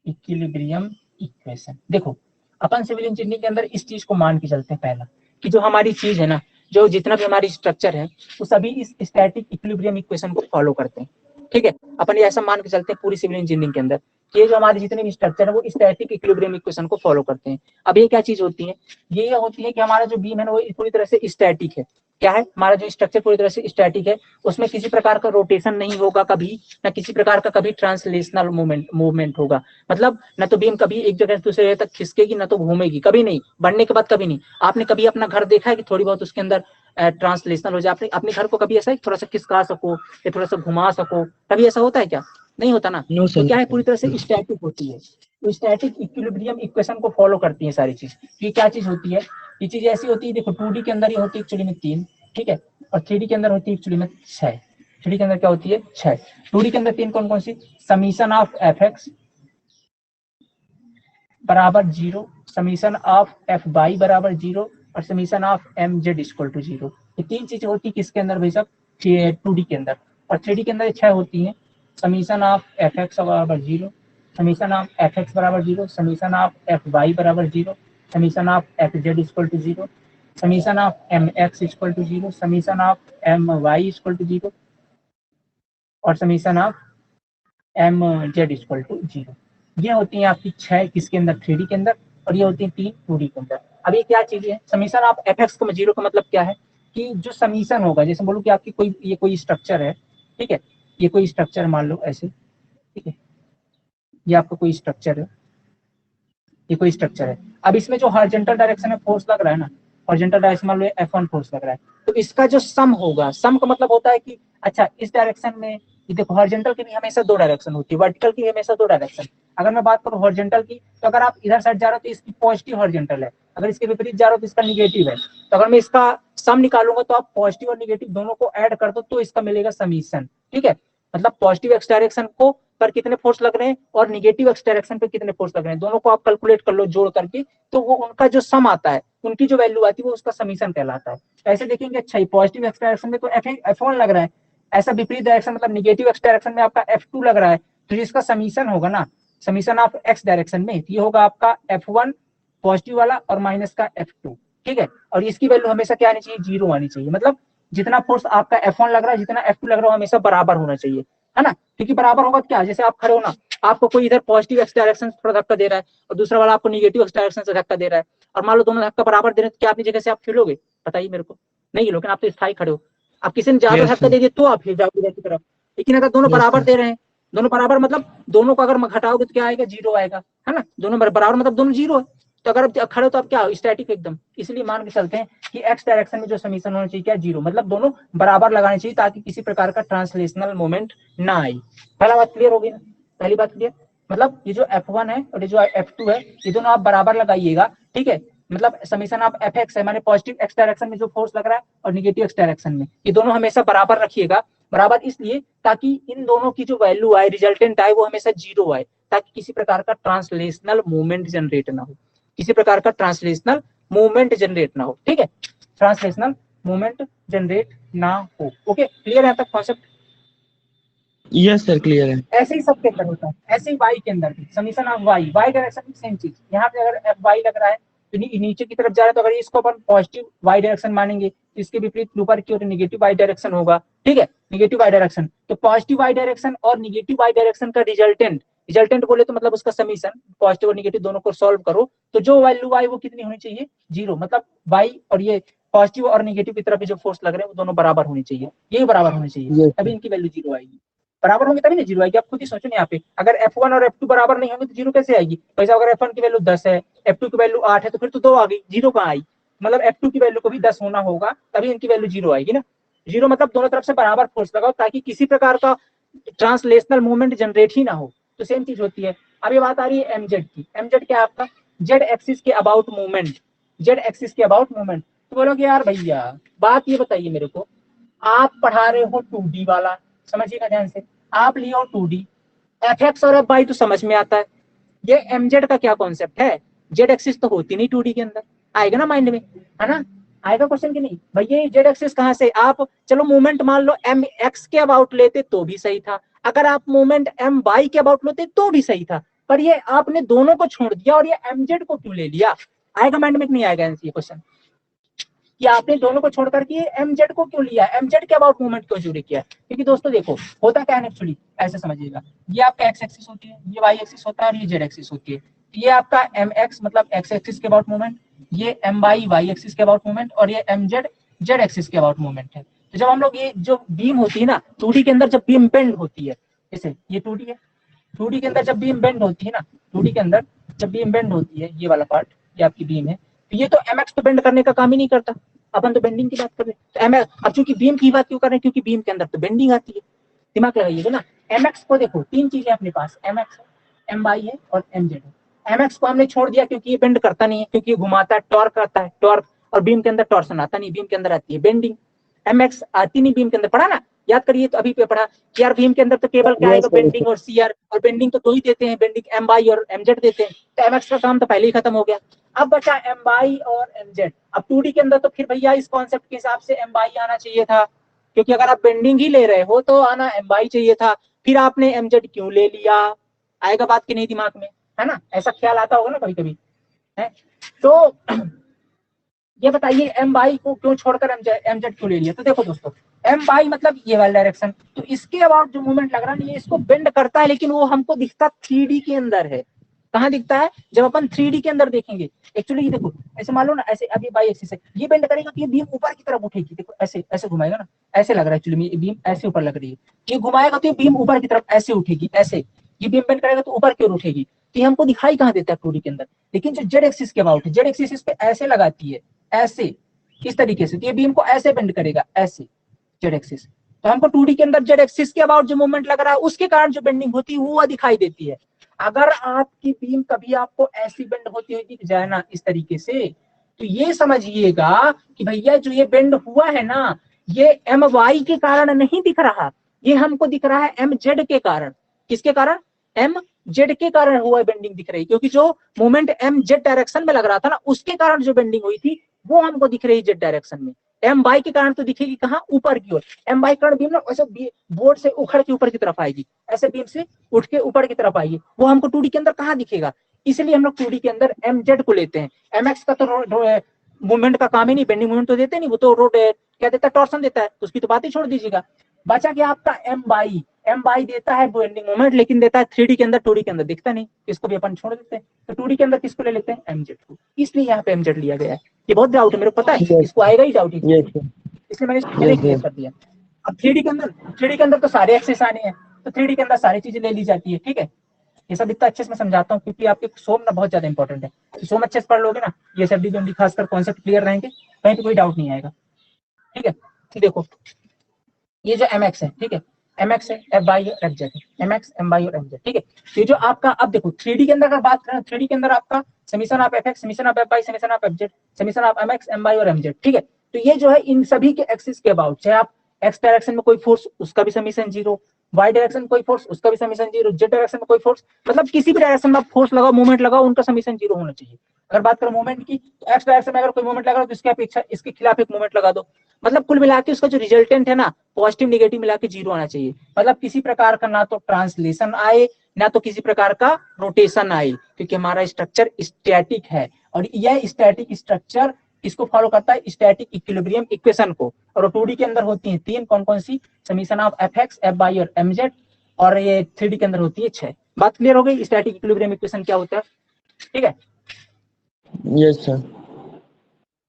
Equilibrium equation, देखो अपन सिविल इंजीनियरिंग के अंदर इस चीज को मान के चलते हैं पहला, कि जो हमारी चीज है ना, जो जितना भी हमारी स्ट्रक्चर है, वो सभी इस स्टैटिक इक्विलिब्रियम इक्वेशन को फॉलो करते हैं, ठीक है। अपन ये ऐसा मान के चलते हैं पूरी सिविल इंजीनियरिंग के अंदर, ये जो हमारे जितने भी स्ट्रक्चर है वो स्टैटिक इक्विलिब्रियम इक्वेशन को फॉलो करते हैं। अब ये क्या चीज होती है, ये होती है कि हमारा जो बीम है ना वो पूरी तरह से स्टैटिक है। क्या है, हमारा जो स्ट्रक्चर पूरी तरह से स्टैटिक है, उसमें किसी प्रकार का रोटेशन नहीं होगा कभी, ना किसी प्रकार का कभी ट्रांसलेशनल मूवमेंट होगा। मतलब ना तो बीम कभी एक जगह से दूसरे जगह तक खिसकेगी, ना तो घूमेगी, कभी नहीं, बनने के बाद कभी नहीं। आपने कभी अपना घर देखा है कि थोड़ी बहुत उसके अंदर ट्रांसलेशनल हो जाए, आपने अपने घर को कभी ऐसा थोड़ा सा खिसका सको या थोड़ा सा घुमा सको, कभी ऐसा होता है क्या, नहीं होता ना। नो तो सर। क्या है, पूरी तरह से स्टैटिक होती है, तो स्टैटिक इक्विलिब्रियम इक्वेशन को फॉलो करती है सारी चीज। ये क्या चीज होती है, ये चीज ऐसी होती है, देखो 2D के अंदर ये होती है एक्चुअली में 3, ठीक है, और 3D के अंदर होती है एक्चुअली में 6। 3D के अंदर क्या होती है, 6। 2D के अंदर 3 कौन कौन सी, समीशन ऑफ एफ एक्स बराबर 0, समीशन ऑफ एफ वाई बराबर 0, और summation of M Z equal to 0। ये 3 चीजें होती है किसके अंदर भाई साहब, 2D के अंदर। और 3D के अंदर 6 होती हैं, समीशन ऑफ एफ एक्स बराबर 0, समीशन ऑफ एफ एक्स बराबर 0, समीशन ऑफ एफ वाई बराबर 0, summation of F Z equal to 0, summation of M X equal to 0, summation of M Y equal to 0, और summation of M Z equal to 0। ये होती है आपकी 6 किसके अंदर, 3D के अंदर, और ये होती है 3 2D के अंदर। अब ये क्या चीज है, समीशन ऑफ एफ एक्स को 0 का मतलब क्या है, कि जो समीशन होगा, जैसे बोलूं कि आपकी कोई ये कोई स्ट्रक्चर है, ठीक है, ये कोई स्ट्रक्चर मान लो ऐसे, ठीक है, ये आपका कोई स्ट्रक्चर है, ये कोई स्ट्रक्चर है। अब इसमें जो हॉरिजॉन्टल डायरेक्शन में फोर्स लग रहा है ना, हॉरिजॉन्टल डायरेक्शन मान लो F1 फोर्स लग रहा है, तो इसका जो सम होगा, सम का मतलब होता है कि अच्छा इस डायरेक्शन में, ये देखो हॉरिजॉन्टल की भी हमेशा 2 डायरेक्शन होती है, वर्टिकल की हमेशा 2 डायरेक्शन। अगर मैं बात करूं हॉरिजॉन्टल की, तो अगर आप इधर साइड जा रहे हो तो इसकी पॉजिटिव हॉरिजॉन्टल है, अगर इसके विपरीत जा रहे हो तो इसका निगेटिव है। तो अगर मैं इसका सम निकालूंगा तो आप पॉजिटिव और निगेटिव दोनों को ऐड कर दो तो इसका मिलेगा समीशन, ठीक है। मतलब पॉजिटिव एक्स डायरेक्शन को पर कितने फोर्स लग रहे हैं और निगेटिव एक्स डायरेक्शन पे कितने फोर्स लग रहे हैं, दोनों को आप कैलकुलेट कर लो जोड़ करके, तो वो उनका जो सम आता है, उनकी जो वैल्यू आती है वो उसका समीशन कहलाता है। ऐसे देखेंगे, अच्छा पॉजिटिव एक्स डायरेक्शन में तो F1 लग रहा है, ऐसा विपरीत डायरेक्शन मतलब निगेटिव एक्स डायरेक्शन में आपका F2 लग रहा है, तो जिसका समीशन होगा ना, समीशन ऑफ एक्स डायरेक्शन में, ये होगा आपका F1 पॉजिटिव वाला और माइनस का F2, ठीक है। और इसकी वैल्यू हमेशा क्या आनी चाहिए, 0 आनी चाहिए, मतलब जितना फोर्स आपका F1 लग रहा है जितना F2 लग रहा है हमेशा बराबर होना चाहिए, है ना। क्योंकि बराबर होगा क्या, जैसे आप खड़े हो ना, आपको कोई इधर पॉजिटिव एक्स डायरेक्शन से थोड़ा धक्का दे रहा है और दूसरा वाला आपको निगेटिव एक्स डायरेक्शन से धक्का दे रहा है, और मान लो दोनों धक्का बराबर दे रहे हैं, तो क्या अपनी जगह से आप हिलोगे, बताइए मेरे को, नहीं हिलोगे, आप तो स्थायी खड़े हो। आप किसी ने ज्यादा धक्का दे दिया तो आप हिल जाओगे इधर की तरफ, लेकिन अगर दोनों बराबर दे रहे हैं, दोनों बराबर मतलब दोनों को अगर घटाओगे तो क्या आएगा, 0 आएगा, है ना। दोनों बराबर मतलब दोनों 0 है, तो अगर आप खड़े हो तो आप क्या हो, स्टैटिक एकदम। इसलिए मान के चलते हैं कि एक्स डायरेक्शन में जो समीशन होना चाहिए क्या, 0, मतलब दोनों बराबर लगाने चाहिए ताकि किसी प्रकार का ट्रांसलेशनल मोमेंट ना आए। पहला बात क्लियर होगी ना, पहली बात क्लियर, मतलब ये जो F1 है और ये जो F2 है ये दोनों आप बराबर लगाइएगा, ठीक है। मतलब समीशन आप Fx है माने पॉजिटिव एक्स डायरेक्शन में जो फोर्स लग रहा है और निगेटिव एक्स डायरेक्शन में, ये दोनों हमेशा बराबर रखिएगा। बराबर इसलिए ताकि इन दोनों की जो वैल्यू आए, रिजल्टेंट आए, वो हमेशा 0 आए, ताकि किसी प्रकार का ट्रांसलेशनल मूवमेंट जनरेट ना हो, किसी प्रकार का ट्रांसलेशनल मूवमेंट जनरेट ना हो, ठीक है, ट्रांसलेशनल मूवमेंट जनरेट ना हो। ओके, क्लियर है तक कॉन्सेप्ट? यस सर क्लियर है। ऐसे ही सबके अंदर होता है, ऐसे ही वाई के अंदर भी summation of Y, Y direction में सेम चीज, यहाँ पे अगर एफ वाई लग रहा है तो नीचे की तरफ जा रहा है, तो अगर इसको अपन पॉजिटिव वाई डायरेक्शन मानेंगे तो इसके विपरीत ऊपर की ओर निगेटिव वाई डायरेक्शन होगा, ठीक है, निगेटिव वाई डायरेक्शन। तो पॉजिटिव वाई डायरेक्शन और निगेटिव वाई डायरेक्शन का रिजल्टेंट, रिजल्टेंट बोले तो मतलब उसका समीशन, पॉजिटिव और निगेटिव दोनों को सॉल्व करो तो जो वैल्यू आई वो कितनी होनी चाहिए, 0, मतलब वाई और ये पॉजिटिव और निगेटिव की तरफ जो फोर्स लग रहे हैं वो दोनों बराबर होनी चाहिए, यही बराबर होनी चाहिए, तभी इनकी वैल्यू 0 आएगी। बराबर होंगे तभी ना 0 आएगी, आप खुद ही सोचो ना यहाँ पे, अगर F1 और F2 बराबर नहीं होंगे तो 0 कैसे आएगी। वैसे अगर F1 की वैल्यू 10 है, F2 की वैल्यू 8 है, तो फिर तो 2 आ गई, 0 कहाँ आई, मतलब F2 की वैल्यू को भी 10 होना होगा तभी इनकी वैल्यू 0 आएगी ना। 0 मतलब दोनों तरफ से बराबर फोर्स लगाओ ताकि किसी प्रकार का ट्रांसलेशनल मूवमेंट जनरेट ही ना हो, तो सेम चीज होती है। अब ये बात आ रही है एमजेड की, एमजेड क्या है आपका, जेड एक्सिस के अबाउट मूवमेंट, जेड एक्सिस के अबाउट मूवमेंट। तो बोलोगे यार भैया बात ये बताइए मेरे को, आप पढ़ा रहे हो 2D वाला, समझिएगा ध्यान से, आप लिए हो 2D, Fx और Fy तो समझ में आता है, ये mz का क्या कॉन्सेप्ट है, जेड एक्सिस तो होती नहीं 2D के अंदर, आएगा ना माइंड में, है ना, आएगा क्वेश्चन कि नहीं भैया जेड एक्सिस कहाँ से, आप चलो मूवमेंट मान लो mx के अबाउट लेते तो भी सही था, अगर आप मूवमेंट my के अबाउट लेते तो भी सही था, पर ये आपने दोनों को छोड़ दिया और ये mz को क्यों ले लिया, आएगा माइंड में नहीं आएगा ये क्वेश्चन, कि आपने दोनों को छोड़ करके एमजेड को क्यों लिया, एमजेड के अबाउट मूवमेंट क्यों चूज किया। क्योंकि दोस्तों देखो होता क्या है एक्चुअली, ऐसे समझिएगा, ये आपका एक्स एक्सिस होती है, ये वाई एक्सिस होता है और ये जेड एक्सिस होती है, ये आपका एम एक्स मतलब एक्स एक्सिस के अबाउट मूवमेंट, ये एम वाई एक्सिस के अबाउट मूवमेंट और ये एम जेड एक्सिस के अबाउट मूवमेंट है। तो जब हम लोग ये जो बीम होती है ना 2D के अंदर, जब बीम बेंड होती है, जैसे ये 2D है, 2D के अंदर जब बीम बेंड होती है ना, 2D के अंदर जब बीम बेंड होती है, ये वाला पार्ट ये आपकी बीम है, तो ये तो एमएक्स तो बेंड करने का काम ही नहीं करता, अपन तो बेंडिंग की बात कर रहे हैं, तो एमएक्स, अब चूंकि बीम की बात क्यों कर रहे हैं, क्योंकि बीम के अंदर तो बेंडिंग आती है, दिमाग लगाइएगा ना। एमएक्स को देखो तीन चीजें अपने पास, एमएक्स है, एम वाई है और एमजेड है। एमएक्स को हमने छोड़ दिया क्योंकि ये बेंड करता नहीं है, क्योंकि ये घुमाता है, टॉर्क आता है, टॉर्क, और बीम के अंदर टॉर्सन आता नहीं, बीम के अंदर आती है बेंडिंग, एमएक्स आती नहीं बीम के अंदर, पढ़ा ना, याद करिए, तो अभी पे पढ़ा कि यार बीम के अंदर तो केवल क्या आएगा, बेंडिंग और सीआर, और बेंडिंग तो दो ही देते हैं, बेंडिंग एम वाई और एमजेड देते हैं, तो एमएक्स का काम तो पहले ही खत्म हो गया, अब बचा एम वाई और एमजेड। अब 2D के अंदर तो फिर भैया इस कॉन्सेप्ट के हिसाब से एम वाई आना चाहिए था, क्योंकि अगर आप बेंडिंग ही ले रहे हो तो आना एम वाई चाहिए था, फिर आपने एमजेड क्यों ले लिया, आएगा बात की नहीं दिमाग में, है ना, ऐसा ख्याल आता होगा ना कभी कभी, है तो ये बताइए एम वाई को क्यों छोड़कर एमजेड क्यों ले लिया। तो देखो दोस्तों, एम वाई मतलब ये वाला डायरेक्शन, तो इसके अबाउट जो मूवमेंट लग रहा है, ये इसको बेंड करता है, लेकिन वो हमको दिखता 3D के अंदर है। कहाँ दिखता है, जब अपन 3D के अंदर देखेंगे, एक्चुअली ये देखो ऐसे मान लो ना, ऐसे अभी वाई एक्सिस है, ये बेंड करेगा तो ये बीम ऊपर की तरफ उठेगी, देखो ऐसे ऐसे घुमाएगा ना, ऐसे लग रहा है एक्चुअली, ये बीम ऐसे ऊपर लग रही है, ये घुमाएगा तो ये बीम ऊपर की तरफ ऐसे उठेगी, ऐसे ये बीम बेंड करेगा तो ऊपर की ओर उठेगी, तो ये हमको दिखाई कहाँ देता है 2D के अंदर, लेकिन जो जेड एक्सिस के अबाउट है, जेड एक्सिस इस पे ऐसे लगाती है, ऐसे इस तरीके से, तो ये बीम को ऐसे बेंड करेगा, ऐसे जेड एक्सिस, तो हमको 2D के अंदर जेड एक्सिस के अबाउट जो मूवमेंट लग रहा है उसके कारण जो बेंडिंग होती है वो दिखाई देती है। अगर आपकी बीम कभी आपको ऐसी बेंड होती हुई दिख जाए ना इस तरीके से, तो ये समझिएगा कि भैया जो ये बेंड हुआ है ना, ये एम वाई के कारण नहीं दिख रहा, ये हमको दिख रहा है एम जेड के कारण, किसके कारण? एम जेड के कारण हुआ बेंडिंग दिख रही, क्योंकि जो मोमेंट एम जेड डायरेक्शन में लग रहा था ना, उसके कारण जो बेंडिंग हुई थी वो हमको दिख रही जेड डायरेक्शन में। एम बाई के कारण तो दिखेगी कहाँ? ऊपर की ओर। एम बाई कारण बीम ना ऐसे बोर्ड से उखड़ के ऊपर की तरफ आएगी, ऐसे बीम से उठ के ऊपर की तरफ आएगी, वो हमको 2D के अंदर कहाँ दिखेगा? इसलिए हम लोग 2D के अंदर एम जेड को लेते हैं। एम एक्स का तो मूवमेंट का काम ही नहीं, बेंडिंग मूवमेंट तो देते नहीं, वो तो रोड क्या देता है? टॉर्सन देता है, तो उसकी तो बात ही छोड़ दीजिएगा। बचा क्या आपका एम बाई? एम बाई देता है बेंडिंग मोमेंट, लेकिन देता है 3D के अंदर, 2D के अंदर दिखता नहीं, इसको भी अपन छोड़ देते हैं। तो 2D के अंदर किसको ले लेते हैं? एमजेड को। इसलिए यहाँ पे एमजेड लिया गया है। ये बहुत डाउट है, मेरे को पता है इसको आएगा ही डाउट, इसलिए मैंने पहले क्लियर कर दिया। अब 3D के अंदर तो सारे एक्सेस आने हैं, तो 3D के अंदर सारी चीजें ले ली जाती है। ठीक है, ये सब इतना अच्छे से मैं समझाता हूँ क्योंकि आपके सोम ना बहुत ज्यादा इंपॉर्टेंट है। तो सोम अच्छे से पढ़ लोगे ना, ये सब डी खासकर कॉन्सेप्ट क्लियर रहेंगे, कहीं पे कोई डाउट नहीं आएगा। ठीक है, तो देखो ये जो एम एक्स है, ठीक है, एम एक्स है, एफ बाई और एफ जेड है, एम एक्स एम बाई और एम जेड। ठीक है, ये जो आपका, अब देखो 3D के अंदर अगर बात करें, 3D के अंदर आपका summation of F X, summation of F Y, summation of F Z, summation of M X M Y और एम जेड। ठीक है, तो ये जो है इन सभी के एक्सिस के अबाउट, चाहे आप एक्स डायरेक्शन में कोई फोर्स, उसका भी समीशन जीरो, वाई डायरेक्शन में कोई फोर्स, उसका भी समीशन जीरो, जेड डायरेक्शन में कोई फोर्स, मतलब किसी भी डायरेक्शन में आप फोर्स लगाओ, मूवमेंट लगाओ, उनका समीशन जीरो होना चाहिए। अगर बात करें मूवमेंट की, तो एक्स डायरेक्शन में अगर कोई मूवमेंट लगा तो इसके अपेक्षा इसके खिलाफ एक मूवमेंट लगा दो, मतलब कुल मिला के उसका जो रिजल्टेंट है ना, पॉजिटिव निगेटिव मिला के जीरो आना चाहिए। मतलब किसी प्रकार का ना तो ट्रांसलेशन आए, ना तो किसी प्रकार का रोटेशन आए, क्योंकि हमारा स्ट्रक्चर स्टैटिक है, और यह स्टैटिक स्ट्रक्चर इसको फॉलो करता है, स्टैटिक इक्विलिब्रियम इक्वेशन को। और 2D के अंदर होती है 3, कौन कौन सी? Summation of F X, F Y और एम जेड, और ये 3D के अंदर होती है 6। बात क्लियर हो गई स्टैटिक इक्विलिब्रियम इक्वेशन क्या होता है? ठीक है, यस सर।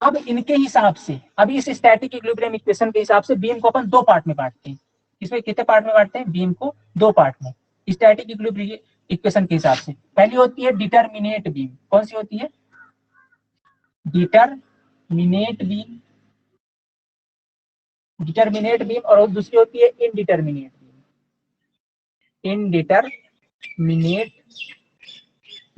अब इनके हिसाब से, अब इस स्टैटिक इक्विलिब्रियम इक्वेशन के हिसाब से बीम को अपन दो पार्ट में बांटते हैं। इसमें कितने पार्ट में बांटते हैं? बीम को दो पार्ट में, स्टैटिक इक्विलिब्रियम इक्वेशन के हिसाब से। पहली होती है डिटरमिनेट बीम, कौन सी होती है? डिटरमिनेट बीम, डिटरमिनेट बीम, और दूसरी होती है इनडिटरमिनेट बीम, इनडिटरमिनेट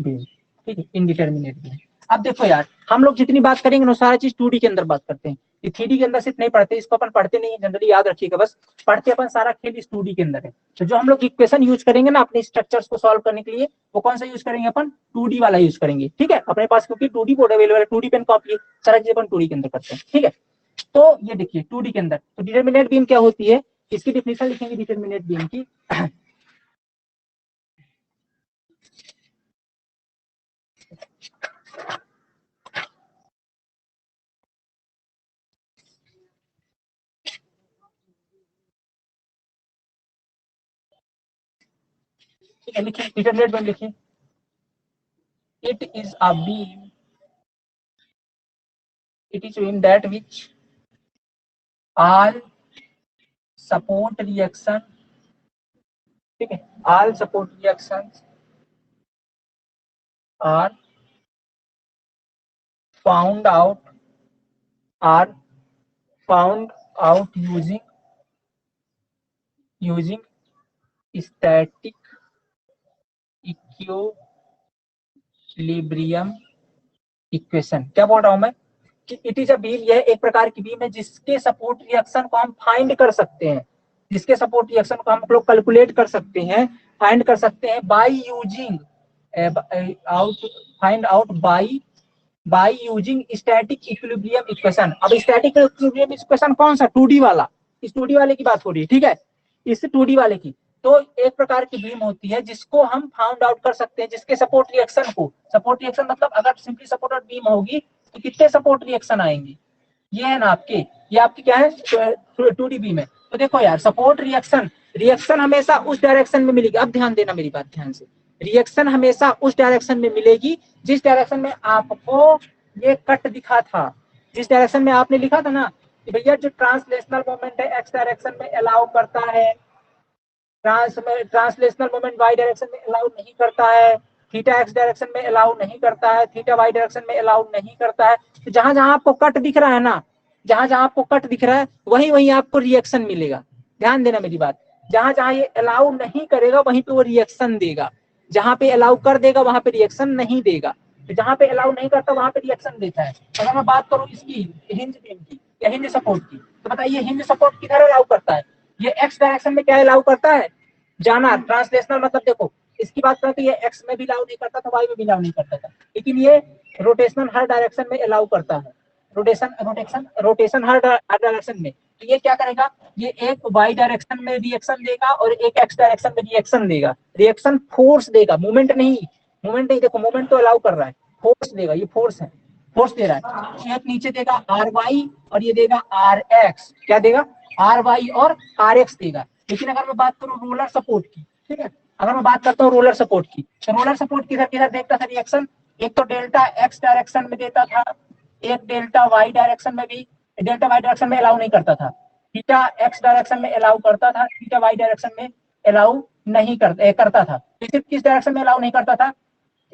बीम। ठीक है, इनडिटरमिनेट बीम। अब देखो यार, हम लोग जितनी बात करेंगे ना सारा चीज 2D के अंदर बात करते हैं, ये 3D के अंदर सिर्फ नहीं पढ़ते, इसको अपन पढ़ते नहीं है जनरली, याद रखिएगा बस। पढ़ते अपन सारा खेल इस 2D के अंदर है। तो जो हम लोग इक्वेशन यूज करेंगे ना अपने स्ट्रक्चर्स को सॉल्व करने के लिए, वो कौन सा यूज करेंगे? अपन 2D वाला यूज करेंगे। ठीक है, अपने पास क्योंकि 2D बोर्ड अवेलेबल है, 2D पेन कॉपी, सारा चीज अपन 2D के अंदर करते हैं। ठीक है, तो ये देखिए 2D के अंदर तो डिटरमिनेट बीम क्या होती है, इसकी डिफिनेशन लिखेंगे डिटरमिनेट बीम की। ठीक है, लिखिए डिटरमिनेट बीम लिखिए। It is a beam. It is beam that which all support reaction, ठीक है, all support reactions are found out using static equilibrium equation. क्या बोल रहा हूं मैं कि इट इज अ बीम, यह एक प्रकार की बीम है जिसके सपोर्ट रिएक्शन को हम फाइंड कर सकते हैं, जिसके सपोर्ट रिएक्शन को हम लोग कैलकुलेट कर सकते हैं, फाइंड कर सकते हैं by using find out by using static equilibrium equation. अब स्टैटिक इक्विलिब्रियम इक्वेशन कौन सा? 2D वाला, इस 2D वाले की बात हो रही है। ठीक है, इस 2D वाले की। तो एक प्रकार की बीम होती है जिसको हम फाउंड आउट कर सकते हैं, जिसके सपोर्ट रिएक्शन को, सपोर्ट रिएक्शन मतलब अगर सिंपली सपोर्टेड बीम होगी तो कितने सपोर्ट रिएक्शन आएंगे? ये है ना आपके, ये आपकी क्या है? 2D बीम है। तो देखो यार, सपोर्ट रिएक्शन हमेशा उस डायरेक्शन में मिलेगी। अब ध्यान देना मेरी बात ध्यान से, रिएक्शन हमेशा उस डायरेक्शन में मिलेगी जिस डायरेक्शन में आपको ये कट दिखा था, जिस डायरेक्शन में आपने लिखा था ना कि भैया जो ट्रांसलेशनल मोमेंट है एक्स डायरेक्शन में अलाउ करता है, ट्रांसलेशनल मोमेंट वाई डायरेक्शन में अलाउ नहीं करता है, थीटा एक्स डायरेक्शन में अलाउ नहीं करता है, थीटा वाई डायरेक्शन में अलाउ नहीं करता है। तो जहां जहां आपको कट दिख रहा है ना, जहां जहां आपको कट दिख रहा है वहीं वहीं आपको रिएक्शन मिलेगा। ध्यान देना मेरी बात, जहां जहां ये अलाउ नहीं करेगा वहीं पे वो रिएक्शन देगा, जहां पे अलाउ कर देगा वहां पे रिएक्शन नहीं देगा। तो जहां पे अलाउ नहीं करता वहां पे रिएक्शन देता है। अगर मैं बात करूं इसकी हिंज बीम की या हिंज सपोर्ट की, तो बताइए हिंज सपोर्ट किधर अलाउ करता है? ये एक्स डायरेक्शन में क्या अलाउ करता है? जाना। ट्रांसलेशनल मतलब देखो, इसकी बात करें तो ये एक्स में भी अलाउ नहीं करता था, वाई में भी अलाउ नहीं करता था, लेकिन ये रोटेशनल हर डायरेक्शन में अलाउ करता है। रोटेशन हर डायरेक्शन में। तो ये क्या करेगा, ये एक वाई डायरेक्शन में रिएक्शन देगा और एक एक्स डायरेक्शन में रिएक्शन देगा। रिएक्शन फोर्स देगा, मूवमेंट नहीं। देखो मूवमेंट तो अलाउ कर रहा है, फोर्स देगा, ये फोर्स है, फोर्स दे रहा है। एक नीचे देगा आर वाई और ये देगा आर एक्स। क्या देगा, आर वाई और आर एक्स देगा। लेकिन अगर मैं बात करूं रोलर सपोर्ट की, ठीक है, अगर मैं बात करता हूँ रोलर सपोर्ट की, तो रोलर सपोर्ट किधर किधर देखता था रिएक्शन, एक तो डेल्टा एक्स डायरेक्शन में देता था, एक डेल्टा वाई डायरेक्शन में भी। डेल्टा वाई डायरेक्शन में अलाउ नहीं करता था, थीटा एक्स डायरेक्शन में अलाउ करता था, थीटा वाई डायरेक्शन में अलाउ नहीं करता था। सिर्फ किस डायरेक्शन में अलाउ नहीं करता था,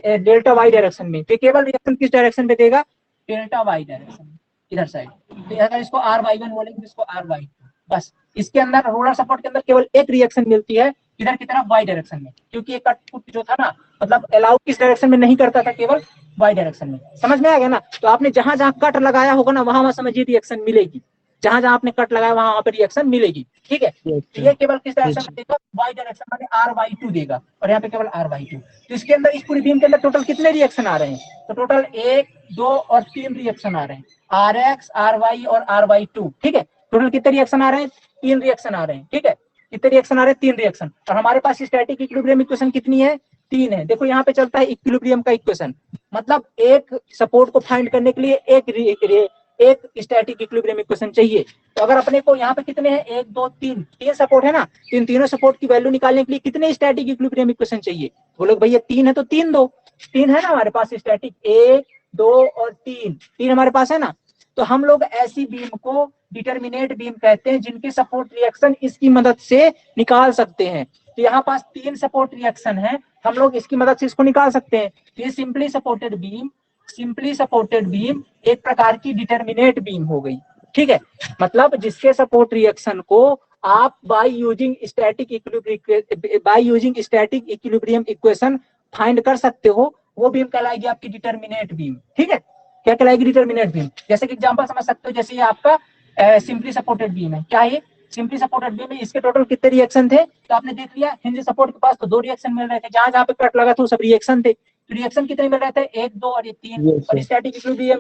डेल्टा वाई डायरेक्शन में। तो केवल रिएक्शन किस डायरेक्शन में देगा, डेल्टा वाई डायरेक्शन, इधर साइड। तो अगर इसको आर वाई वन बोलेंगे, इसको आर वाई टू। बस इसके अंदर रोलर सपोर्ट के अंदर केवल एक रिएक्शन मिलती है, इधर की तरफ वाई डायरेक्शन में, क्योंकि ये कट पुट जो था ना, मतलब अलाउ किस डायरेक्शन में नहीं करता था, केवल वाई डायरेक्शन में। समझ में आ गया ना। तो आपने जहां जहां कट लगाया होगा ना, वहां वहां समझिए रिएक्शन मिलेगी। जहां जहां आपने कट लगाया वहां पर रिएक्शन मिलेगी, ठीक है। तो ये केवल किस डायरेक्शन में देगा, वाई डायरेक्शन में आर वाई टू देगा, और यहाँ पे केवल आर वाई टू। तो इसके अंदर, इस पूरी बीम के अंदर टोटल कितने रिएक्शन आ रहे हैं, तो टोटल 1 2 और 3 रिएक्शन आ रहे हैं, आर एक्स आर वाई और आर वाई टू। ठीक है, टोटल कितने रिएक्शन आ रहे हैं, 3 रिएक्शन आ रहे हैं। ठीक है, कितने रिएक्शन आ रहे हैं, 3 रिएक्शन। और हमारे पास स्टैटिक इक्विलिब्रियम इक्वेशन कितनी है, 3 है। देखो यहाँ पे चलता है इक्विलिब्रियम का इक्वेशन, मतलब एक सपोर्ट को फाइंड करने के लिए एक स्टैटिक इक्विलिब्रियम इक्वेशन चाहिए। तो अगर अपने को यहाँ पे कितने हैं, 1 2 3 तीन सपोर्ट है ना, तीनों सपोर्ट की वैल्यू निकालने के लिए कितने स्टैटिक इक्विलिब्रियम इक्वेशन चाहिए, बोलो भैया 3 है तो 3 दो, 3 है ना हमारे पास स्टैटिक, 1 2 और 3 हमारे पास है ना। तो हम लोग ऐसी बीम को डिटर्मिनेट बीम कहते हैं जिनके सपोर्ट रिएक्शन इसकी मदद से निकाल सकते हैं। तो यहाँ पास 3 सपोर्ट रिएक्शन है, हम लोग इसकी मदद से इसको निकाल सकते हैं। ये सिंपली सपोर्टेड बीम एक प्रकार की डिटर्मिनेट बीम हो गई। ठीक है, मतलब जिसके सपोर्ट रिएक्शन को आप by using static equilibrium equation find कर सकते हो, वो बीम कहलाएगी आपकी डिटर्मिनेट बीम। ठीक है, क्या कहलाएगी, डिटर्मिनेट बीम। जैसे कि एग्जांपल समझ सकते हो, जैसे ये आपका सिंपली सपोर्टेड बीम है। क्या ये सिंपली सपोर्टेड बीम है, इसके टोटल कितने रिएक्शन थे, तो आपने देख लिया हिंज सपोर्ट के पास तो 2 रिएक्शन मिल रहे थे, जहां जहां पे कट लगा था वो सब रिएक्शन थे। तो रिएक्शन कितने मिल रहे थे, 1 2 और ये 3। और स्टैटिक इक्विलिब्रियम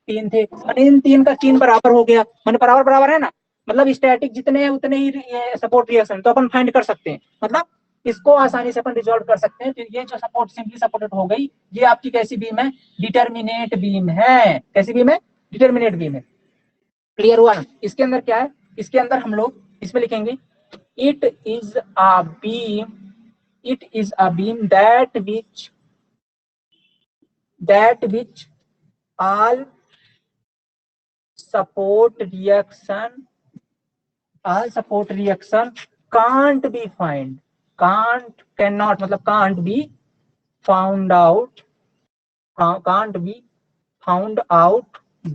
3 थे, और इन 3 का 3 बराबर हो गया, मैंने बराबर बराबर है ना, मतलब स्टैटिक जितने हैं उतने ही सपोर्ट रिएक्शन, तो अपन फाइंड कर सकते हैं, मतलब इसको आसानी से अपन रिजॉल्व कर सकते हैं। तो ये जो सपोर्ट सिंपली सपोर्टेड हो गई, ये आपकी कैसी बीम है, डिटर्मिनेट बीम है। कैसी बीम है, डिटर्मिनेट बीम है। क्लियर हुआ ना। इसके अंदर क्या है, इसके अंदर हम लोग इसमें लिखेंगे, it is a beam that which all support reaction can't be found out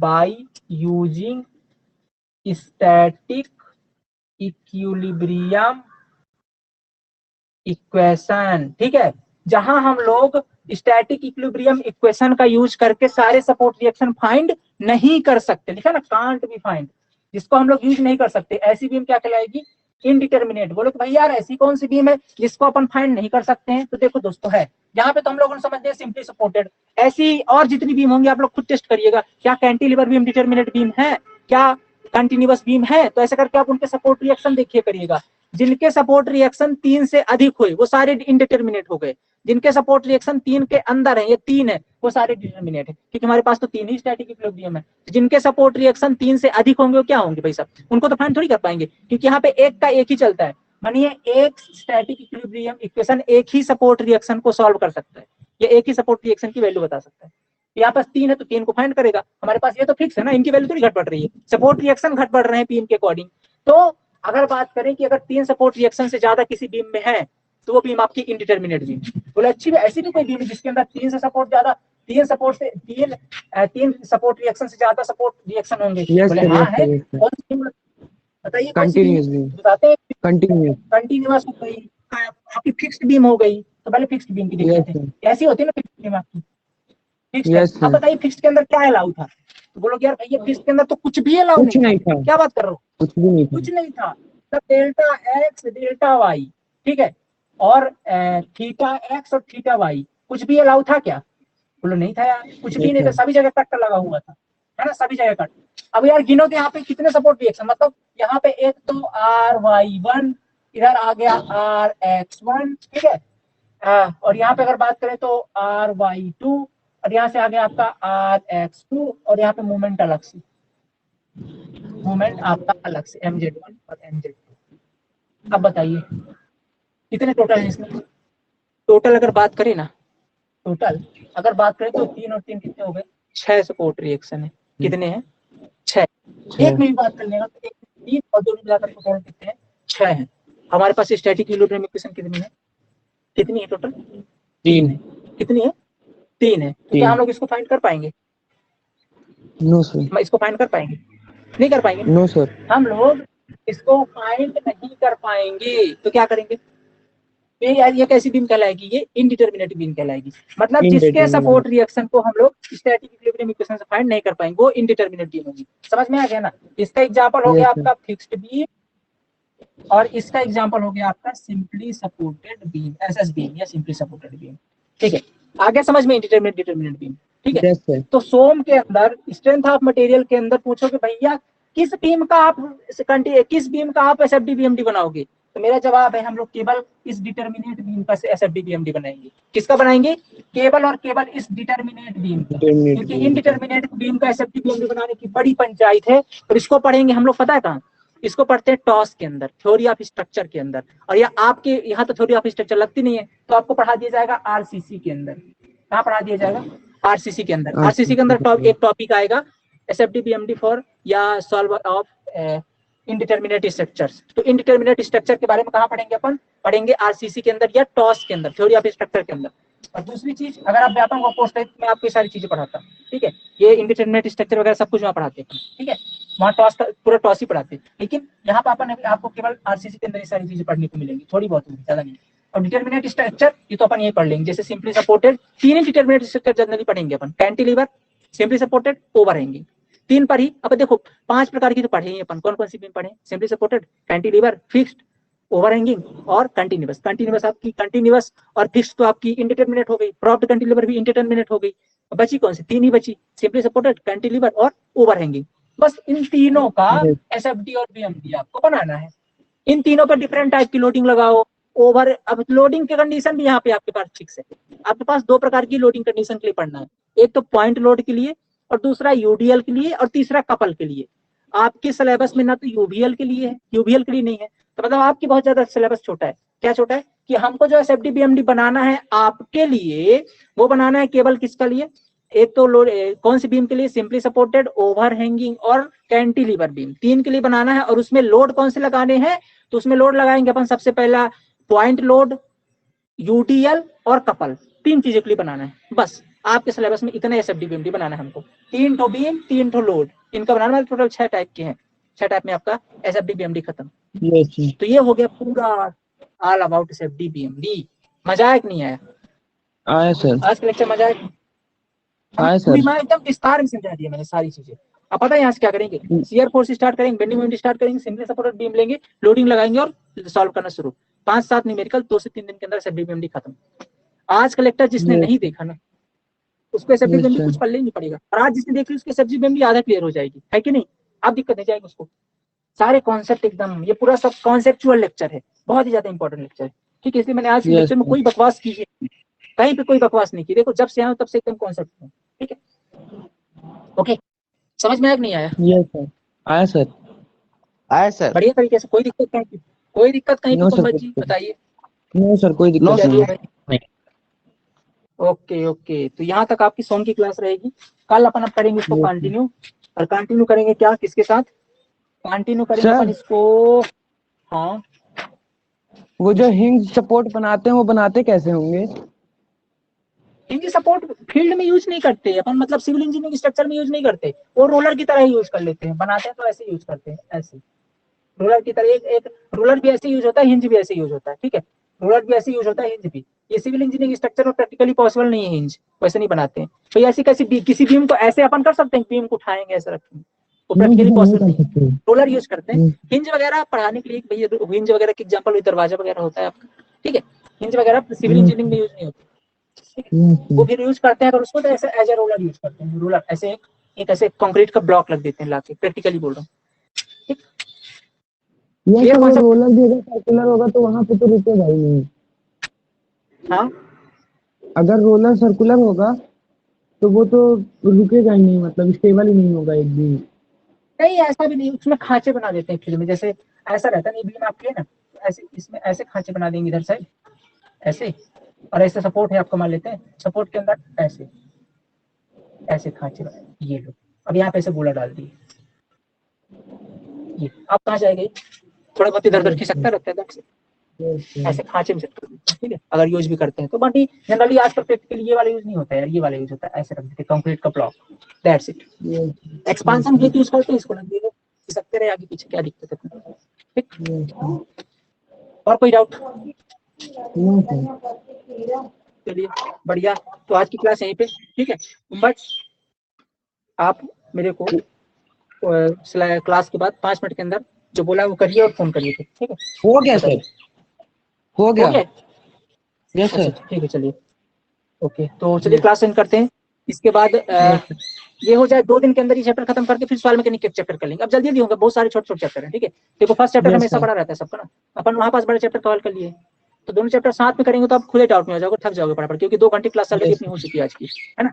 by using static equilibrium equation. ठीक है, जहां हम लोग स्टैटिक इक्विलिब्रियम इक्वेशन का यूज करके सारे सपोर्ट रिएक्शन फाइंड नहीं कर सकते, लिखा ना, कांट बी फाइंड, जिसको हम लोग यूज नहीं कर सकते, ऐसी बीम क्या कहलाएगी, इनडिटर्मिनेट। बोलो कि भाई यार ऐसी कौन सी बीम है जिसको अपन फाइंड नहीं कर सकते हैं, तो देखो दोस्तों है, यहाँ पे तो हम लोगों ने समझ लिया सिंपली सपोर्टेड। ऐसी और जितनी बीम होंगी आप लोग खुद टेस्ट करिएगा, क्या कैंटिलीवर बीम डिटर्मिनेट बीम है, क्या कंटिन्यूअस बीम है, तो ऐसा करके आप उनके सपोर्ट रिएक्शन देखिए करिएगा। जिनके सपोर्ट रिएक्शन 3 से अधिक हुए वो सारे इनडिटर्मिनेट हो गए, जिनके सपोर्ट रिएक्शन 3 के अंदर है, ये 3 है, वो सारे डिटर्मिनेट है, क्योंकि हमारे पास तो 3 ही स्टैटिक इक्विलिब्रियम है। जिनके सपोर्ट रिएक्शन 3 से अधिक होंगे वो क्या होंगे भाई साहब, उनको तो फाइंड थोड़ी कर पाएंगे, क्योंकि यहाँ पे एक का एक ही चलता है। मानिए एक स्टैटिक इक्विलिब्रियम इक्वेशन एक ही सपोर्ट रिएक्शन को सॉल्व कर सकता है, ये एक ही सपोर्ट रिएक्शन की वैल्यू बता सकता है। यहाँ पास 3 है तो 3 को फाइंड करेगा, हमारे पास ये तो फिक्स है ना, इनकी वैल्यू थोड़ी घट बढ़ रही है, सपोर्ट रिएक्शन घट बढ़ रहे हैं बीम के अकॉर्डिंग। तो अगर बात करें कि अगर 3 सपोर्ट रिएक्शन से ज्यादा किसी बीम में है तो वो बीम आपकी इनडिटर्मिनेट बीम। बोले अच्छी ऐसी भी कोई बीम है जिसके अंदर 3 से सपोर्ट ज्यादा, 3 सपोर्ट रिएक्शन से ज्यादा सपोर्ट रिएक्शन होंगे, बोले हाँ है, कौन सी बीम बताइए, बताते हैं, कंटिन्यूअस हो गई, आपकी फिक्स्ड बीम हो गई, तो पहले फिक्स्ड बीम की देख लेते हैं, ऐसी होती है ना फिक्स्ड बीम आपकी, फिक्स्ड। अब बताइए फिक्स्ड के अंदर क्या अलाउ था, तो बोलोगे यार भैया फिक्स्ड के अंदर तो कुछ भी अलाउ नहीं था, क्या बात कर रहे हो, कुछ नहीं था, तब डेल्टा एक्स डेल्टा वाई, ठीक है, और थीटा एक्स और थीटा वाई कुछ भी अलाउ था क्या? बोलो नहीं था यार, कुछ भी नहीं था, सभी जगह कट लगा हुआ था, है ना, सभी जगह कट। अब यार गिनो तो यहाँ पे कितने सपोर्ट रिएक्शन, मतलब यहाँ पे एक तो RY1, इधर आ गया RX1, ठीक है, और यहाँ पे अगर बात करें तो RY2, और यहाँ से आ गया आपका RX2, और यहाँ पे मूवमेंट अलग से, मूवमेंट आपका अलग से MZ1 और MZ2। अब बताइए कितने टोटल है इसमें? टोटल अगर बात करें ना, टोटल अगर बात करें तो 3 और 3 कितने हो गए? 6 सपोर्ट रिएक्शन है। कितने हैं? 6। एक में भी बात कर लेगा तो एक 3 और 2 मिलाकर टोटल कितने हैं? 6 हैं। हमारे पास स्टैटिक इक्विलिब्रियम इक्वेशन कितनी है? कितनी है टोटल? 3 है। कितनी है? 3 है। तो क्या हम लोग इसको फाइंड कर पाएंगे? No sir. इसको फाइंड कर पाएंगे? नहीं कर पाएंगे। No sir. हम लोग इसको फाइंड नहीं कर पाएंगे तो क्या करेंगे? ये कैसी बीम कहलाएगी? ये इनडिटरमिनेट बीम कहलाएगी। मतलब जिसके सपोर्ट रिएक्शन को हम लोग स्टैटिक इक्विलिब्रियम इक्वेशन से फाइंड नहीं कर पाएंगे वो इनडिटरमिनेट बीम होगी। समझ में आ गया ना? इसका एग्जांपल हो गया आपका फिक्स्ड बीम, और इसका एग्जांपल हो गया आपका simply supported beam, SS beam या सिंपली सपोर्टेड बीम। ठीक है, आगे समझ में इनडिटरमिनेट डिटरमिनेट बीम। ठीक है, तो सोम के अंदर स्ट्रेंथ ऑफ मटेरियल के अंदर पूछो कि भैया किस बीम का आप एसएफडी बीएमडी बनाओगे, तो मेरा जवाब है हम लोग केवल इस डिटरमिनेट बीम का एसएफडी बीएमडी बनाएंगे। किसका बनाएंगे? केवल और केवल इस डिटरमिनेट बीम का, क्योंकि इनडिटरमिनेट बीम का एसएफडी बीएमडी बनाने की बड़ी पंचायत है। और इसको पढ़ेंगे हम लोग पता है कहाँ? इसको पढ़ते हैं टॉस के अंदर, थ्योरी ऑफ स्ट्रक्चर के अंदर। और ये आपके यहाँ तो थ्योरी ऑफ स्ट्रक्चर लगती नहीं है, तो आपको पढ़ा दिया जाएगा आरसीसी के अंदर। कहाँ पढ़ा दिया जाएगा? आरसीसी के अंदर। आरसीसी के अंदर एक टॉपिक आएगा एसएफडी बीएमडी फॉर या सॉल्व ऑफ इनडिटरमिनेट स्ट्रक्चर्स। तो इनडिटरमिनेट स्ट्रक्चर के बारे में कहाँ पढ़ेंगे? अपन पढ़ेंगे आरसीसी के अंदर या टॉस के अंदर, थ्योरी ऑफ स्ट्रक्चर के अंदर। और दूसरी चीज, अगर आप व्यापक को पोस्ट है तो मैं आपको ये सारी चीजें पढ़ाता हूँ। ठीक है, ये इनडिटरमिनेट स्ट्रक्चर वगैरह सब कुछ वहाँ पढ़ाते हैं। ठीक है, वहाँ टॉस पूरा टॉस ही पढ़ाते हैं, लेकिन यहाँ पर अपन आपको केवल आरसीसी के अंदर ये सारी चीजें पढ़ने को मिलेंगी, थोड़ी बहुत होगी, ज्यादा नहीं। और डिटरमिनेट स्ट्रक्चर ये तो अपन यही पढ़ लेंगे, जैसे simply supported, 3 determinate structure generally पढ़ेंगे अपन, कैंटिलीवर, सिंपली सपोर्टेड, ओवरहैंगिंग, 3 पर ही। अब देखो 5 प्रकार की तो पढ़े ही अपन। कौन कौन सी बीम पढ़े? Simply supported, cantilever, fixed, overhanging और कंटिन्यूअस। कंटिन्यूअस आपकी कंटिन्यूअस और फिक्स्ड तो आपकी इंडिटरमिनेट हो गई, प्रॉप्ड कैंटिलीवर भी इंडिटरमिनेट हो गई। बची कौन सी? 3 ही बची, सिंपली सपोर्टेड, कैंटिलीवर और ओवरहैंगिंग। बस इन तीनों का एसएफडी और बीएमडी आपको बनाना है। इन तीनों पर डिफरेंट टाइप की लोडिंग लगाओ। ओवर, अब लोडिंग की कंडीशन भी यहाँ पे आपके पास फिक्स है। आपके पास 2 प्रकार की लोडिंग कंडीशन के लिए पढ़ना है, एक तो पॉइंट लोड के लिए और दूसरा यूडीएल के लिए और तीसरा कपल के लिए। आपके सिलेबस में ना तो यूवीएल के लिए है, यूवीएल के लिए नहीं है, तो मतलब आपकी बहुत ज्यादा सिलेबस छोटा है। क्या छोटा है? कि हमको जो एसएफडी बीएमडी बनाना है आपके लिए, वो बनाना है केवल किसका लिए? एक तो लोड, कौन सी बीम के लिए? सिंपली सपोर्टेड, ओवरहैंगिंग और कैंटिलीवर बीम, 3 के लिए बनाना है। और उसमें लोड कौन से लगाने हैं? तो उसमें लोड लगाएंगे अपन सबसे पहला पॉइंट लोड, यूडीएल और कपल, 3 चीजों के लिए बनाना है। बस आपके सिलेबस में इतना एसएफडी बीएमडी बनाना है हमको। 3 ठो बीम, 3 ठो लोड, इनका बनाना है। टोटल 6 टाइप के हैं, 6 टाइप में आपका एसएफडी बीएमडी खत्म। तो ये हो गया पूरा ऑल अबाउट एसएफडी बीएमडी। मजा आया कि नहीं आया? आया सर। आज का लेक्चर मजा आया? आया सर। मैं एकदम विस्तार में समझा दिया मैंने सारी चीजें। अब पता है यहाँ से क्या करेंगे? शियर फोर्स स्टार्ट करेंगे, बेंडिंग मोमेंट स्टार्ट करेंगे, सिंपली सपोर्टेड बीम लेंगे, लोडिंग लगाएंगे और सॉल्व करना शुरू। 5-7 न्यूमेरिकल, 2 से 3 दिन के अंदर एसएफडी बीएमडी खत्म। आज का लेक्चर जिसने नहीं देखा ना, उसको एसएफडी बीएमडी कुछ पढ़ना ही नहीं पड़ेगा। और आज जिसने देख ली उसकी एसएफडी बीएमडी आधा क्लियर हो जाएगी, है कि नहीं? अब दिक्कत नहीं जाएगी उसको। सारे कॉन्सेप्ट एकदम, ये पूरा सब कॉन्सेप्चुअल लेक्चर है, बहुत ही ज्यादा इंपॉर्टेंट लेक्चर है। ठीक है, इसलिए मैंने आज के लेक्चर में कोई बकवास की, कहीं पे कोई बकवास नहीं की। देखो जब से आया तब से एकदम कॉन्सेप्ट है। ठीक है, ओके, समझ में आया कि नहीं आया? Yes sir. आया सर। आया सर। बढ़िया तरीके से, कोई दिक्कत कहीं, कोई दिक्कत कहीं पे कुंभत जी बताइए? नो सर, कोई दिक्कत नहीं। ओके ओके, तो यहाँ तक आपकी सोम की क्लास रहेगी। कल अपन अब करेंगे इसको कंटिन्यू, और कंटिन्यू करेंगे क्या, किसके साथ कंटिन्यू करेंगे अपन इसको? हाँ, वो जो हिंज सपोर्ट बनाते हैं वो बनाते कैसे होंगे? हिंज सपोर्ट फील्ड में यूज नहीं करते अपन, मतलब सिविल इंजीनियरिंग स्ट्रक्चर में यूज नहीं करते, वो रोलर की तरह ही यूज कर लेते हैं। बनाते हैं तो ऐसे यूज करते हैं, ऐसे रोलर की तरह। एक रोलर भी ऐसे यूज होता है, हिंज भी ऐसे यूज होता है। ठीक है, रोलर भी ऐसे यूज होता है, हिंज भी। ये सिविल इंजीनियरिंग स्ट्रक्चर में प्रैक्टिकली पॉसिबल नहीं है, हिंज वैसे नहीं बनाते हैं। तो ऐसी कैसी किसी बीम को ऐसे अपन कर सकते हैं, बीम को उठाएंगे ऐसे रखेंगे, वो प्रैक्टिकली पॉसिबल नहीं है। रोलर यूज करते हैं। हिंज वगैरह पढ़ाने के लिए भैया, हिंज वगैरह के एग्जांपल दरवाजा वगैरह होता है आपका। ठीक है, हिंज वगैरह सिविल इंजीनियरिंग में यूज नहीं होती, ठीक है। वो फिर यूज करते हैं अगर उसको, तो ऐसे एज ए रोलर यूज करते हैं, रोलर ऐसे एक ऐसे कंक्रीट का ब्लॉक लग देते हैं लाके, प्रैक्टिकली बोल रहा हूँ, ठीक। ये क्लियर सब कॉन्सेप्ट? रोलर भी अगर सर्कुलर होगा तो वहां पे तो रुकेगा ही नहीं। हाँ अगर रोलर सर्कुलर होगा तो वो तो रुकेगा ही नहीं, मतलब स्टेबल ही नहीं होगा एक भी। नहीं, ऐसा भी नहीं, उसमें खांचे बना देते हैं फिल्म में, जैसे ऐसा रहता है नहीं, बीम आपकी है ना, तो ऐसे इसमें ऐसे खांचे बना देंगे इधर साइड ऐसे, और ऐसे सपोर्ट है आपको, मान लेते हैं सपोर्ट के अंदर ऐसे ऐसे खांचे बनाए, ये लो, अब यहाँ पे ऐसे गोला डाल दिए, ये अब कहाँ जाएगा ये, थोड़ा बहुत इधर उधर खिसकता रहता है दम से, ऐसे खांचे में सेट कर देते हैं, ठीक है, अगर यूज भी करते हैं तो। बाकी जनरली आजकल प्रैक्टिकली ये वाला यूज नहीं होता है यार, ये वाला यूज होता है, ऐसे रख देते कंक्रीट का block, that's it. Expansion hate use करते हैं, इसको लग देंगे, खिसकते रहे आगे पीछे, क्या दिक्कत है, ठीक। और कोई डाउट? चलिए बढ़िया, तो आज की क्लास यहीं पे, ठीक है। बट आप मेरे को क्लास के बाद 5 मिनट के अंदर जो बोला वो करिए और फोन करिए, ठीक है। हो गया सर, हो हो गया। गया? यस अच्छा सर। ठीक है, चलिए ओके, तो चलिए क्लास एंड करते हैं। इसके बाद ये हो जाए 2 दिन के अंदर ये चैप्टर खत्म करके फिर सॉइल मैकेनिक के चैप्टर कर लेंगे। अब जल्दी जल्दी होगा, बहुत सारे छोटे छोटे चैप्टर हैं, ठीक है। देखो फर्स्ट चैप्टर हमेशा बड़ा रहता है सबका ना, अपन वहाँ पास बड़े चैप्टर कवर कर लिए, तो दोनों चैप्टर साथ में करेंगे तो आप खुद ही डाउट में हो जाओगे, थक जाओगे पढ़ापढ़, क्योंकि 2 घंटे क्लास ऑलरेडी अपनी हो चुकी है आज की, है ना।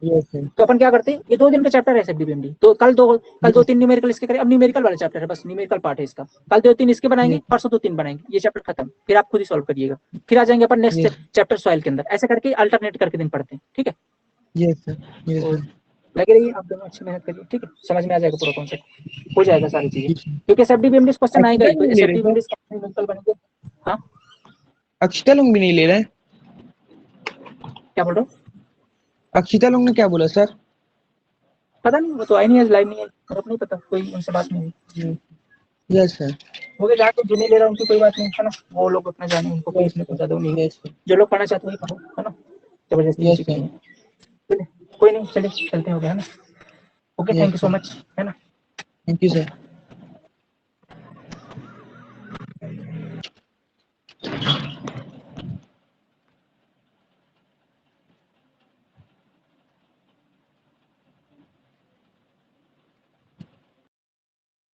तो अपन क्या करते हैं, ये 2 दिन का चैप्टर है SFDBMD, तो कल 2-3 न्यूमेरिकल इसके करें। अब न्यूमेरिकल वाला चैप्टर है, बस न्यूमेरिकल पार्ट है इसका, कल 2-3 इसके बनाएंगे, परसों 2-3 बनाएंगे, ये चैप्टर खत्म, फिर आप खुद ही सॉल्व करिएगा। फिर आ जाएंगे अपन नेक्स्ट चैप्टर सॉइल के अंदर, ऐसे करके अल्टरनेट करके दिन पढ़ते हैं, ठीक है। लगे रहिए आप दोनों, अच्छी मेहनत करिए, ठीक है, समझ में आ जाएगा पूरा कॉन्सेप्ट, हो जाएगा सारी चीजें, क्योंकि SFDBMD क्वेश्चन आएगा ही, तो SFDBMD न्यूमेरिकल बनेंगे। हाँ अक्षिता लोग भी नहीं ले रहे? क्या बोल रहे हो? अक्षिता लोग ने क्या बोला सर? पता नहीं, वो तो आई नहीं है, लाइव नहीं है, मेरे को नहीं पता, कोई उनसे बात नहीं हुई। Yes sir. हो गया, जहाँ तो जिन्हें ले रहा उनकी कोई बात नहीं है ना, वो लोग अपना जाने, उनको कोई इसमें कोई ज्यादा नहीं है, जो लोग पढ़ना चाहते हैं वही पढ़ो, है ना, जबरदस्ती किसी की नहीं है। चलिए, कोई नहीं, चलिए चलते हो गया, है ना। Okay, thank you so much, है ना। Thank you sir.